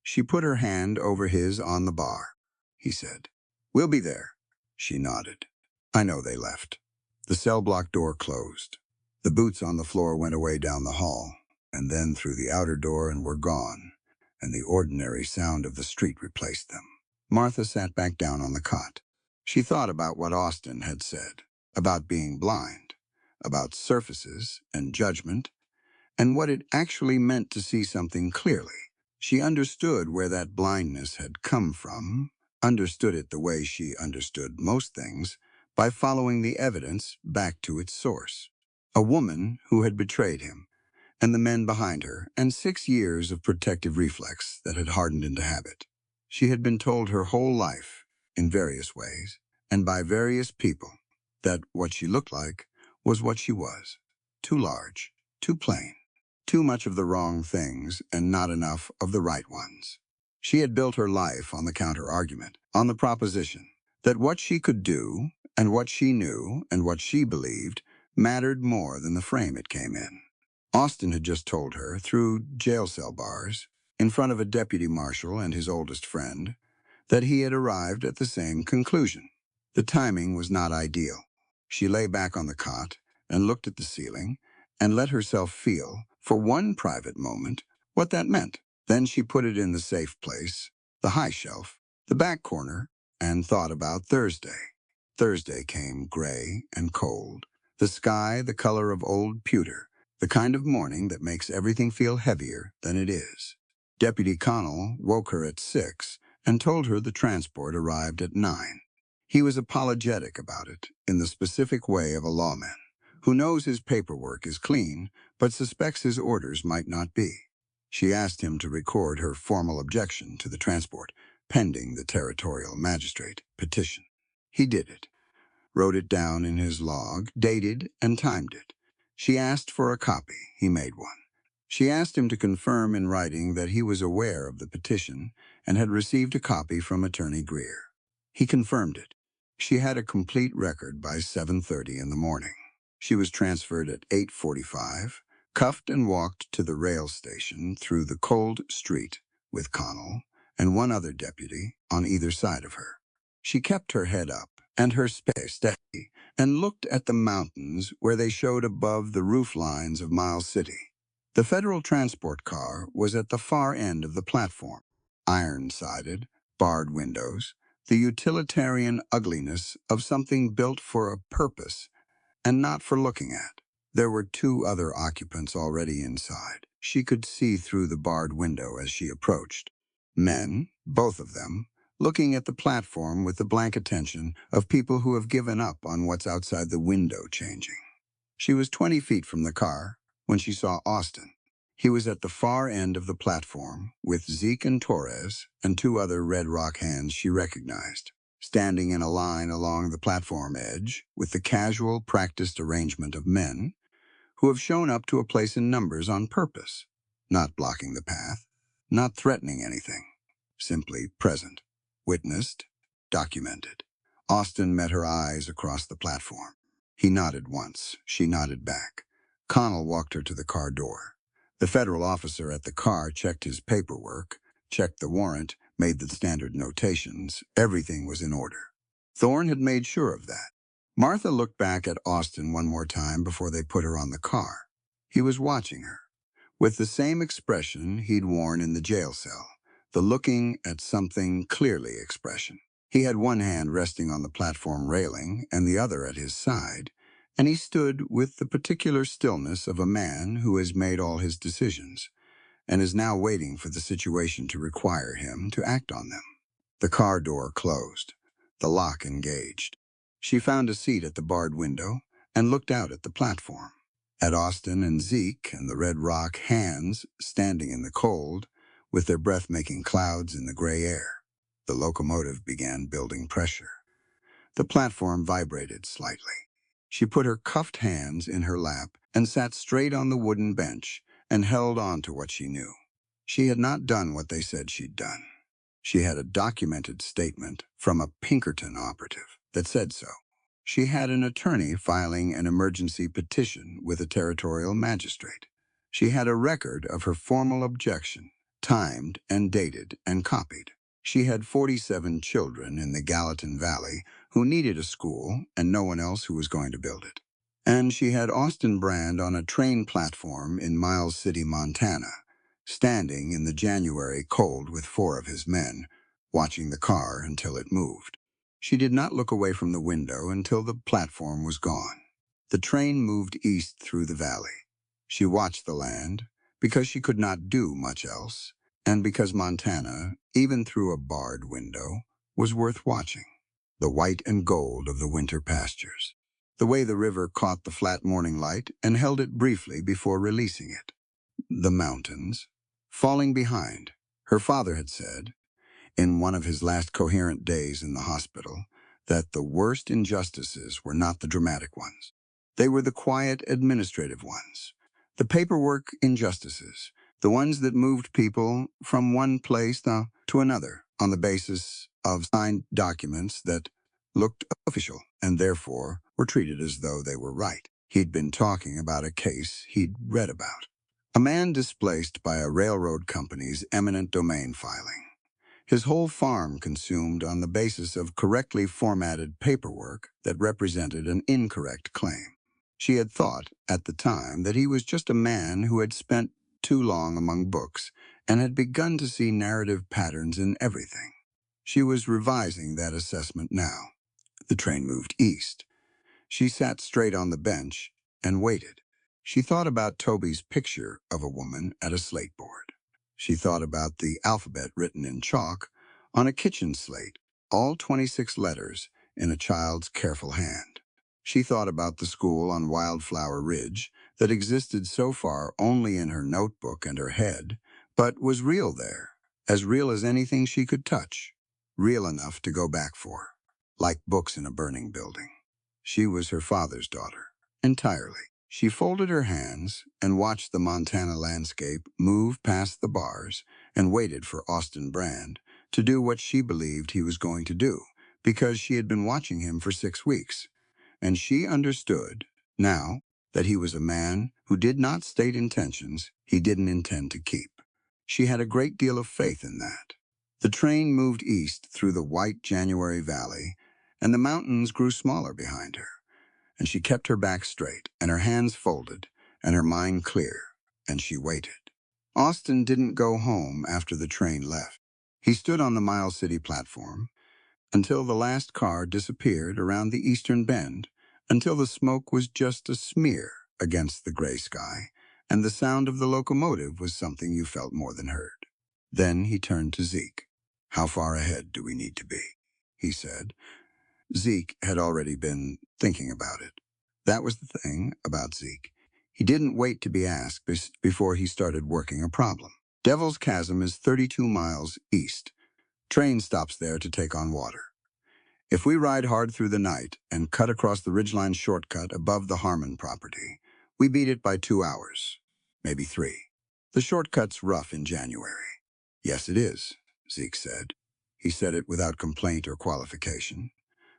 She put her hand over his on the bar. He said, We'll be there. She nodded. I know they left. The cell block door closed. The boots on the floor went away down the hall, and then through the outer door and were gone, and the ordinary sound of the street replaced them. Martha sat back down on the cot. She thought about what Austin had said, about being blind, about surfaces and judgment, and what it actually meant to see something clearly. She understood where that blindness had come from, understood it the way she understood most things, by following the evidence back to its source. A woman who had betrayed him, and the men behind her, and 6 years of protective reflex that had hardened into habit. She had been told her whole life, in various ways, and by various people, that what she looked like was what she was. Too large, too plain, too much of the wrong things and not enough of the right ones. She had built her life on the counter-argument, on the proposition that what she could do, and what she knew, and what she believed, mattered more than the frame it came in. Austin had just told her, through jail cell bars, in front of a deputy marshal and his oldest friend, that he had arrived at the same conclusion. The timing was not ideal. She lay back on the cot and looked at the ceiling and let herself feel, for one private moment, what that meant. Then she put it in the safe place, the high shelf, the back corner, and thought about Thursday. Thursday came gray and cold, the sky the color of old pewter, the kind of morning that makes everything feel heavier than it is. Deputy Connell woke her at 6 and told her the transport arrived at 9. He was apologetic about it, in the specific way of a lawman, who knows his paperwork is clean, but suspects his orders might not be. She asked him to record her formal objection to the transport, pending the territorial magistrate petition. He did it, wrote it down in his log, dated and timed it. She asked for a copy. He made one. She asked him to confirm in writing that he was aware of the petition and had received a copy from Attorney Greer. He confirmed it. She had a complete record by 7:30 in the morning. She was transferred at 8:45, cuffed and walked to the rail station through the cold street with Connell and one other deputy on either side of her. She kept her head up and her space steady and looked at the mountains where they showed above the roof lines of Miles City. The federal transport car was at the far end of the platform, iron-sided, barred windows, the utilitarian ugliness of something built for a purpose and not for looking at. There were two other occupants already inside. She could see through the barred window as she approached. Men, both of them, looking at the platform with the blank attention of people who have given up on what's outside the window changing. She was 20 feet from the car when she saw Austin. He was at the far end of the platform with Zeke and Torres and two other Red Rock hands she recognized, standing in a line along the platform edge with the casual, practiced arrangement of men who have shown up to a place in numbers on purpose, not blocking the path, not threatening anything, simply present, witnessed, documented. Austin met her eyes across the platform. He nodded once. She nodded back. Connell walked her to the car door. The federal officer at the car checked his paperwork, checked the warrant, made the standard notations. Everything was in order. Thorne had made sure of that. Martha looked back at Austin one more time before they put her on the car. He was watching her, with the same expression he'd worn in the jail cell, the looking at something clearly expression. He had one hand resting on the platform railing and the other at his side, and he stood with the particular stillness of a man who has made all his decisions and is now waiting for the situation to require him to act on them. The car door closed, the lock engaged. She found a seat at the barred window and looked out at the platform, at Austin and Zeke and the Red Rock hands standing in the cold with their breath-making clouds in the gray air. The locomotive began building pressure. The platform vibrated slightly. She put her cuffed hands in her lap and sat straight on the wooden bench and held on to what she knew. She had not done what they said she'd done. She had a documented statement from a Pinkerton operative that said so. She had an attorney filing an emergency petition with a territorial magistrate. She had a record of her formal objection, timed and dated and copied. She had 47 children in the Gallatin Valley who needed a school and no one else who was going to build it. And she had Austin Brand on a train platform in Miles City, Montana, standing in the January cold with 4 of his men, watching the car until it moved. She did not look away from the window until the platform was gone. The train moved east through the valley. She watched the land because she could not do much else, and because Montana, even through a barred window, was worth watching. The white and gold of the winter pastures. The way the river caught the flat morning light and held it briefly before releasing it. The mountains, falling behind. Her father had said, in one of his last coherent days in the hospital, that the worst injustices were not the dramatic ones. They were the quiet, administrative ones. The paperwork injustices, the ones that moved people from one place to another on the basis of signed documents that looked official and therefore were treated as though they were right. He'd been talking about a case he'd read about. A man displaced by a railroad company's eminent domain filing. His whole farm consumed on the basis of correctly formatted paperwork that represented an incorrect claim. She had thought, at the time, that he was just a man who had spent too long among books and had begun to see narrative patterns in everything. She was revising that assessment now. The train moved east. She sat straight on the bench and waited. She thought about Toby's picture of a woman at a slate board. She thought about the alphabet written in chalk on a kitchen slate, all 26 letters in a child's careful hand. She thought about the school on Wildflower Ridge that existed so far only in her notebook and her head, but was real there, as real as anything she could touch, real enough to go back for, like books in a burning building. She was her father's daughter, entirely. She folded her hands and watched the Montana landscape move past the bars and waited for Austin Brand to do what she believed he was going to do, because she had been watching him for 6 weeks. And she understood, now, that he was a man who did not state intentions he didn't intend to keep. She had a great deal of faith in that. The train moved east through the white January valley, and the mountains grew smaller behind her. And she kept her back straight, and her hands folded, and her mind clear, and she waited. Austin didn't go home after the train left. He stood on the Miles City platform, until the last car disappeared around the eastern bend, until the smoke was just a smear against the gray sky, and the sound of the locomotive was something you felt more than heard. Then he turned to Zeke. "How far ahead do we need to be?" he said. Zeke had already been thinking about it. That was the thing about Zeke. He didn't wait to be asked before he started working a problem. Devil's Chasm is 32 miles east. Train stops there to take on water. If we ride hard through the night and cut across the Ridgeline shortcut above the Harmon property, we beat it by 2 hours, maybe 3. The shortcut's rough in January. "Yes, it is," Zeke said. He said it without complaint or qualification.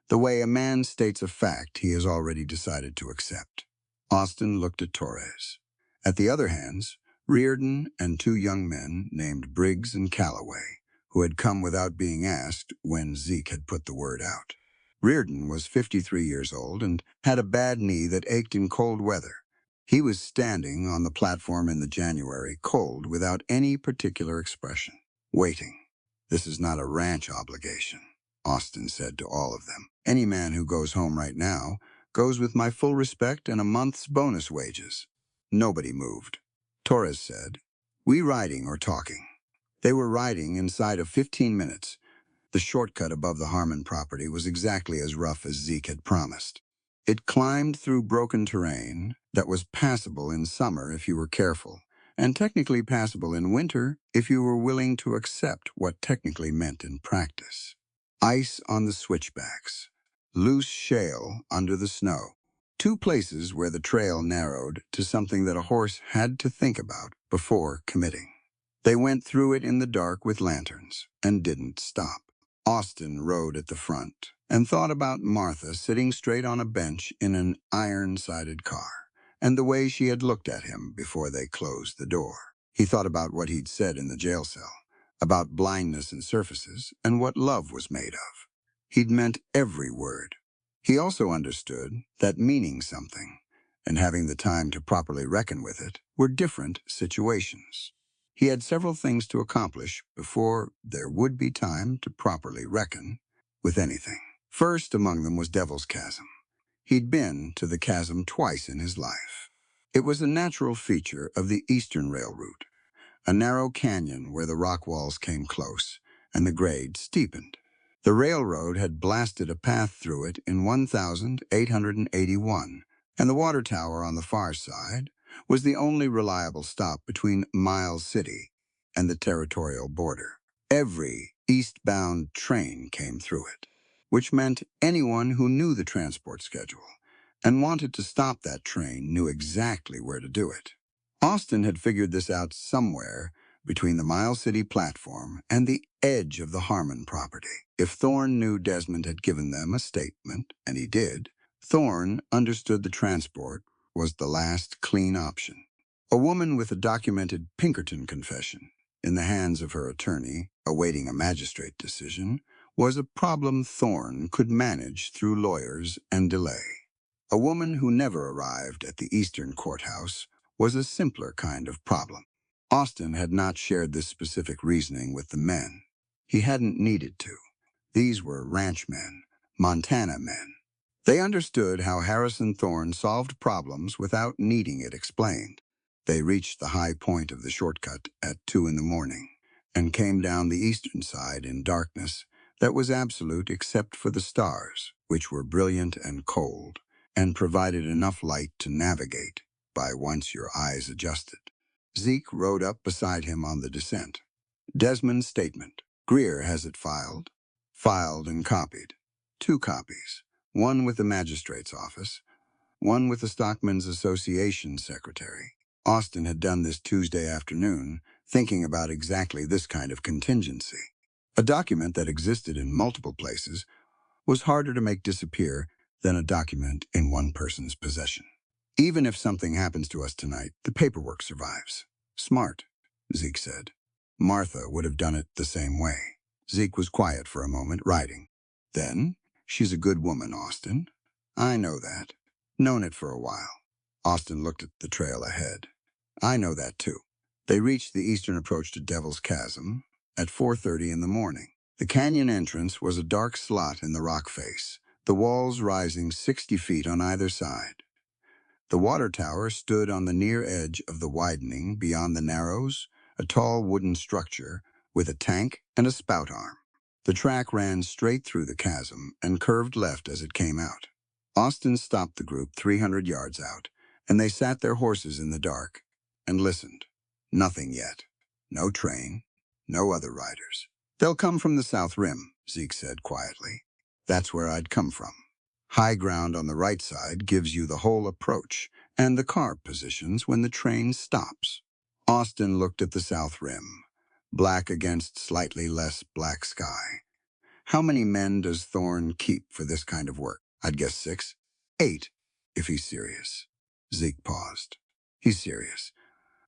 The way a man states a fact he has already decided to accept. Austin looked at Torres. At the other hands, Reardon and 2 young men named Briggs and Calloway, who had come without being asked when Zeke had put the word out. Reardon was 53 years old and had a bad knee that ached in cold weather. He was standing on the platform in the January cold without any particular expression, waiting. "This is not a ranch obligation," Austin said to all of them. "Any man who goes home right now goes with my full respect and a month's bonus wages." Nobody moved. Torres said, "We riding or talking?" They were riding inside of 15 minutes. The shortcut above the Harmon property was exactly as rough as Zeke had promised. It climbed through broken terrain that was passable in summer if you were careful, and technically passable in winter if you were willing to accept what technically meant in practice. Ice on the switchbacks, loose shale under the snow, 2 places where the trail narrowed to something that a horse had to think about before committing. They went through it in the dark with lanterns and didn't stop. Austin rode at the front and thought about Martha sitting straight on a bench in an iron-sided car, and the way she had looked at him before they closed the door. He thought about what he'd said in the jail cell, about blindness and surfaces, and what love was made of. He'd meant every word. He also understood that meaning something, and having the time to properly reckon with it, were different situations. He had several things to accomplish before there would be time to properly reckon with anything. First among them was Devil's Chasm. He'd been to the chasm twice in his life. It was a natural feature of the Eastern Rail route, a narrow canyon where the rock walls came close and the grade steepened. The railroad had blasted a path through it in 1881, and the water tower on the far side was the only reliable stop between Miles City and the territorial border. Every eastbound train came through it, which meant anyone who knew the transport schedule and wanted to stop that train knew exactly where to do it. Austin had figured this out somewhere between the Miles City platform and the edge of the Harmon property. If Thorne knew Desmond had given them a statement, and he did, Thorne understood the transport was the last clean option. A woman with a documented Pinkerton confession in the hands of her attorney, awaiting a magistrate decision, was a problem Thorne could manage through lawyers and delay. A woman who never arrived at the Eastern Courthouse was a simpler kind of problem. Austin had not shared this specific reasoning with the men. He hadn't needed to. These were ranchmen, Montana men. They understood how Harrison Thorne solved problems without needing it explained. They reached the high point of the shortcut at 2 in the morning and came down the eastern side in darkness that was absolute except for the stars, which were brilliant and cold and provided enough light to navigate by once your eyes adjusted. Zeke rode up beside him on the descent. Desmond's statement. Greer has it filed. Filed and copied. 2 copies. One with the magistrate's office. One with the Stockmen's Association secretary. Austin had done this Tuesday afternoon, thinking about exactly this kind of contingency. A document that existed in multiple places was harder to make disappear than a document in one person's possession. Even if something happens to us tonight, the paperwork survives. Smart, Zeke said. Martha would have done it the same way. Zeke was quiet for a moment, writing. Then, she's a good woman, Austin. I know that. Known it for a while. Austin looked at the trail ahead. I know that too. They reached the eastern approach to Devil's Chasm at 4:30 in the morning. The canyon entrance was a dark slot in the rock face, the walls rising 60 feet on either side. The water tower stood on the near edge of the widening beyond the narrows, a tall wooden structure with a tank and a spout arm. The track ran straight through the chasm and curved left as it came out. Austin stopped the group 300 yards out, and they sat their horses in the dark and listened. Nothing yet. No train, no other riders. "They'll come from the South Rim," Zeke said quietly. "That's where I'd come from. High ground on the right side gives you the whole approach and the car positions when the train stops." Austin looked at the South Rim, black against slightly less black sky. "How many men does Thorne keep for this kind of work?" "I'd guess 6. 8, if he's serious." Zeke paused. "He's serious."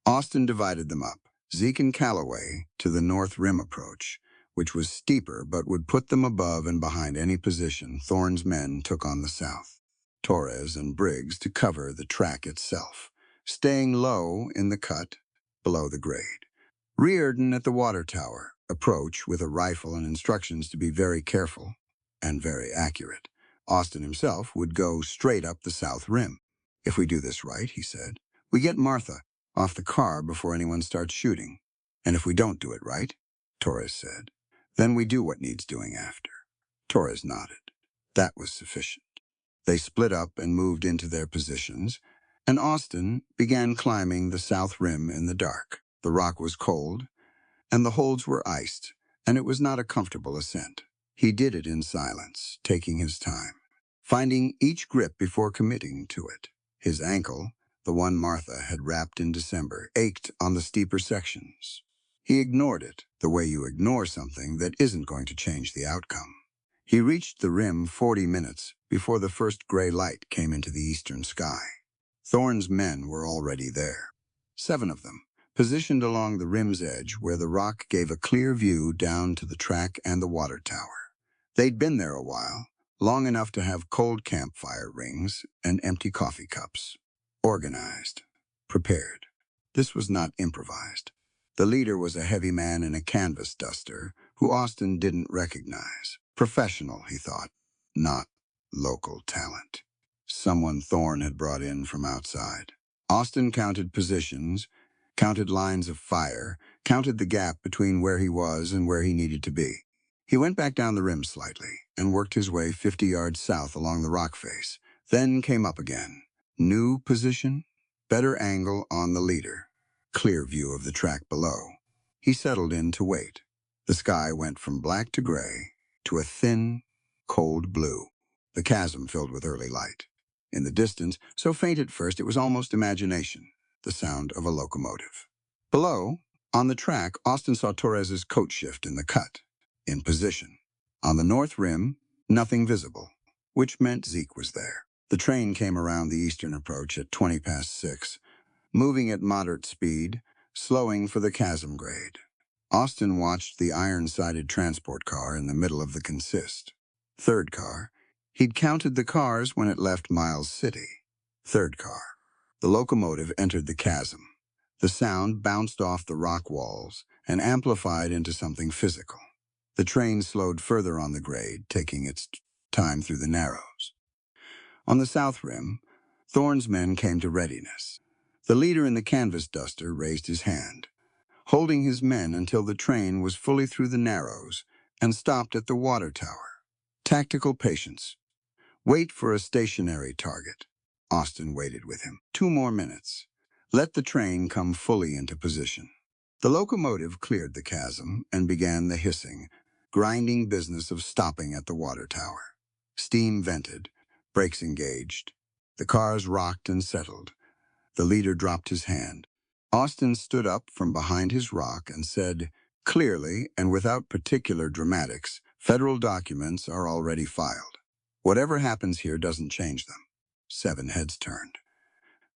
Austin divided them up, Zeke and Calloway to the North Rim approach, which was steeper but would put them above and behind any position Thorne's men took on the south. Torres and Briggs to cover the track itself, staying low in the cut below the grade. Riordan at the water tower, approach with a rifle and instructions to be very careful and very accurate. Austin himself would go straight up the South Rim. "If we do this right," he said, "we get Martha off the car before anyone starts shooting. And if we don't do it right," Torres said, "then we do what needs doing after." Torres nodded. That was sufficient. They split up and moved into their positions, and Austin began climbing the South Rim in the dark. The rock was cold, and the holds were iced, and it was not a comfortable ascent. He did it in silence, taking his time, finding each grip before committing to it. His ankle, the one Martha had wrapped in December, ached on the steeper sections. He ignored it, the way you ignore something that isn't going to change the outcome. He reached the rim 40 minutes before the first gray light came into the eastern sky. Thorne's men were already there. 7 of them, positioned along the rim's edge where the rock gave a clear view down to the track and the water tower. They'd been there a while, long enough to have cold campfire rings and empty coffee cups. Organized. Prepared. This was not improvised. The leader was a heavy man in a canvas duster who Austin didn't recognize. Professional, he thought, not local talent. Someone Thorne had brought in from outside. Austin counted positions, counted lines of fire, counted the gap between where he was and where he needed to be. He went back down the rim slightly and worked his way 50 yards south along the rock face, then came up again. New position, better angle on the leader, clear view of the track below. He settled in to wait. The sky went from black to gray to a thin, cold blue, the chasm filled with early light. In the distance, so faint at first it was almost imagination, the sound of a locomotive. Below, on the track, Austin saw Torres's coat shift in the cut, in position. On the north rim, nothing visible, which meant Zeke was there. The train came around the eastern approach at 20 past 6, moving at moderate speed, slowing for the chasm grade. Austin watched the iron-sided transport car in the middle of the consist. Third car. He'd counted the cars when it left Miles City. Third car. The locomotive entered the chasm. The sound bounced off the rock walls and amplified into something physical. The train slowed further on the grade, taking its time through the narrows. On the south rim, Thorne's men came to readiness. The leader in the canvas duster raised his hand, holding his men until the train was fully through the narrows and stopped at the water tower. Tactical patience. Wait for a stationary target. Austin waited with him. 2 more minutes. Let the train come fully into position. The locomotive cleared the chasm and began the hissing, grinding business of stopping at the water tower. Steam vented, brakes engaged. The cars rocked and settled. The leader dropped his hand. Austin stood up from behind his rock and said, clearly and without particular dramatics, federal documents are already filed. Whatever happens here doesn't change them. 7 heads turned.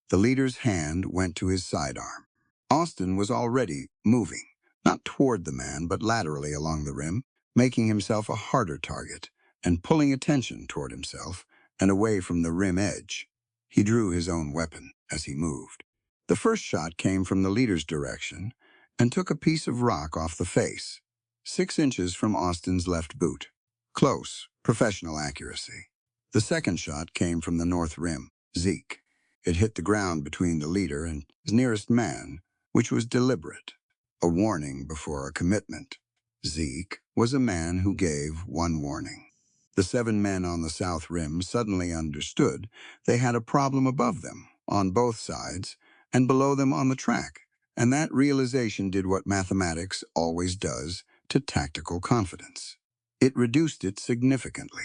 The leader's hand went to his sidearm. Austin was already moving, not toward the man, but laterally along the rim, making himself a harder target and pulling attention toward himself and away from the rim edge. He drew his own weapon as he moved. The first shot came from the leader's direction and took a piece of rock off the face. 6 inches from Austin's left boot. Close, professional accuracy. The second shot came from the north rim, Zeke. It hit the ground between the leader and his nearest man, which was deliberate, a warning before a commitment. Zeke was a man who gave one warning. The 7 men on the south rim suddenly understood they had a problem above them, on both sides, and below them on the track, and that realization did what mathematics always does to tactical confidence. It reduced it significantly.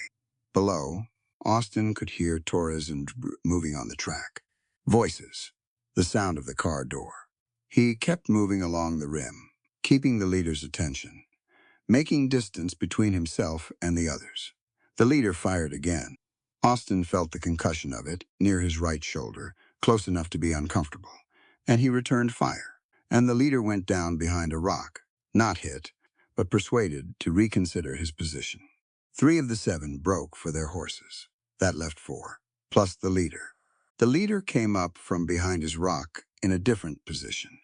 Below, Austin could hear Torres and moving on the track. Voices, the sound of the car door. He kept moving along the rim, keeping the leader's attention, making distance between himself and the others. The leader fired again. Austin felt the concussion of it near his right shoulder, close enough to be uncomfortable, and he returned fire. And the leader went down behind a rock, not hit, but persuaded to reconsider his position. 3 of the 7 broke for their horses. That left 4, plus the leader. The leader came up from behind his rock in a different position,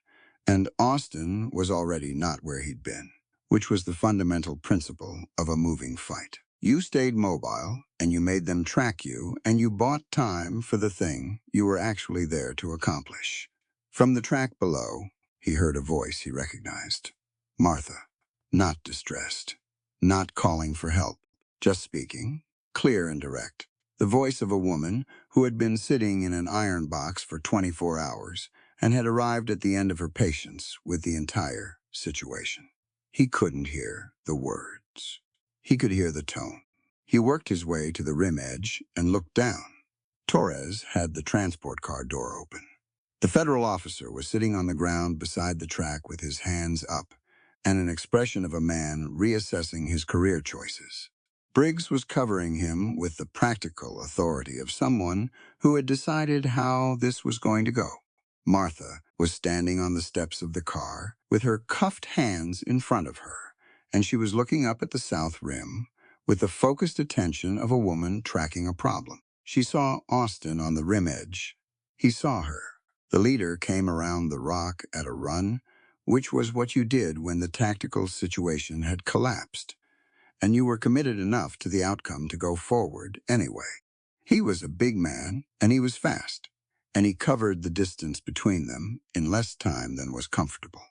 and Austin was already not where he'd been, which was the fundamental principle of a moving fight. You stayed mobile, and you made them track you, and you bought time for the thing you were actually there to accomplish. From the track below, he heard a voice he recognized. Martha, not distressed, not calling for help, just speaking, clear and direct. The voice of a woman who had been sitting in an iron box for 24 hours and had arrived at the end of her patience with the entire situation. He couldn't hear the words. He could hear the tone. He worked his way to the rim edge and looked down. Torres had the transport car door open. The federal officer was sitting on the ground beside the track with his hands up and an expression of a man reassessing his career choices. Briggs was covering him with the practical authority of someone who had decided how this was going to go. Martha was standing on the steps of the car with her cuffed hands in front of her, and she was looking up at the south rim with the focused attention of a woman tracking a problem. She saw Austin on the rim edge. He saw her. The leader came around the rock at a run, which was what you did when the tactical situation had collapsed, and you were committed enough to the outcome to go forward anyway. He was a big man, and he was fast, and he covered the distance between them in less time than was comfortable.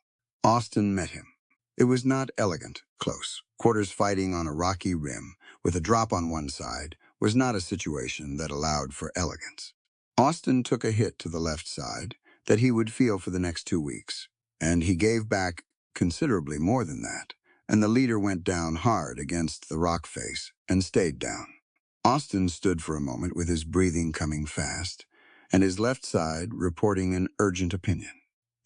Austin met him. It was not elegant, close. Quarters fighting on a rocky rim with a drop on one side was not a situation that allowed for elegance. Austin took a hit to the left side that he would feel for the next 2 weeks, and he gave back considerably more than that, and the leader went down hard against the rock face and stayed down. Austin stood for a moment with his breathing coming fast, and his left side reporting an urgent opinion.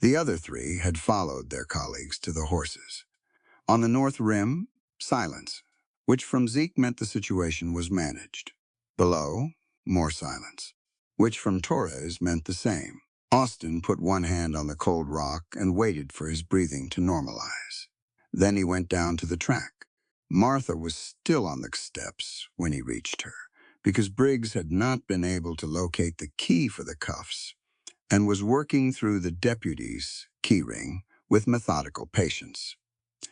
The other 3 had followed their colleagues to the horses. On the north rim, silence, which from Zeke meant the situation was managed. Below, more silence, which from Torres meant the same. Austin put one hand on the cold rock and waited for his breathing to normalize. Then he went down to the track. Martha was still on the steps when he reached her, because Briggs had not been able to locate the key for the cuffs and was working through the deputy's keyring with methodical patience.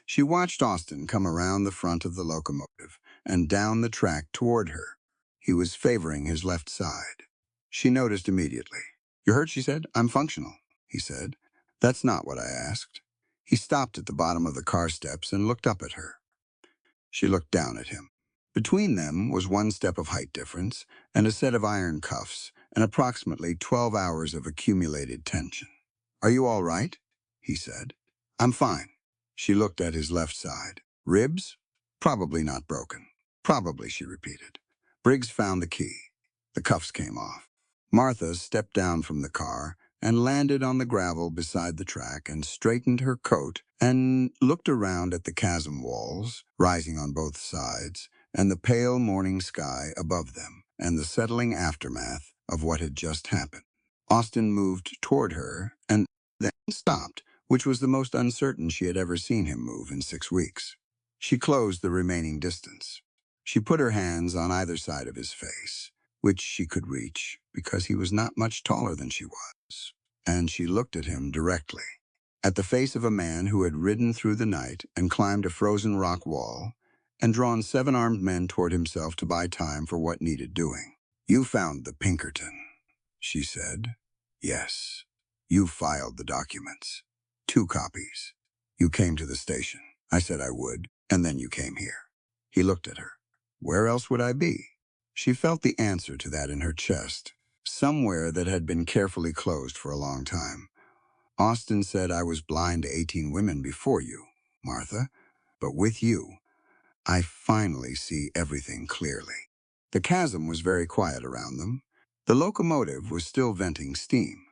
She watched Austin come around the front of the locomotive and down the track toward her. He was favoring his left side. She noticed immediately. "You hurt?" she said. "I'm functional," he said. "That's not what I asked." He stopped at the bottom of the car steps and looked up at her. She looked down at him. Between them was 1 step of height difference and a set of iron cuffs and approximately 12 hours of accumulated tension. "Are you all right?" he said. "I'm fine." She looked at his left side. "Ribs? Probably not broken." "Probably," she repeated. Briggs found the key. The cuffs came off. Martha stepped down from the car and landed on the gravel beside the track and straightened her coat and looked around at the chasm walls, rising on both sides, and the pale morning sky above them, and the settling aftermath of what had just happened. Austin moved toward her and then stopped, which was the most uncertain she had ever seen him move in 6 weeks. She closed the remaining distance. She put her hands on either side of his face, which she could reach because he was not much taller than she was, and she looked at him directly. at the face of a man who had ridden through the night and climbed a frozen rock wall and drawn 7 armed men toward himself to buy time for what needed doing. "You found the Pinkerton," she said. "Yes. You filed the documents. 2 copies. You came to the station. I said I would, and then you came here." He looked at her. "Where else would I be?" She felt the answer to that in her chest, somewhere that had been carefully closed for a long time. "Austin said I was blind to 18 women before you, Martha, but with you, I finally see everything clearly." The chasm was very quiet around them. The locomotive was still venting steam.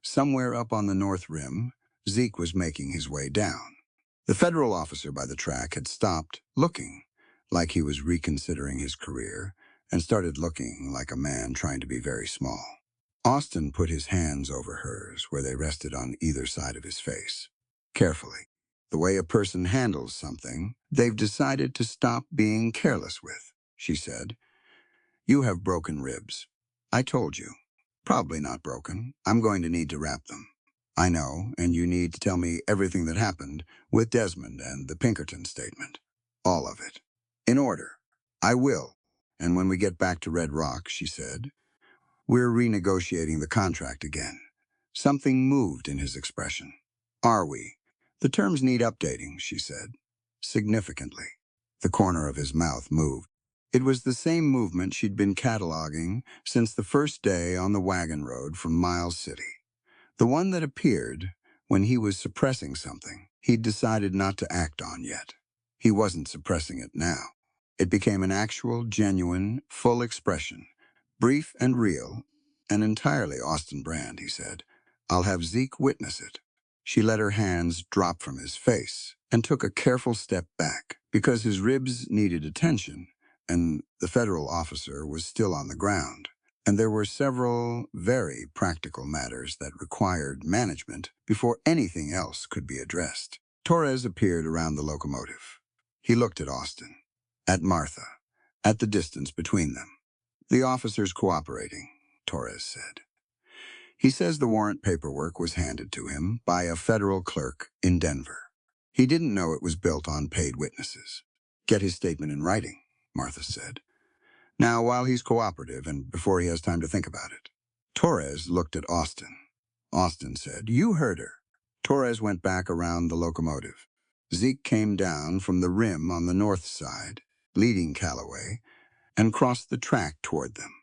Somewhere up on the north rim, Zeke was making his way down. The federal officer by the track had stopped looking, like he was reconsidering his career, and started looking like a man trying to be very small. Austin put his hands over hers where they rested on either side of his face. Carefully, the way a person handles something they've decided to stop being careless with, she said. "You have broken ribs. I told you. Probably not broken. I'm going to need to wrap them. I know, and you need to tell me everything that happened with Desmond and the Pinkerton statement. All of it. In order. I will. And when we get back to Red Rock," she said, "we're renegotiating the contract again." Something moved in his expression. "Are we?" "The terms need updating," she said, significantly. The corner of his mouth moved. It was the same movement she'd been cataloging since the first day on the wagon road from Miles City. The one that appeared when he was suppressing something he'd decided not to act on yet. He wasn't suppressing it now. It became an actual, genuine, full expression, brief and real, and entirely Austin Brand, he said. "I'll have Zeke witness it." She let her hands drop from his face and took a careful step back because his ribs needed attention and the federal officer was still on the ground. And there were several very practical matters that required management before anything else could be addressed. Torres appeared around the locomotive. He looked at Austin, at Martha, at the distance between them. "The officer's cooperating," Torres said. "He says the warrant paperwork was handed to him by a federal clerk in Denver. He didn't know it was built on paid witnesses." "Get his statement in writing," Martha said. "Now, while he's cooperative and before he has time to think about it." Torres looked at Austin. Austin said, "You heard her." Torres went back around the locomotive. Zeke came down from the rim on the north side, leading Calloway, and crossed the track toward them.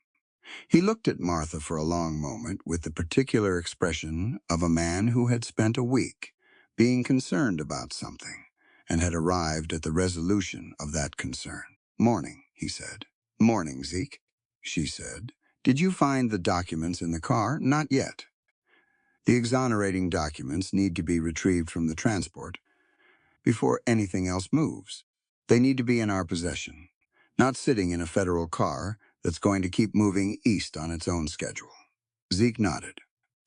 He looked at Martha for a long moment with the particular expression of a man who had spent a week being concerned about something and had arrived at the resolution of that concern. "Morning," he said. "Morning, Zeke," she said. "Did you find the documents in the car?" "Not yet. The exonerating documents need to be retrieved from the transport before anything else moves. They need to be in our possession, not sitting in a federal car that's going to keep moving east on its own schedule." Zeke nodded.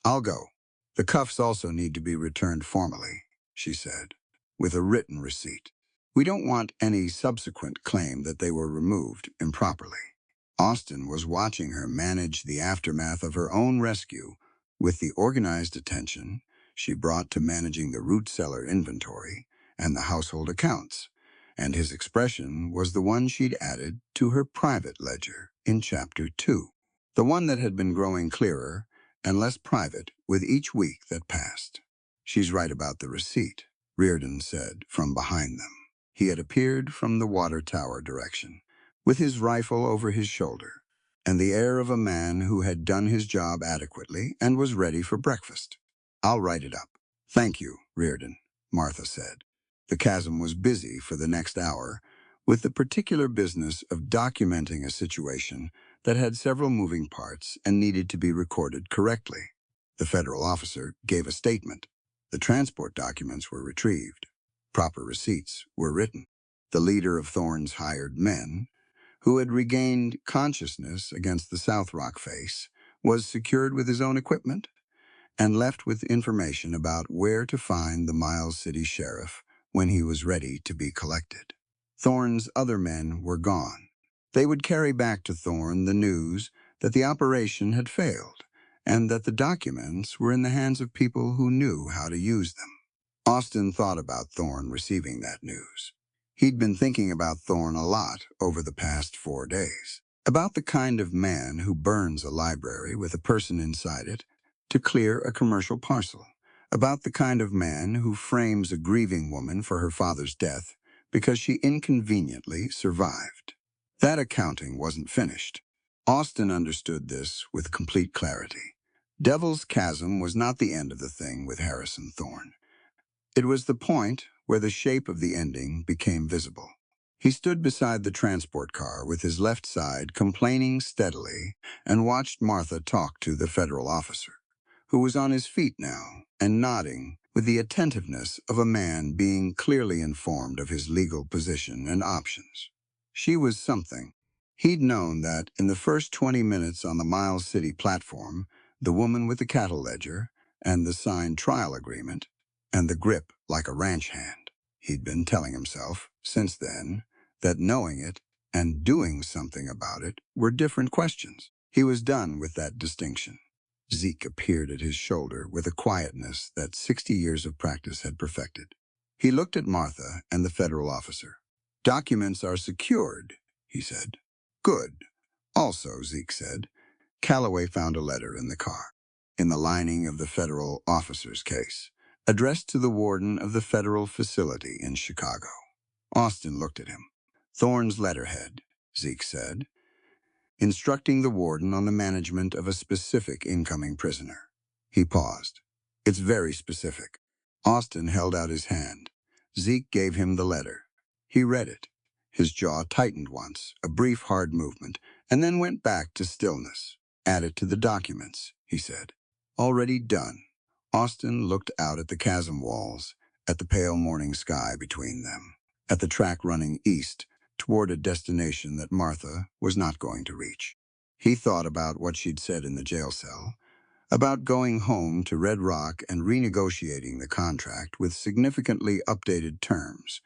"I'll go. The cuffs also need to be returned formally," she said, "with a written receipt. We don't want any subsequent claim that they were removed improperly." Austin was watching her manage the aftermath of her own rescue with the organized attention she brought to managing the root cellar inventory and the household accounts, and his expression was the one she'd added to her private ledger in Chapter 2, the one that had been growing clearer and less private with each week that passed. "She's right about the receipt," Reardon said from behind them. He had appeared from the water tower direction, with his rifle over his shoulder, and the air of a man who had done his job adequately and was ready for breakfast. "I'll write it up." "Thank you, Reardon," Martha said. The chasm was busy for the next hour with the particular business of documenting a situation that had several moving parts and needed to be recorded correctly. The federal officer gave a statement. The transport documents were retrieved. Proper receipts were written. The leader of Thorne's hired men, who had regained consciousness against the South Rock face, was secured with his own equipment and left with information about where to find the Miles City sheriff when he was ready to be collected. Thorne's other men were gone. They would carry back to Thorne the news that the operation had failed and that the documents were in the hands of people who knew how to use them. Austin thought about Thorne receiving that news. He'd been thinking about Thorne a lot over the past 4 days. About the kind of man who burns a library with a person inside it to clear a commercial parcel. About the kind of man who frames a grieving woman for her father's death because she inconveniently survived. That accounting wasn't finished. Austin understood this with complete clarity. Devil's Chasm was not the end of the thing with Harrison Thorne. It was the point where the shape of the ending became visible. He stood beside the transport car with his left side complaining steadily and watched Martha talk to the federal officer, who was on his feet now and nodding with the attentiveness of a man being clearly informed of his legal position and options. She was something. He'd known that in the first 20 minutes on the Miles City platform, the woman with the cattle ledger and the signed trial agreement and the grip like a ranch hand. He'd been telling himself, since then, that knowing it and doing something about it were different questions. He was done with that distinction. Zeke appeared at his shoulder with a quietness that 60 years of practice had perfected. He looked at Martha and the federal officer. "Documents are secured," he said. "Good." Also, Zeke said, Calloway found a letter in the car, in the lining of the federal officer's case, addressed to the warden of the federal facility in Chicago. Austin looked at him. "Thorne's letterhead," Zeke said, "instructing the warden on the management of a specific incoming prisoner." He paused. "It's very specific." Austin held out his hand. Zeke gave him the letter. He read it. His jaw tightened once, a brief hard movement, and then went back to stillness. "Add it to the documents," he said. "Already done." Austin looked out at the chasm walls, at the pale morning sky between them, at the track running east toward a destination that Martha was not going to reach. He thought about what she'd said in the jail cell, about going home to Red Rock and renegotiating the contract with significantly updated terms,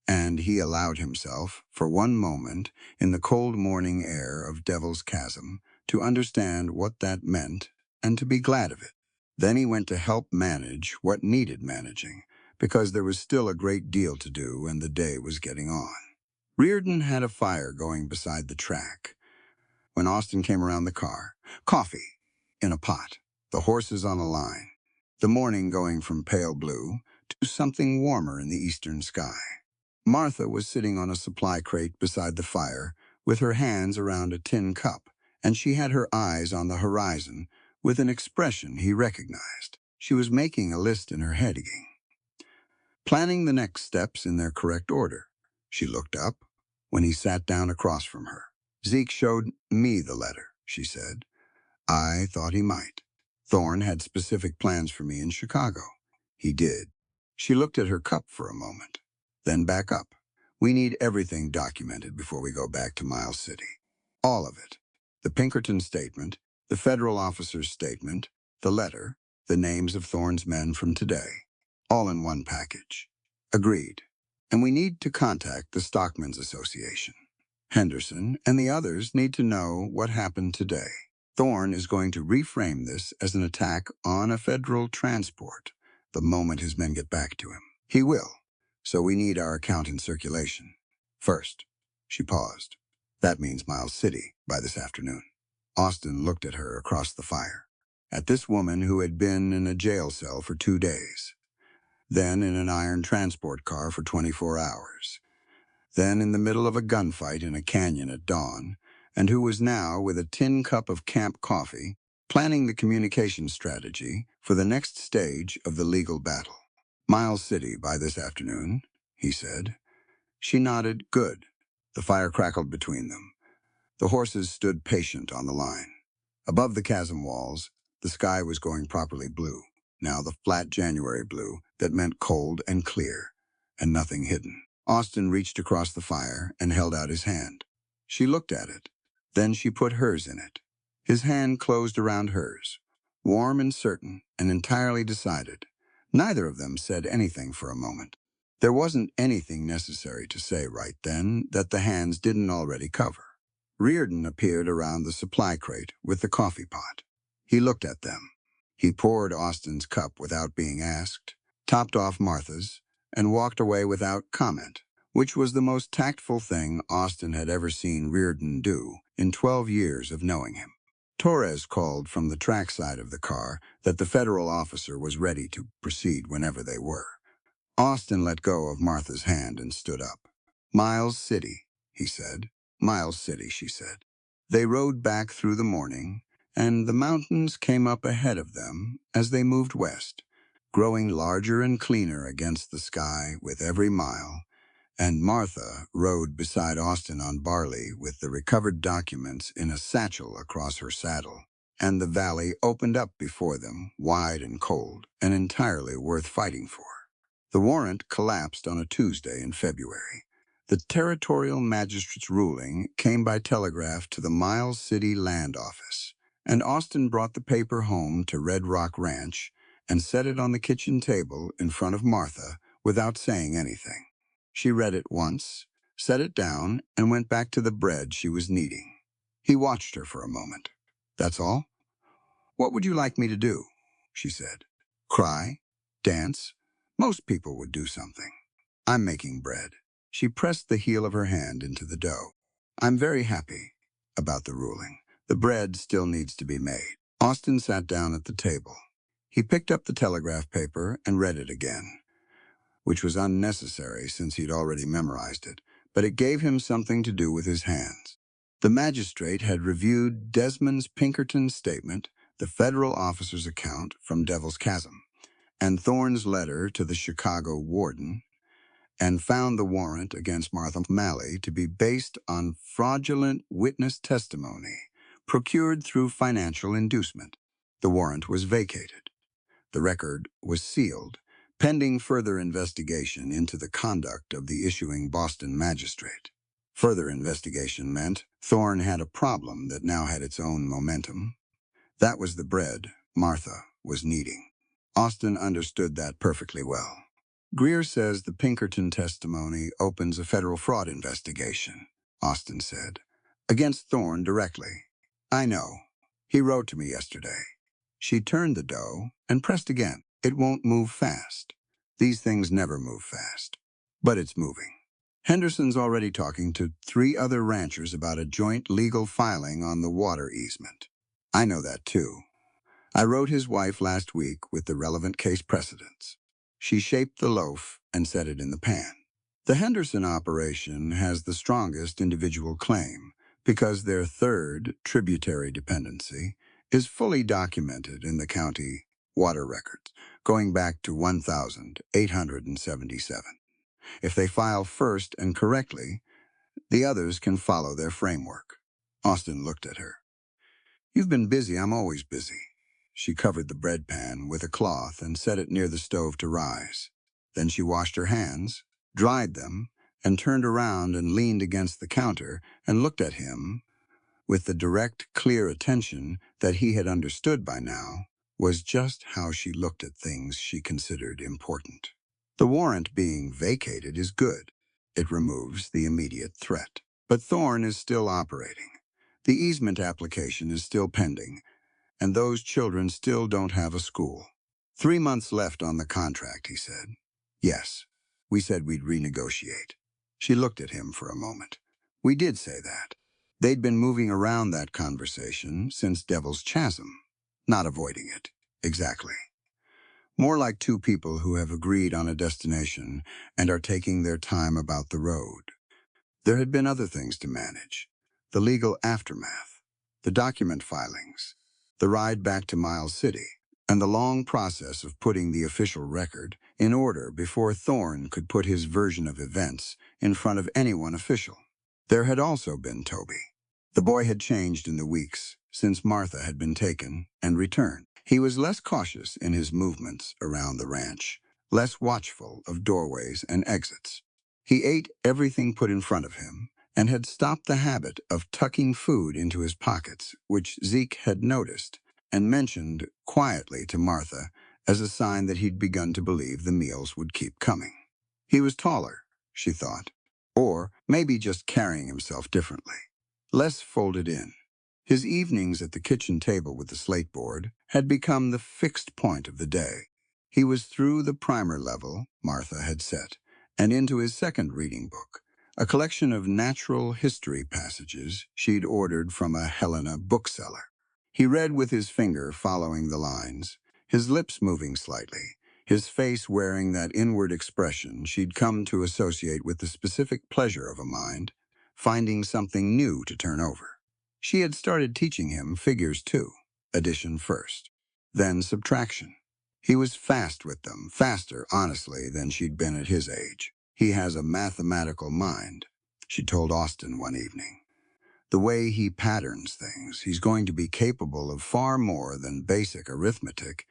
and he allowed himself, for one moment, in the cold morning air of Devil's Chasm, to understand what that meant and to be glad of it. Then he went to help manage what needed managing, because there was still a great deal to do and the day was getting on. Reardon had a fire going beside the track. When Austin came around the car, coffee in a pot, the horses on a line, the morning going from pale blue to something warmer in the eastern sky. Martha was sitting on a supply crate beside the fire with her hands around a tin cup, and she had her eyes on the horizon with an expression he recognized. She was making a list in her head again, planning the next steps in their correct order. She looked up when he sat down across from her. "Zeke showed me the letter," she said. "I thought he might. Thorne had specific plans for me in Chicago." "He did." She looked at her cup for a moment, then back up. "We need everything documented before we go back to Miles City. All of it. The Pinkerton statement, the federal officer's statement, the letter, the names of Thorne's men from today. All in one package." "Agreed. And we need to contact the Stockmen's Association. Henderson and the others need to know what happened today. Thorne is going to reframe this as an attack on a federal transport the moment his men get back to him. He will. So we need our account in circulation. First." She paused. "That means Miles City by this afternoon." Austin looked at her across the fire, at this woman who had been in a jail cell for 2 days, then in an iron transport car for 24 hours, then in the middle of a gunfight in a canyon at dawn, and who was now, with a tin cup of camp coffee, planning the communication strategy for the next stage of the legal battle. "Miles City by this afternoon," he said. She nodded. "Good." The fire crackled between them. The horses stood patient on the line. Above the chasm walls, the sky was going properly blue, now the flat January blue that meant cold and clear, and nothing hidden. Austin reached across the fire and held out his hand. She looked at it. Then she put hers in it. His hand closed around hers, warm and certain and entirely decided. Neither of them said anything for a moment. There wasn't anything necessary to say right then that the hands didn't already cover. Reardon appeared around the supply crate with the coffee pot. He looked at them. He poured Austin's cup without being asked, topped off Martha's, and walked away without comment, which was the most tactful thing Austin had ever seen Reardon do in 12 years of knowing him. Torres called from the trackside of the car that the federal officer was ready to proceed whenever they were. Austin let go of Martha's hand and stood up. "Miles City," he said. "Miles City," she said. They rode back through the morning, and the mountains came up ahead of them as they moved west, growing larger and cleaner against the sky with every mile, and Martha rode beside Austin on Barley with the recovered documents in a satchel across her saddle, and the valley opened up before them, wide and cold, and entirely worth fighting for. The warrant collapsed on a Tuesday in February. The territorial magistrate's ruling came by telegraph to the Miles City Land Office, and Austin brought the paper home to Red Rock Ranch and set it on the kitchen table in front of Martha without saying anything. She read it once, set it down, and went back to the bread she was kneading. He watched her for a moment. "That's all? What would you like me to do?" she said. "Cry? Dance? Most people would do something. I'm making bread." She pressed the heel of her hand into the dough. "I'm very happy about the ruling. The bread still needs to be made." Austin sat down at the table. He picked up the telegraph paper and read it again, which was unnecessary since he'd already memorized it, but it gave him something to do with his hands. The magistrate had reviewed Desmond Pinkerton's statement, the federal officer's account from Devil's Chasm, and Thorne's letter to the Chicago warden, and found the warrant against Martha Malley to be based on fraudulent witness testimony procured through financial inducement. The warrant was vacated. The record was sealed, pending further investigation into the conduct of the issuing Boston magistrate. Further investigation meant Thorne had a problem that now had its own momentum. That was the bread Martha was kneading. Austin understood that perfectly well. "Greer says the Pinkerton testimony opens a federal fraud investigation," Austin said, "against Thorne directly." "I know. He wrote to me yesterday." She turned the dough and pressed again. "It won't move fast. These things never move fast. But it's moving. Henderson's already talking to 3 other ranchers about a joint legal filing on the water easement. I know that too. I wrote his wife last week with the relevant case precedents. She shaped the loaf and set it in the pan. The Henderson operation has the strongest individual claim because their third tributary dependency is fully documented in the county water records, going back to 1877. If they file first and correctly, the others can follow their framework. Austin looked at her. "You've been busy. I'm always busy." She covered the bread pan with a cloth and set it near the stove to rise. Then she washed her hands, dried them, and turned around and leaned against the counter and looked at him with the direct, clear attention that he had understood by now was just how she looked at things she considered important. "The warrant being vacated is good. It removes the immediate threat. But Thorne is still operating. The easement application is still pending, and those children still don't have a school. 3 months left on the contract," he said. "Yes, we said we'd renegotiate." She looked at him for a moment. "We did say that." They'd been moving around that conversation since Devil's Chasm, not avoiding it, exactly. More like 2 people who have agreed on a destination and are taking their time about the road. There had been other things to manage: the legal aftermath, the document filings, the ride back to Miles City, and the long process of putting the official record in order before Thorne could put his version of events in front of anyone official. There had also been Toby. The boy had changed in the weeks since Martha had been taken and returned. He was less cautious in his movements around the ranch, less watchful of doorways and exits. He ate everything put in front of him and had stopped the habit of tucking food into his pockets, which Zeke had noticed and mentioned quietly to Martha as a sign that he'd begun to believe the meals would keep coming. He was taller, she thought, or maybe just carrying himself differently. Less folded in. His evenings at the kitchen table with the slate board had become the fixed point of the day. He was through the primer level Martha had set, and into his second reading book, a collection of natural history passages she'd ordered from a Helena bookseller. He read with his finger following the lines, his lips moving slightly, his face wearing that inward expression she'd come to associate with the specific pleasure of a mind, finding something new to turn over. She had started teaching him figures too, addition first, then subtraction. He was fast with them, faster, honestly, than she'd been at his age. He has a mathematical mind, she told Austin one evening. The way he patterns things, he's going to be capable of far more than basic arithmetic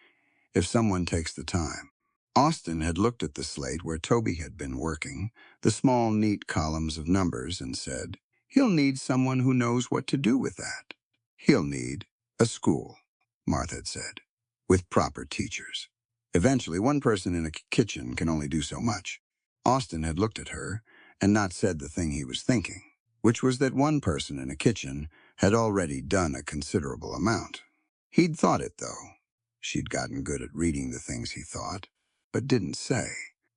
if someone takes the time. Austin had looked at the slate where Toby had been working, the small, neat columns of numbers, and said, "He'll need someone who knows what to do with that. He'll need a school," Martha had said, with proper teachers. Eventually, one person in a kitchen can only do so much. Austin had looked at her and not said the thing he was thinking, which was that one person in a kitchen had already done a considerable amount. He'd thought it, though. She'd gotten good at reading the things he thought, but didn't say.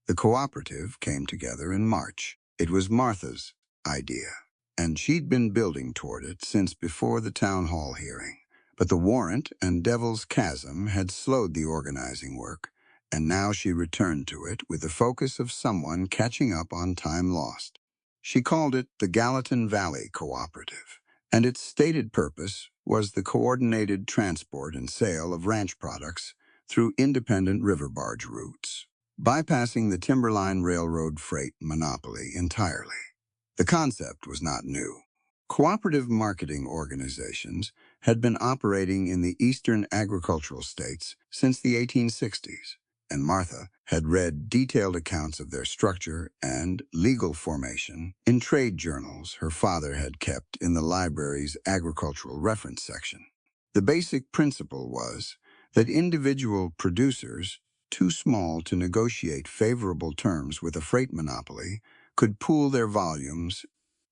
The cooperative came together in March. It was Martha's idea, and she'd been building toward it since before the town hall hearing. But the warrant and Devil's Chasm had slowed the organizing work, and now she returned to it with the focus of someone catching up on time lost. She called it the Gallatin Valley Cooperative, and its stated purpose was the coordinated transport and sale of ranch products through independent river barge routes, bypassing the Timberline Railroad freight monopoly entirely. The concept was not new. Cooperative marketing organizations had been operating in the eastern agricultural states since the 1860s, and Martha had read detailed accounts of their structure and legal formation in trade journals her father had kept in the library's agricultural reference section. The basic principle was that individual producers, too small to negotiate favorable terms with a freight monopoly, could pool their volumes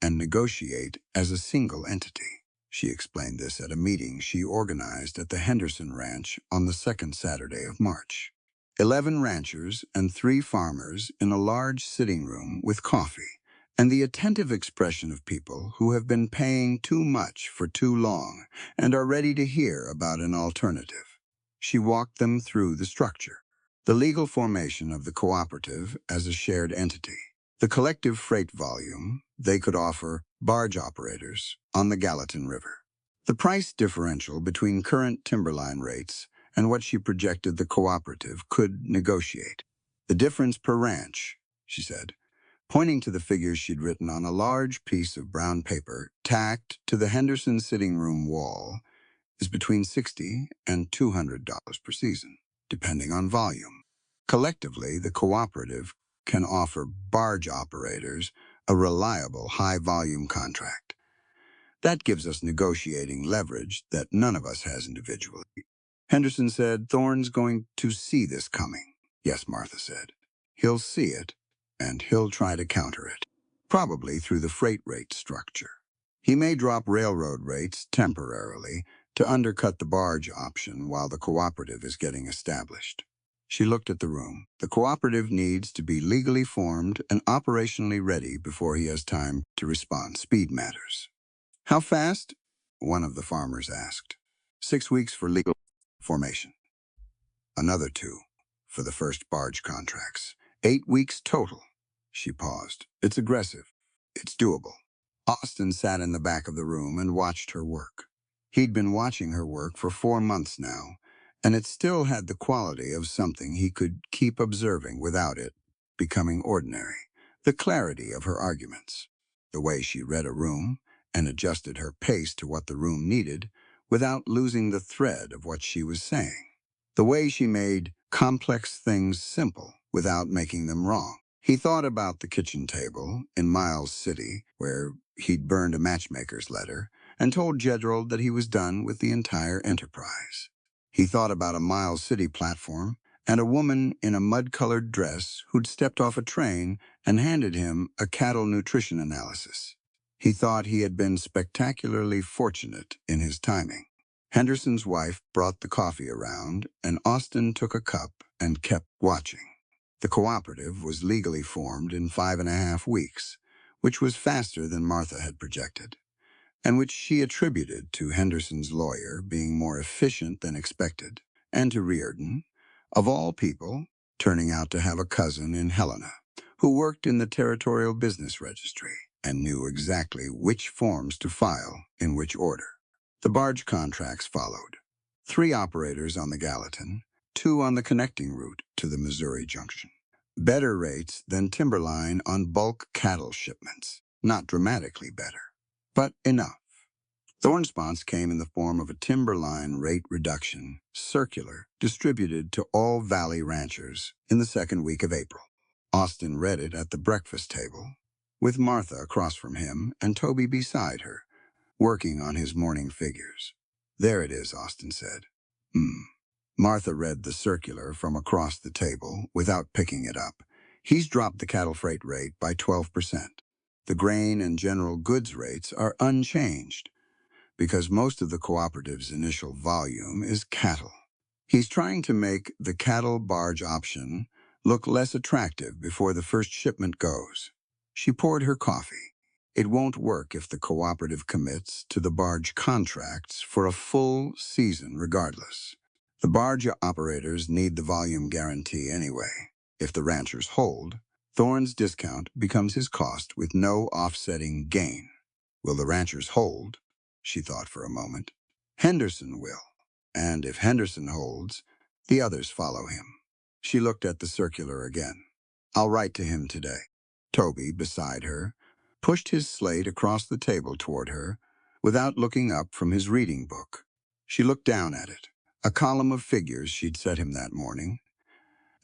and negotiate as a single entity. She explained this at a meeting she organized at the Henderson Ranch on the second Saturday of March. 11 ranchers and 3 farmers in a large sitting room with coffee, and the attentive expression of people who have been paying too much for too long and are ready to hear about an alternative. She walked them through the structure, the legal formation of the cooperative as a shared entity, the collective freight volume they could offer barge operators on the Gallatin River, the price differential between current timberline rates and what she projected the cooperative could negotiate. The difference per ranch, she said, pointing to the figures she'd written on a large piece of brown paper tacked to the Henderson sitting room wall, is between $60 and $200 per season, depending on volume. Collectively, the cooperative can offer barge operators a reliable high-volume contract. That gives us negotiating leverage that none of us has individually. Henderson said, "Thorne's going to see this coming." "Yes," Martha said. "He'll see it, and he'll try to counter it, probably through the freight rate structure. He may drop railroad rates temporarily to undercut the barge option while the cooperative is getting established." She looked at the room. The cooperative needs to be legally formed and operationally ready before he has time to respond. Speed matters. "How fast?" one of the farmers asked. 6 weeks for legal formation. Another 2 for the first barge contracts. 8 weeks total. She paused. "It's aggressive. It's doable." Austin sat in the back of the room and watched her work. He'd been watching her work for 4 months now, and it still had the quality of something he could keep observing without it becoming ordinary. The clarity of her arguments, the way she read a room and adjusted her pace to what the room needed without losing the thread of what she was saying. The way she made complex things simple without making them wrong. He thought about the kitchen table in Miles City, where he'd burned a matchmaker's letter and told Jedrold that he was done with the entire enterprise. He thought about a Miles City platform and a woman in a mud-colored dress who'd stepped off a train and handed him a cattle nutrition analysis. He thought he had been spectacularly fortunate in his timing. Henderson's wife brought the coffee around, and Austin took a cup and kept watching. The cooperative was legally formed in 5.5 weeks, which was faster than Martha had projected, and which she attributed to Henderson's lawyer being more efficient than expected, and to Riordan, of all people, turning out to have a cousin in Helena, who worked in the Territorial Business Registry and knew exactly which forms to file in which order. The barge contracts followed. 3 operators on the Gallatin, 2 on the connecting route to the Missouri Junction. Better rates than Timberline on bulk cattle shipments. Not dramatically better, but enough. The response came in the form of a Timberline rate reduction circular distributed to all Valley ranchers in the 2nd week of April. Austin read it at the breakfast table, with Martha across from him and Toby beside her, working on his morning figures. There it is, Austin said. Martha read the circular from across the table without picking it up. He's dropped the cattle freight rate by 12%. The grain and general goods rates are unchanged because most of the cooperative's initial volume is cattle. He's trying to make the cattle barge option look less attractive before the first shipment goes. She poured her coffee. It won't work if the cooperative commits to the barge contracts for a full season regardless. The barge operators need the volume guarantee anyway. If the ranchers hold, Thorne's discount becomes his cost with no offsetting gain. Will the ranchers hold? She thought for a moment. Henderson will. And if Henderson holds, the others follow him. She looked at the circular again. I'll write to him today. Toby, beside her, pushed his slate across the table toward her without looking up from his reading book. She looked down at it, a column of figures she'd set him that morning.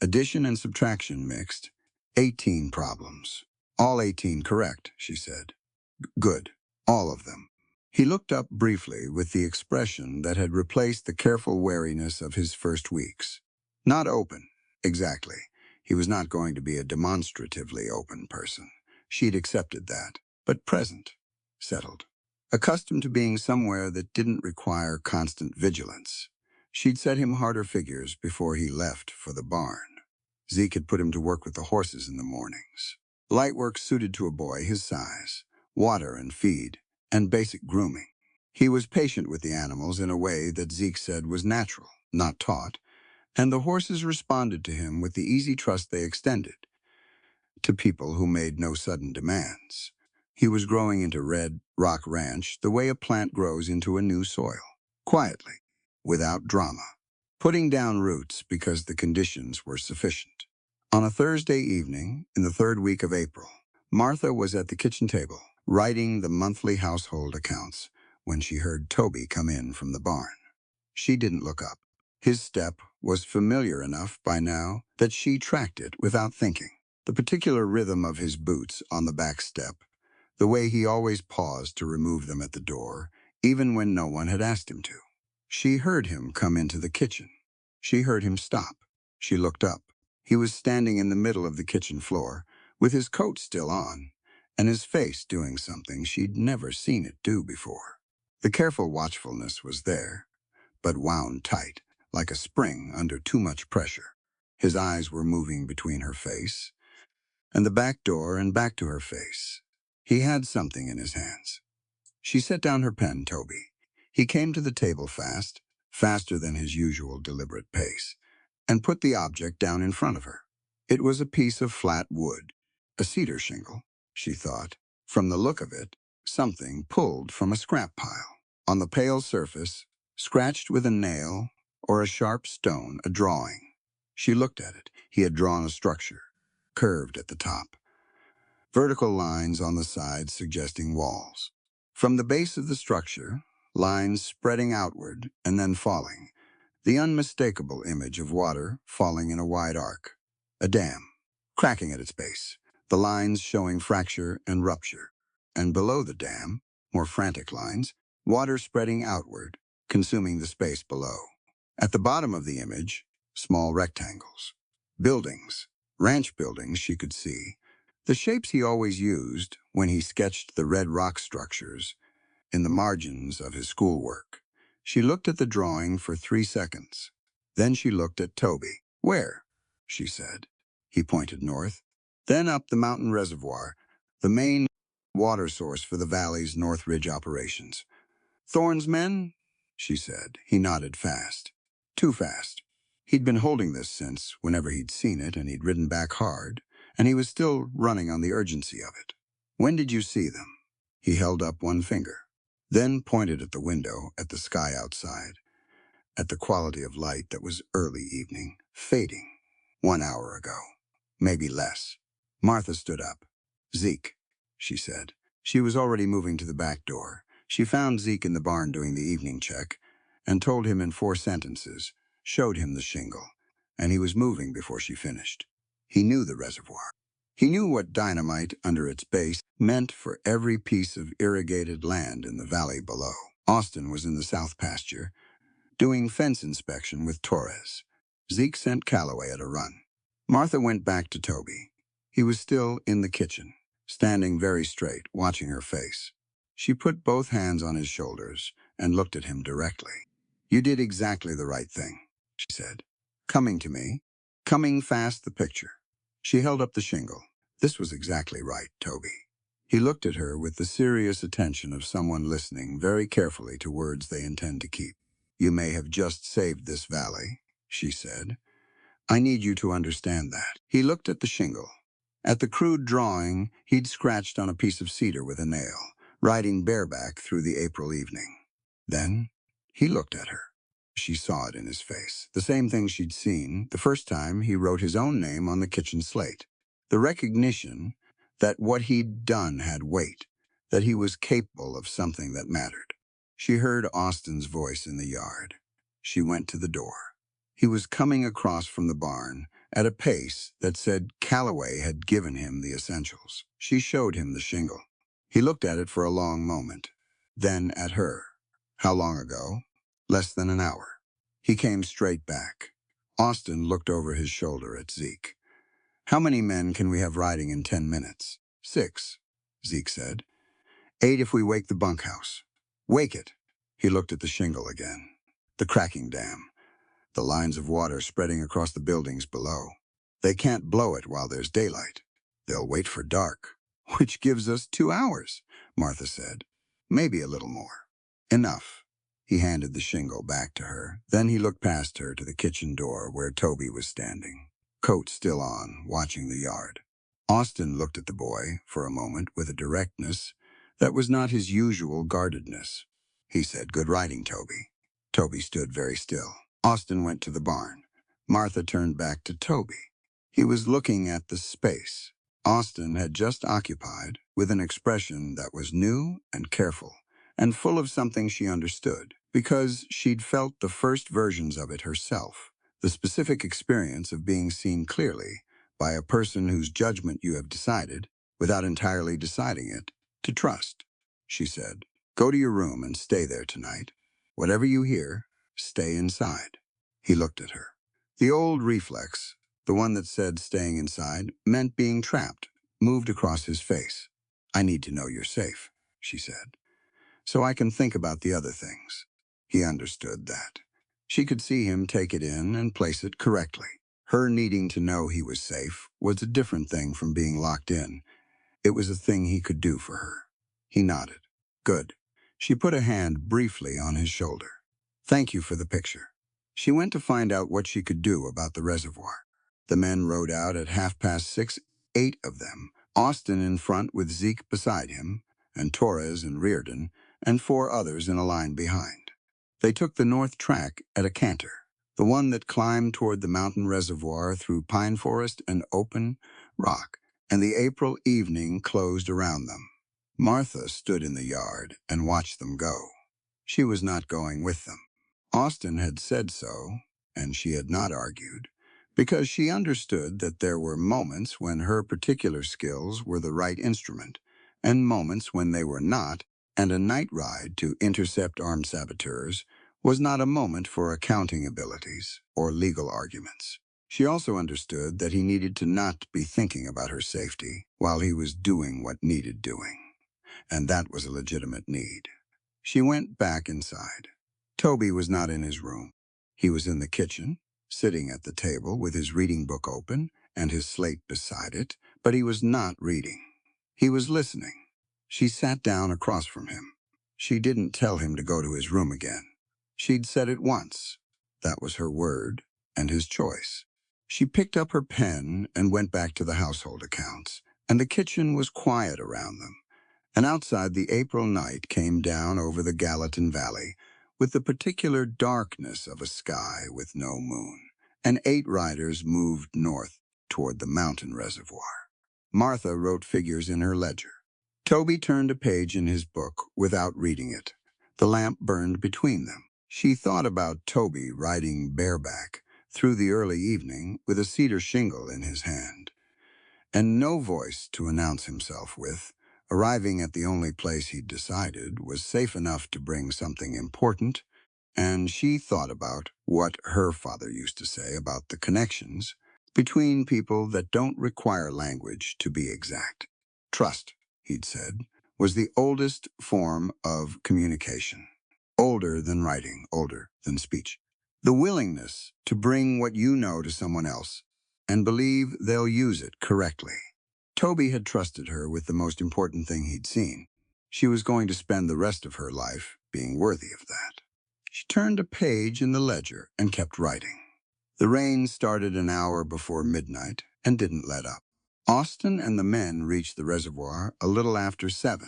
Addition and subtraction mixed, 18 problems. All 18 correct, she said. Good, all of them. He looked up briefly with the expression that had replaced the careful wariness of his first weeks. Not open, exactly. He was not going to be a demonstratively open person. She'd accepted that. But present, settled. Accustomed to being somewhere that didn't require constant vigilance. She'd set him harder figures before he left for the barn. Zeke had put him to work with the horses in the mornings. Light work suited to a boy his size. Water and feed, and basic grooming. He was patient with the animals in a way that Zeke said was natural, not taught, and the horses responded to him with the easy trust they extended to people who made no sudden demands. He was growing into Red Rock Ranch the way a plant grows into a new soil, quietly, without drama, putting down roots because the conditions were sufficient. On a Thursday evening, in the 3rd week of April, Martha was at the kitchen table, writing the monthly household accounts when she heard Toby come in from the barn. She didn't look up. His step was familiar enough by now that she tracked it without thinking. The particular rhythm of his boots on the back step, the way he always paused to remove them at the door, even when no one had asked him to. She heard him come into the kitchen. She heard him stop. She looked up. He was standing in the middle of the kitchen floor, with his coat still on, and his face doing something she'd never seen it do before. The careful watchfulness was there, but wound tight, like a spring under too much pressure. His eyes were moving between her face and the back door and back to her face. He had something in his hands. She set down her pen, Toby. He came to the table fast, faster than his usual deliberate pace, and put the object down in front of her. It was a piece of flat wood, a cedar shingle, she thought. From the look of it, something pulled from a scrap pile. On the pale surface, scratched with a nail or a sharp stone, a drawing. She looked at it. He had drawn a structure, curved at the top. Vertical lines on the sides suggesting walls. From the base of the structure, lines spreading outward and then falling. The unmistakable image of water falling in a wide arc. A dam, cracking at its base, the lines showing fracture and rupture. And below the dam, more frantic lines, water spreading outward, consuming the space below. At the bottom of the image, small rectangles. Buildings, ranch buildings she could see, the shapes he always used when he sketched the red rock structures in the margins of his schoolwork. She looked at the drawing for 3 seconds. Then she looked at Toby. "Where?" she said. He pointed north. "Then up the mountain reservoir, the main water source for the valley's North Ridge operations." "Thorne's men?" she said. He nodded fast. Too fast. He'd been holding this since whenever he'd seen it, and he'd ridden back hard, and he was still running on the urgency of it. "When did you see them?" He held up one finger, then pointed at the window, at the sky outside, at the quality of light that was early evening, fading. "1 hour ago. Maybe less." Martha stood up. "Zeke," she said. She was already moving to the back door. She found Zeke in the barn doing the evening check and told him in 4 sentences, showed him the shingle, and he was moving before she finished. He knew the reservoir. He knew what dynamite under its base meant for every piece of irrigated land in the valley below. Austin was in the south pasture, doing fence inspection with Torres. Zeke sent Calloway at a run. Martha went back to Toby. He was still in the kitchen, standing very straight, watching her face. She put both hands on his shoulders and looked at him directly. "You did exactly the right thing," she said. "Coming to me. Coming fast the picture." She held up the shingle. "This was exactly right, Toby." He looked at her with the serious attention of someone listening very carefully to words they intend to keep. "You may have just saved this valley," she said. "I need you to understand that." He looked at the shingle, at the crude drawing he'd scratched on a piece of cedar with a nail, riding bareback through the April evening. Then he looked at her. She saw it in his face, the same thing she'd seen the first time he wrote his own name on the kitchen slate. The recognition that what he'd done had weight, that he was capable of something that mattered. She heard Austin's voice in the yard. She went to the door. He was coming across from the barn at a pace that said Calloway had given him the essentials. She showed him the shingle. He looked at it for a long moment, then at her. "How long ago?" "Less than an hour." He came straight back. Austin looked over his shoulder at Zeke. "How many men can we have riding in 10 minutes?" "6, Zeke said. 8 if we wake the bunkhouse." "Wake it." He looked at the shingle again. The cracking dam, the lines of water spreading across the buildings below. "They can't blow it while there's daylight. They'll wait for dark." "Which gives us 2 hours, Martha said. "Maybe a little more." "Enough." He handed the shingle back to her. Then he looked past her to the kitchen door where Toby was standing, coat still on, watching the yard. Austin looked at the boy for a moment with a directness that was not his usual guardedness. He said, "Good riding, Toby." Toby stood very still. Austin went to the barn. Martha turned back to Toby. He was looking at the space Austin had just occupied with an expression that was new and careful and full of something she understood, because she'd felt the first versions of it herself, the specific experience of being seen clearly by a person whose judgment you have decided, without entirely deciding it, to trust. She said, "Go to your room and stay there tonight. Whatever you hear, stay inside." He looked at her. The old reflex, the one that said staying inside meant being trapped, moved across his face. "I need to know you're safe," she said, "so I can think about the other things." He understood that. She could see him take it in and place it correctly. Her needing to know he was safe was a different thing from being locked in. It was a thing he could do for her. He nodded. "Good." She put a hand briefly on his shoulder. "Thank you for the picture." She went to find out what she could do about the reservoir. The men rode out at 6:30, 8 of them, Austin in front with Zeke beside him, and Torres and Reardon, and 4 others in a line behind. They took the north track at a canter, the one that climbed toward the mountain reservoir through pine forest and open rock, and the April evening closed around them. Martha stood in the yard and watched them go. She was not going with them. Austin had said so, and she had not argued, because she understood that there were moments when her particular skills were the right instrument, and moments when they were not, and a night ride to intercept armed saboteurs was not a moment for accounting abilities or legal arguments. She also understood that he needed to not be thinking about her safety while he was doing what needed doing, and that was a legitimate need. She went back inside. Toby was not in his room. He was in the kitchen, sitting at the table with his reading book open and his slate beside it, but he was not reading. He was listening. She sat down across from him. She didn't tell him to go to his room again. She'd said it once. That was her word and his choice. She picked up her pen and went back to the household accounts, and the kitchen was quiet around them. And outside, the April night came down over the Gallatin Valley with the particular darkness of a sky with no moon, and 8 riders moved north toward the mountain reservoir. Martha wrote figures in her ledger. Toby turned a page in his book without reading it. The lamp burned between them. She thought about Toby riding bareback through the early evening with a cedar shingle in his hand, and no voice to announce himself with. Arriving at the only place he'd decided was safe enough to bring something important, and she thought about what her father used to say about the connections between people that don't require language to be exact. Trust, he'd said, was the oldest form of communication. Older than writing, older than speech. The willingness to bring what you know to someone else and believe they'll use it correctly. Toby had trusted her with the most important thing he'd seen. She was going to spend the rest of her life being worthy of that. She turned a page in the ledger and kept writing. The rain started an hour before midnight and didn't let up. Austin and the men reached the reservoir a little after 7,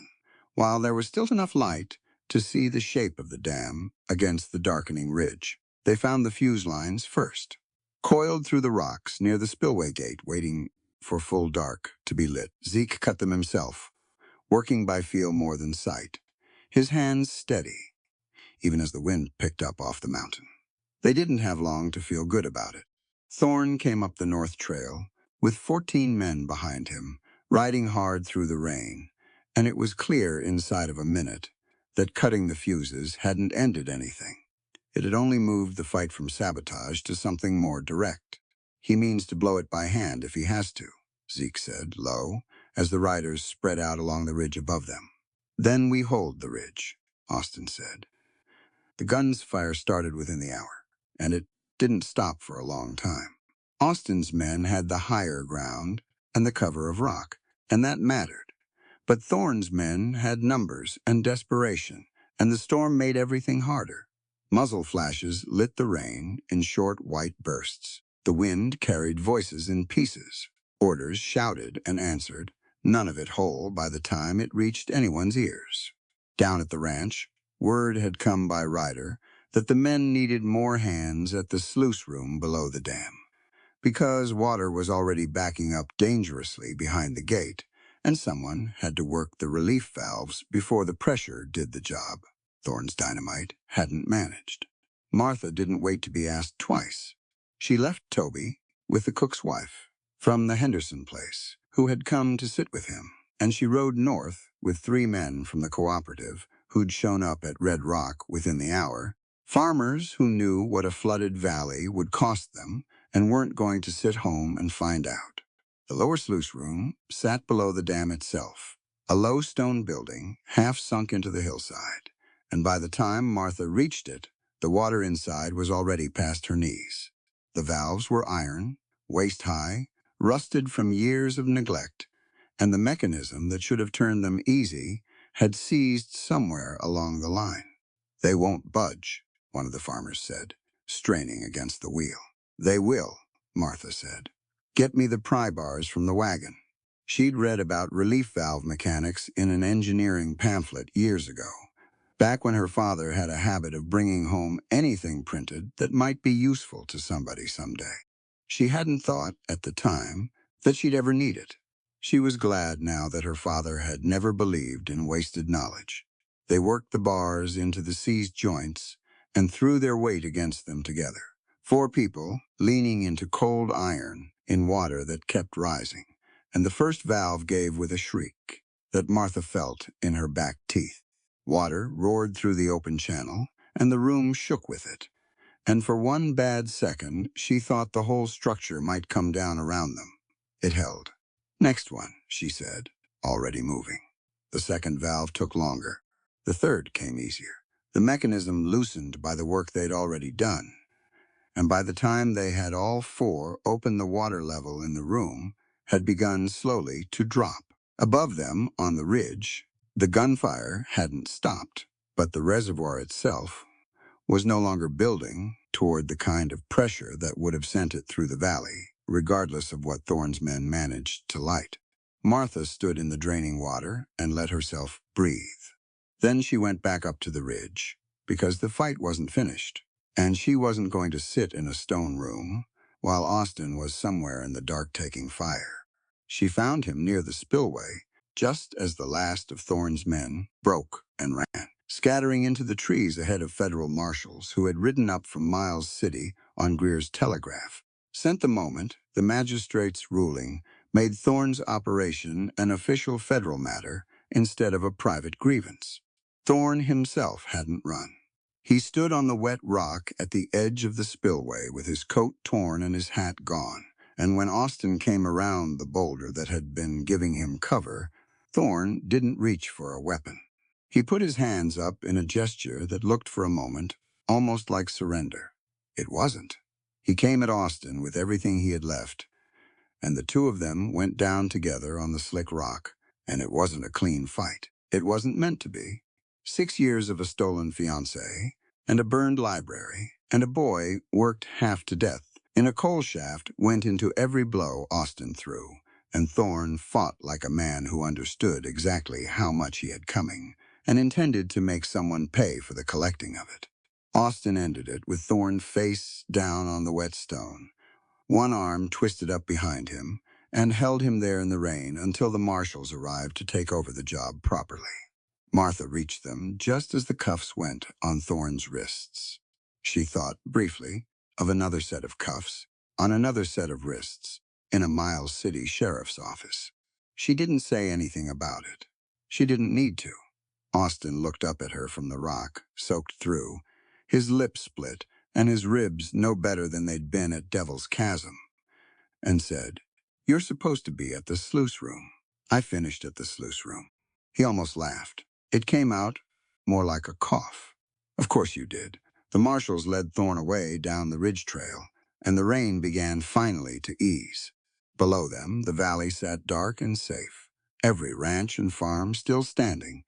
while there was still enough light to see the shape of the dam against the darkening ridge. They found the fuse lines first, coiled through the rocks near the spillway gate, waiting for full dark to be lit. Zeke cut them himself, working by feel more than sight, his hands steady, even as the wind picked up off the mountain. They didn't have long to feel good about it. Thorne came up the north trail with 14 men behind him, riding hard through the rain, and it was clear inside of a minute that cutting the fuses hadn't ended anything. It had only moved the fight from sabotage to something more direct. He means to blow it by hand if he has to, Zeke said, low, as the riders spread out along the ridge above them. Then we hold the ridge, Austin said. The gun's fire started within the hour, and it didn't stop for a long time. Austin's men had the higher ground and the cover of rock, and that mattered. But Thorne's men had numbers and desperation, and the storm made everything harder. Muzzle flashes lit the rain in short white bursts. The wind carried voices in pieces. Orders shouted and answered, none of it whole by the time it reached anyone's ears. Down at the ranch, word had come by Ryder that the men needed more hands at the sluice room below the dam, because water was already backing up dangerously behind the gate, and someone had to work the relief valves before the pressure did the job. Thorne's dynamite hadn't managed. Martha didn't wait to be asked twice. She left Toby with the cook's wife from the Henderson place, who had come to sit with him, and she rode north with 3 men from the cooperative who'd shown up at Red Rock within the hour, farmers who knew what a flooded valley would cost them and weren't going to sit home and find out. The lower sluice room sat below the dam itself, a low stone building half sunk into the hillside, and by the time Martha reached it, the water inside was already past her knees. The valves were iron, waist-high, rusted from years of neglect, and the mechanism that should have turned them easy had seized somewhere along the line. They won't budge, one of the farmers said, straining against the wheel. They will, Martha said. Get me the pry bars from the wagon. She'd read about relief valve mechanics in an engineering pamphlet years ago, back when her father had a habit of bringing home anything printed that might be useful to somebody someday. She hadn't thought, at the time, that she'd ever need it. She was glad now that her father had never believed in wasted knowledge. They worked the bars into the seized joints and threw their weight against them together. 4 people leaning into cold iron in water that kept rising, and the first valve gave with a shriek that Martha felt in her back teeth. Water roared through the open channel, and the room shook with it. And for one bad second, she thought the whole structure might come down around them. It held. Next one, she said, already moving. The second valve took longer. The third came easier. The mechanism loosened by the work they'd already done, and by the time they had all four opened, the water level in the room had begun slowly to drop. Above them, on the ridge, the gunfire hadn't stopped, but the reservoir itself was no longer building toward the kind of pressure that would have sent it through the valley, regardless of what Thorne's men managed to light. Martha stood in the draining water and let herself breathe. Then she went back up to the ridge, because the fight wasn't finished, and she wasn't going to sit in a stone room while Austin was somewhere in the dark taking fire. She found him near the spillway, just as the last of Thorne's men broke and ran, scattering into the trees ahead of federal marshals who had ridden up from Miles City on Greer's telegraph. Sent the moment, the magistrate's ruling made Thorne's operation an official federal matter instead of a private grievance. Thorne himself hadn't run. He stood on the wet rock at the edge of the spillway with his coat torn and his hat gone, and when Austin came around the boulder that had been giving him cover, Thorne didn't reach for a weapon. He put his hands up in a gesture that looked for a moment almost like surrender. It wasn't. He came at Austin with everything he had left, and the two of them went down together on the slick rock, and it wasn't a clean fight. It wasn't meant to be. 6 years of a stolen fiancé, and a burned library, and a boy worked half to death in a coal shaft went into every blow Austin threw, and Thorne fought like a man who understood exactly how much he had coming and intended to make someone pay for the collecting of it. Austin ended it with Thorne face down on the wet stone, one arm twisted up behind him, and held him there in the rain until the marshals arrived to take over the job properly. Martha reached them just as the cuffs went on Thorne's wrists. She thought, briefly, of another set of cuffs on another set of wrists in a Miles City sheriff's office. She didn't say anything about it. She didn't need to. Austin looked up at her from the rock, soaked through, his lips split and his ribs no better than they'd been at Devil's Chasm, and said, "You're supposed to be at the sluice room." "I finished at the sluice room." He almost laughed. It came out more like a cough. "Of course you did." The marshals led Thorne away down the ridge trail, and the rain began finally to ease. Below them, the valley sat dark and safe, every ranch and farm still standing,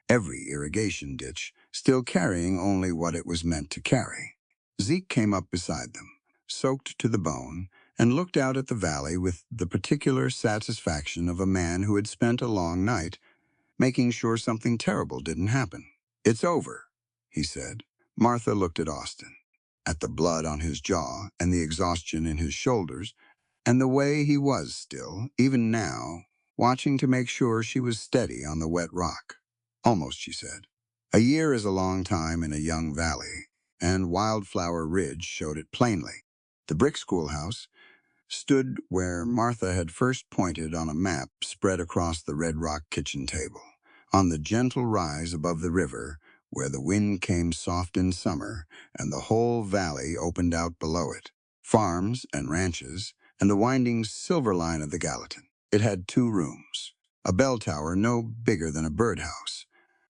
every irrigation ditch still carrying only what it was meant to carry. Zeke came up beside them, soaked to the bone, and looked out at the valley with the particular satisfaction of a man who had spent a long night making sure something terrible didn't happen. "It's over," he said. Martha looked at Austin, at the blood on his jaw and the exhaustion in his shoulders, and the way he was still, even now, watching to make sure she was steady on the wet rock. "Almost," she said. "A year is a long time in a young valley, and Wildflower Ridge showed it plainly." The brick schoolhouse stood where Martha had first pointed on a map spread across the red rock kitchen table, on the gentle rise above the river where the wind came soft in summer and the whole valley opened out below it, farms and ranches, and the winding silver line of the Gallatin. It had 2 rooms, a bell tower no bigger than a birdhouse,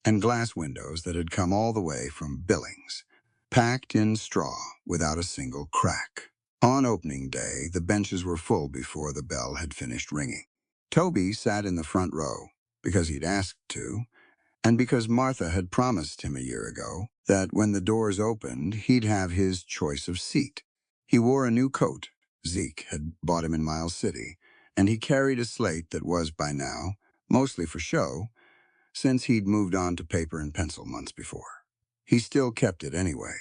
and glass windows that had come all the way from Billings, packed in straw without a single crack. On opening day, the benches were full before the bell had finished ringing. Toby sat in the front row because he'd asked to, and because Martha had promised him a year ago that when the doors opened, he'd have his choice of seat. He wore a new coat Zeke had bought him in Miles City, and he carried a slate that was, by now, mostly for show, since he'd moved on to paper and pencil months before. He still kept it anyway.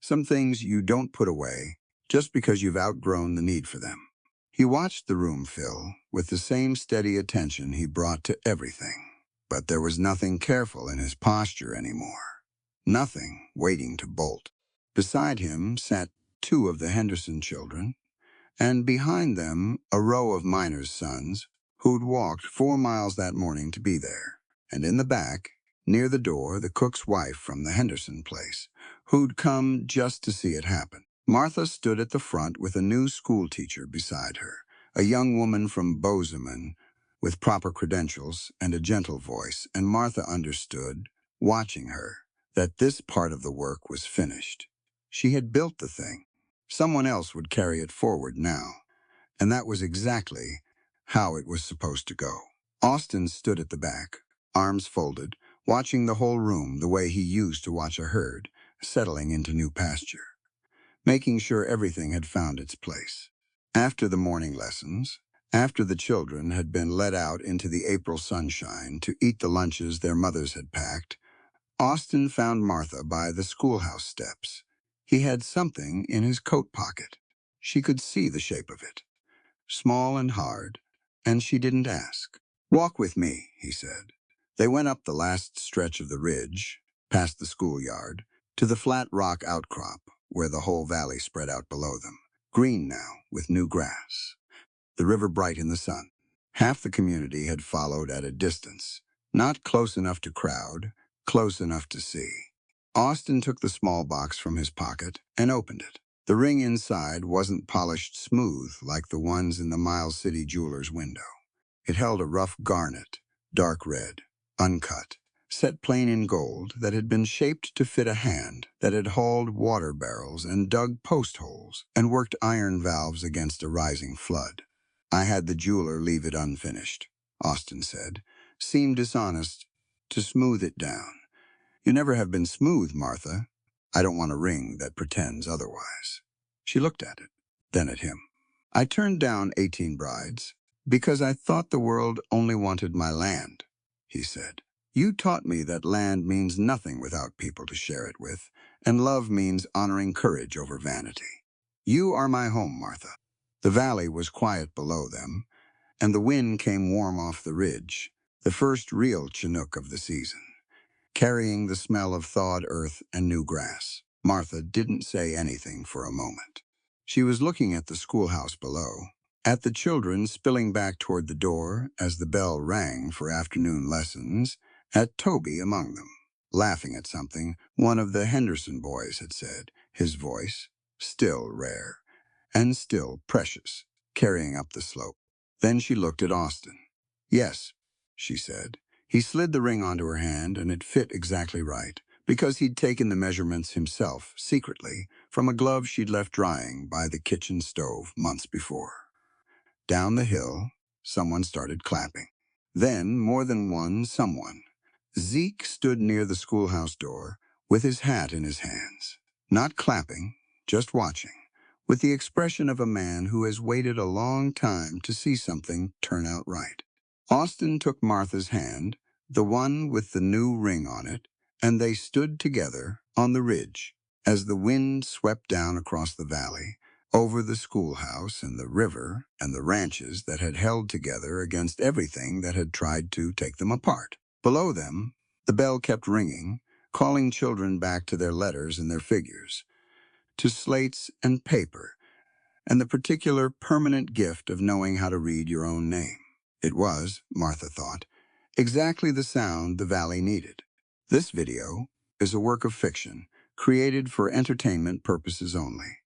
Some things you don't put away just because you've outgrown the need for them. He watched the room fill with the same steady attention he brought to everything, but there was nothing careful in his posture anymore. Nothing waiting to bolt. Beside him sat 2 of the Henderson children, and behind them a row of miners' sons who'd walked 4 miles that morning to be there, and in the back, near the door, the cook's wife from the Henderson place, who'd come just to see it happen. Martha stood at the front with a new schoolteacher beside her, a young woman from Bozeman with proper credentials and a gentle voice, and Martha understood, watching her, that this part of the work was finished. She had built the thing. Someone else would carry it forward now, and that was exactly how it was supposed to go. Austin stood at the back, arms folded, watching the whole room the way he used to watch a herd settling into new pasture, making sure everything had found its place. After the morning lessons, after the children had been let out into the April sunshine to eat the lunches their mothers had packed, Austin found Martha by the schoolhouse steps. He had something in his coat pocket. She could see the shape of it, small and hard, and she didn't ask. "Walk with me," he said. They went up the last stretch of the ridge, past the schoolyard, to the flat rock outcrop where the whole valley spread out below them, green now with new grass, the river bright in the sun. Half the community had followed at a distance, not close enough to crowd, close enough to see. Austin took the small box from his pocket and opened it. The ring inside wasn't polished smooth like the ones in the Miles City jeweler's window. It held a rough garnet, dark red, uncut, set plain in gold that had been shaped to fit a hand that had hauled water barrels and dug post holes and worked iron valves against a rising flood. "I had the jeweler leave it unfinished," Austin said. "Seemed dishonest to smooth it down. You never have been smooth, Martha. I don't want a ring that pretends otherwise." She looked at it, then at him. "I turned down 18 brides because I thought the world only wanted my land," he said. "You taught me that land means nothing without people to share it with, and love means honoring courage over vanity. You are my home, Martha." The valley was quiet below them, and the wind came warm off the ridge, the first real Chinook of the season, carrying the smell of thawed earth and new grass. Martha didn't say anything for a moment. She was looking at the schoolhouse below, at the children spilling back toward the door as the bell rang for afternoon lessons, at Toby among them, laughing at something one of the Henderson boys had said, his voice, still rare and still precious, carrying up the slope. Then she looked at Austin. "Yes," she said. He slid the ring onto her hand, and it fit exactly right, because he'd taken the measurements himself, secretly, from a glove she'd left drying by the kitchen stove months before. Down the hill, someone started clapping. Then, more than one someone. Zeke stood near the schoolhouse door, with his hat in his hands, not clapping, just watching, with the expression of a man who has waited a long time to see something turn out right. Austin took Martha's hand, the one with the new ring on it, and they stood together on the ridge as the wind swept down across the valley, over the schoolhouse and the river and the ranches that had held together against everything that had tried to take them apart. Below them, the bell kept ringing, calling children back to their letters and their figures, to slates and paper, and the particular permanent gift of knowing how to read your own name. It was, Martha thought, exactly the sound the valley needed. This video is a work of fiction, created for entertainment purposes only.